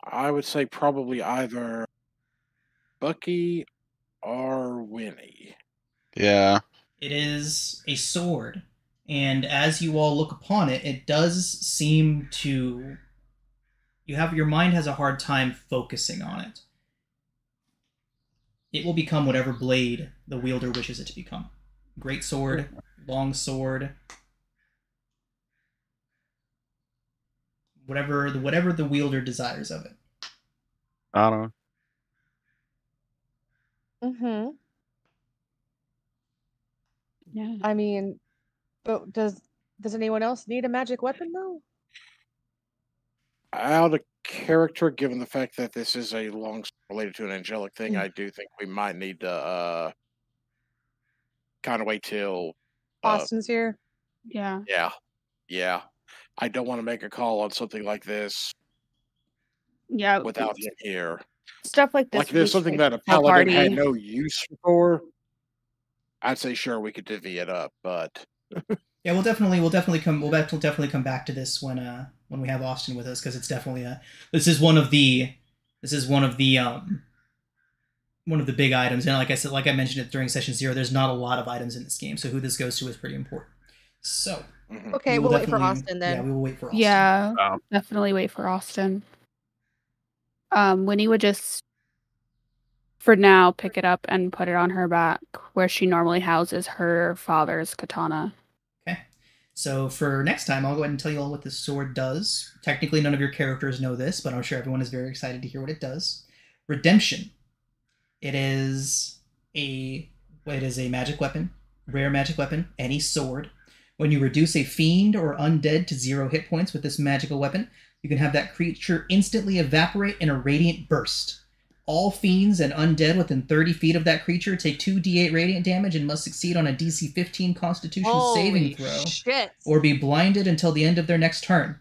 I would say probably either Bucky or Winnie. Yeah. it is a sword, and as you all look upon it, it does seem to... your mind has a hard time focusing on it. It will become whatever blade the wielder wishes it to become. Great sword, long sword, whatever the wielder desires of it. I don't know. Mm-hmm. Yeah. I mean, but does anyone else need a magic weapon though? Out of character, given the fact that this is a long related to an angelic thing, I do think we might need to kind of wait till Austin's here. Yeah. Yeah. I don't want to make a call on something like this Yeah. without him here. Stuff like this. Like, if there's something that a paladin had no use for, I'd say sure we could divvy it up, but Yeah, we'll definitely come back to this when we have Austin with us, because it's definitely this is one of the big items, and like I mentioned it during session 0, there's not a lot of items in this game, so who this goes to is pretty important. So Okay, we'll wait for Austin then. Yeah, we will wait for Austin. Yeah, definitely wait for Austin. Winnie would just, for now, pick it up and put it on her back, where she normally houses her father's katana. Okay. So for next time, I'll go ahead and tell you all what this sword does. Technically, none of your characters know this, but I'm sure everyone is very excited to hear what it does. Redemption. It is a magic weapon, rare magic weapon, any sword, When you reduce a fiend or undead to 0 hit points with this magical weapon, you can have that creature instantly evaporate in a radiant burst. All fiends and undead within 30 feet of that creature take 2d8 radiant damage and must succeed on a DC 15 Constitution saving throw, shit. or be blinded until the end of their next turn.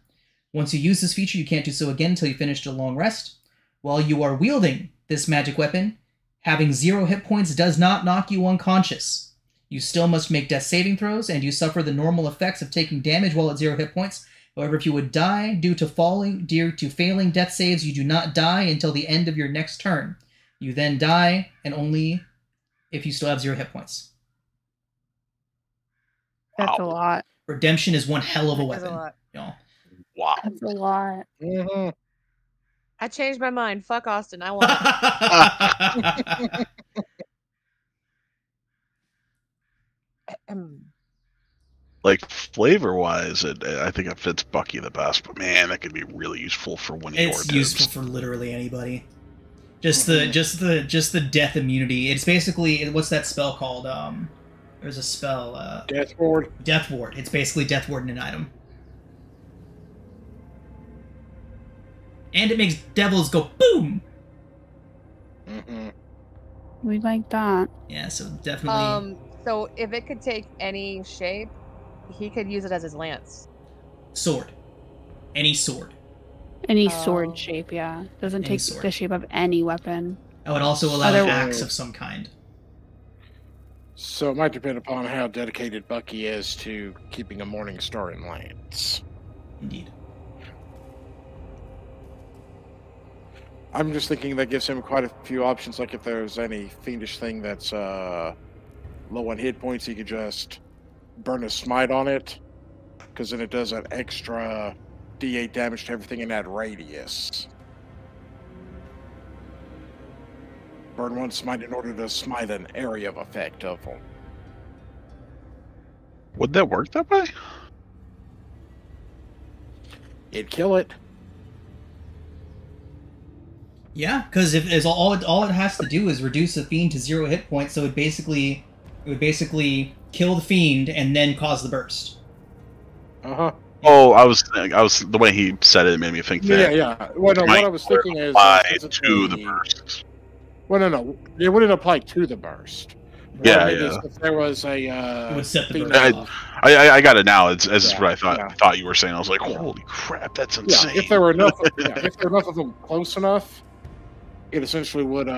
Once you use this feature, you can't do so again until you finish a long rest. While you are wielding this magic weapon, having 0 hit points does not knock you unconscious. You still must make death saving throws, and you suffer the normal effects of taking damage while at 0 hit points. However, if you would die due to failing death saves, you do not die until the end of your next turn. You then die, and only if you still have 0 hit points. That's a lot. Redemption is one hell of a weapon. That's a lot. Y'all. Wow. That's a lot. Mhm. I changed my mind. Fuck Austin. I want it. Like flavor-wise, I think it fits Bucky the best. But man, that could be really useful for winning. It's useful for literally anybody. Just the death immunity. It's basically, what's that spell called? There's a spell. Death Ward. Death Ward. It's basically Death Ward in an item. And it makes devils go boom. Mm-hmm. We like that. Yeah, so definitely. So if it could take any shape, he could use it as his lance. Sword. Any sword. Any sword shape, yeah. Doesn't Any take sword. the shape of any weapon. I would also allow an Other- axe of some kind. So it might depend upon how dedicated Bucky is to keeping a Morning Star in Lance. Indeed. I'm just thinking that gives him quite a few options, like if there's any fiendish thing that's low on hit points, he could just burn a smite on it, because then it does an extra d8 damage to everything in that radius. Burn one smite in order to smite an area of effect of them. Would that work that way? It'd kill it. Yeah, because if all it has to do is reduce the fiend to 0 hit points, so it would basically kill the fiend and then cause the burst. Uh-huh. Oh, I was the way he said it made me think that. Yeah. Well, no, what I was thinking is apply it's to the burst. Well, no, it wouldn't apply to the burst. Yeah, What I mean is yeah. If there was a It would set the fiend- burst off. I got it now. It's Yeah, what I yeah. thought you were saying. I was like, holy crap, that's insane. if there were enough, if there were enough of them close enough, it essentially would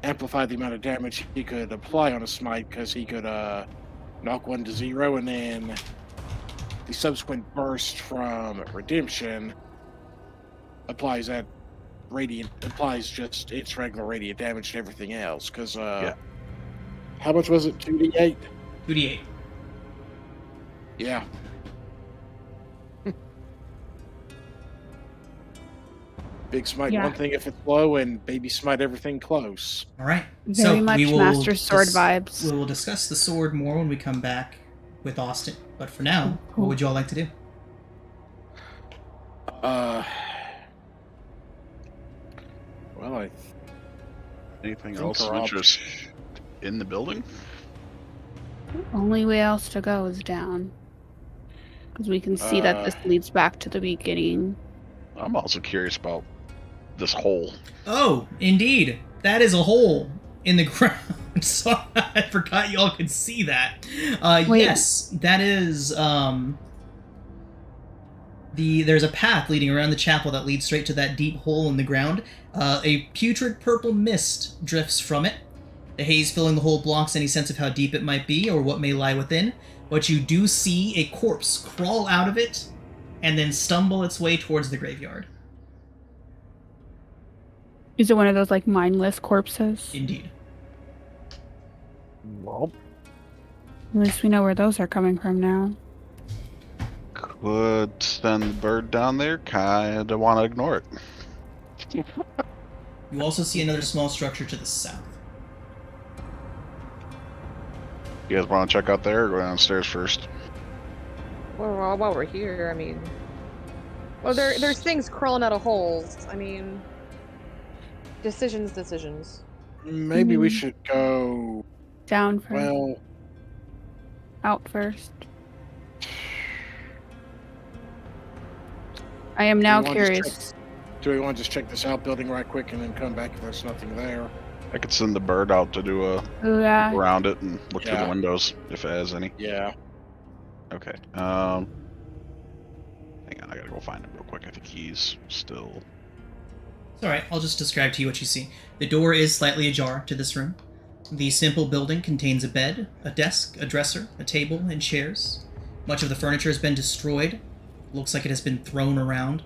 amplify the amount of damage he could apply on a smite, because he could knock one to 0, and then the subsequent burst from Redemption applies just its regular radiant damage to everything else. Because how much was it? 2d8. 2d8. Yeah. Big smite Yeah. one thing if it's low, and baby smite everything close. All right. Very so much we will Master Sword vibes. We will discuss the sword more when we come back with Austin. But for now, what would you all like to do? Well, Anything think else of our interest in the building? Only way else to go is down. Because we can see that this leads back to the beginning. I'm also curious about this hole. Oh, indeed. That is a hole in the ground. So I forgot y'all could see that. Wait. Yes, that is there's a path leading around the chapel that leads straight to that deep hole in the ground. A putrid purple mist drifts from it. The haze filling the hole blocks any sense of how deep it might be or what may lie within, but you do see a corpse crawl out of it and then stumble its way towards the graveyard. Is it one of those, like, mindless corpses? Indeed. well, At least we know where those are coming from now. Could send the bird down there. Kinda want to ignore it. You also see another small structure to the south. You guys want to check out there or go downstairs first? Well, while we're here, I mean... Well, there's things crawling out of holes. I mean... Decisions. maybe we should go. Down for Well, out first? I am now curious. Do we want to just check this outbuilding right quick and then come back if there's nothing there? I could send the bird out to do a Yeah. around it and look through the windows if it has any. Yeah. Okay. Hang on, I gotta go find him real quick. I think he's still. It's alright, I'll just describe to you what you see. The door is slightly ajar to this room. The simple building contains a bed, a desk, a dresser, a table, and chairs. Much of the furniture has been destroyed. Looks like it has been thrown around,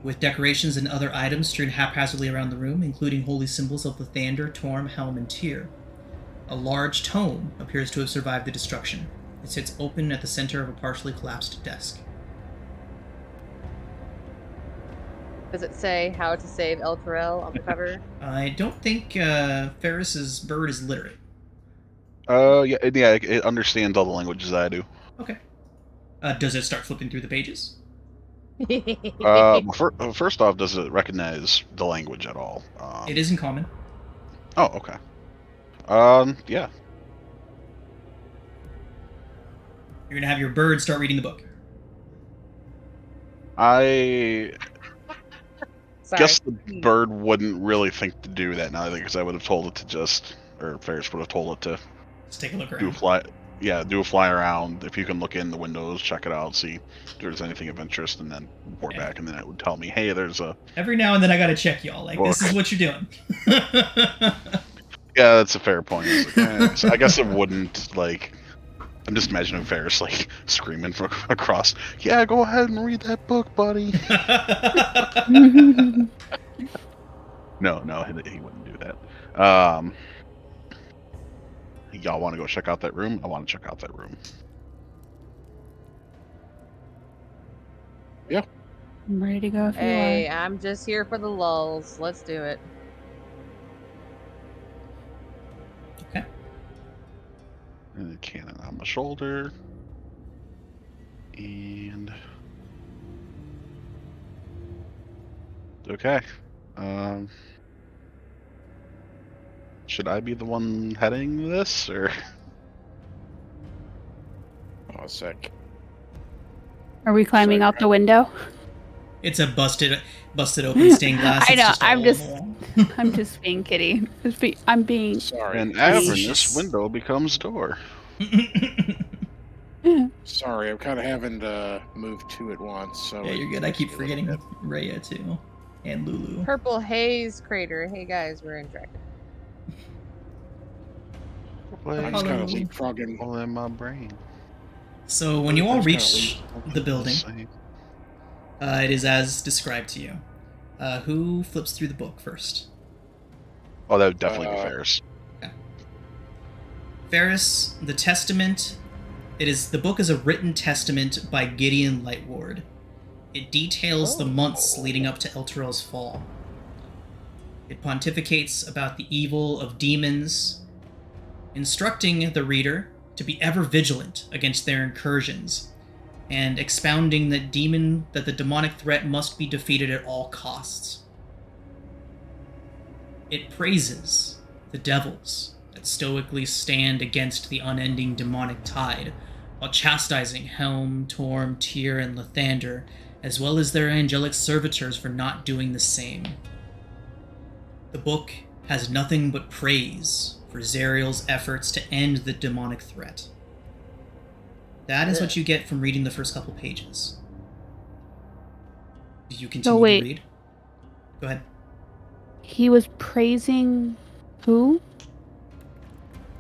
with decorations and other items strewn haphazardly around the room, including holy symbols of Lathander, Torm, Helm, and Tyr. A large tome appears to have survived the destruction. It sits open at the center of a partially collapsed desk. Does it say how to save El Terrell on the cover? I don't think Ferris's bird is literate. Yeah, it understands all the languages I do. Okay. Does it start flipping through the pages? First off, does it recognize the language at all? It is in common. Oh, okay. Yeah. You're gonna have your bird start reading the book. I Sorry. guess the bird wouldn't really think to do that now, because I would have told it to just, or Ferris would have told it to Let's take a look do a around. fly. Yeah, do a fly around. If you can look in the windows, check it out, see if there's anything of interest, and then report Okay. back, and then it would tell me, hey, there's a. Every now and then I gotta check y'all. Like, this is what you're doing. Yeah, that's a fair point. It's like, so I guess it wouldn't, like. I'm just imagining Ferris, like, screaming from across, yeah, go ahead and read that book, buddy. No, he wouldn't do that. Y'all want to go check out that room? I want to check out that room. Yeah. I'm ready to go if you Hey, are. I'm just here for the lulls. Let's do it. Okay. And a cannon on my shoulder. And... Okay. Should I be the one heading this, or? Oh, a sec. Are we climbing Sorry, out the window? It's a busted open stained glass. I It's know, just a I'm hole just- in the wall. I'm just being kiddie. I'm being. Sorry. And Avernus Delicious. window becomes door. Sorry, I'm kind of having to move two at once. So Yeah, you're good. I keep forgetting bit. Rhea too. And Lulu. Purple haze crater. Hey guys, we're in track. I'm just kind of Hello. leapfrogging. All in my brain. So when you all That's reach kinda the building, Same. it is as described to you. Who flips through the book first? Oh, that would definitely be Uh, Ferris. Ferris, the Testament. The book is a written testament by Gideon Lightward. It details the months leading up to Elturel's fall. It pontificates about the evil of demons, instructing the reader to be ever vigilant against their incursions, and expounding that the demonic threat must be defeated at all costs. It praises the devils that stoically stand against the unending demonic tide, while chastising Helm, Torm, Tyr, and Lathander, as well as their angelic servitors for not doing the same. The book has nothing but praise for Zariel's efforts to end the demonic threat. That is what you get from reading the first couple pages. Do you continue wait. to read? Go ahead. He was praising who?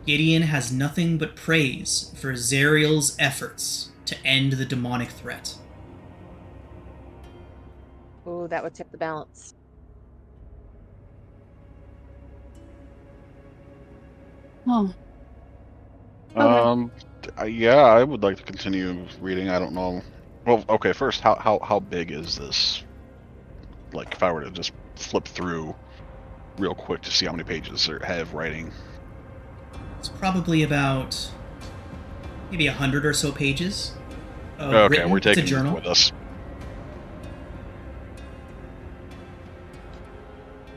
Gideon has nothing but praise for Zariel's efforts to end the demonic threat. Ooh, that would tip the balance. Oh, Yeah, I would like to continue reading. I don't know. Well, okay. First, how big is this? Like, if I were to just flip through real quick to see how many pages or have writing. It's probably about maybe 100 or so pages. Okay, written. we're It's a taking it journal. with us.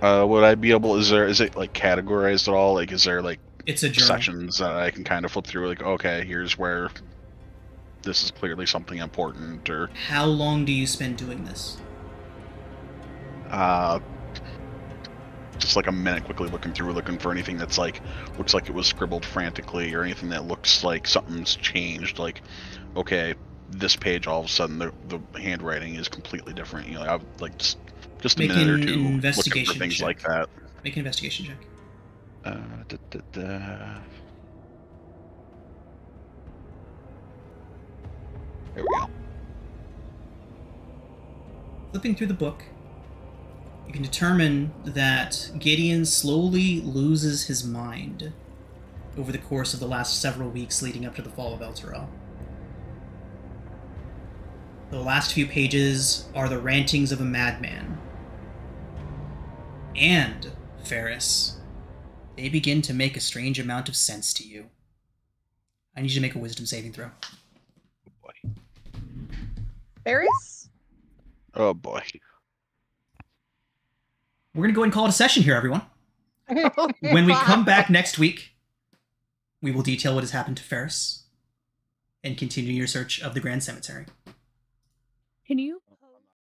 Would I be able? Is it like categorized at all? Like, is there like It's a journal. sections that I can kind of flip through. Like, okay, here's where this is clearly something important, or How long do you spend doing this? just like a minute quickly looking through, looking for anything that's like looks like it was scribbled frantically, or anything that looks like something's changed. Like, okay, this page all of a sudden the handwriting is completely different. You know, I would like just a Make minute or an two looking investigation for things check. like that. Make an investigation check. There we go. Flipping through the book, you can determine that Gideon slowly loses his mind over the course of the last several weeks leading up to the fall of Elturel. The last few pages are the rantings of a madman. And, Ferris, they begin to make a strange amount of sense to you. I need you to make a wisdom saving throw. Ferris? Oh boy. We're going to go ahead and call it a session here, everyone. When we come back next week, we will detail what has happened to Ferris and continue your search of the Grand Cemetery. Can you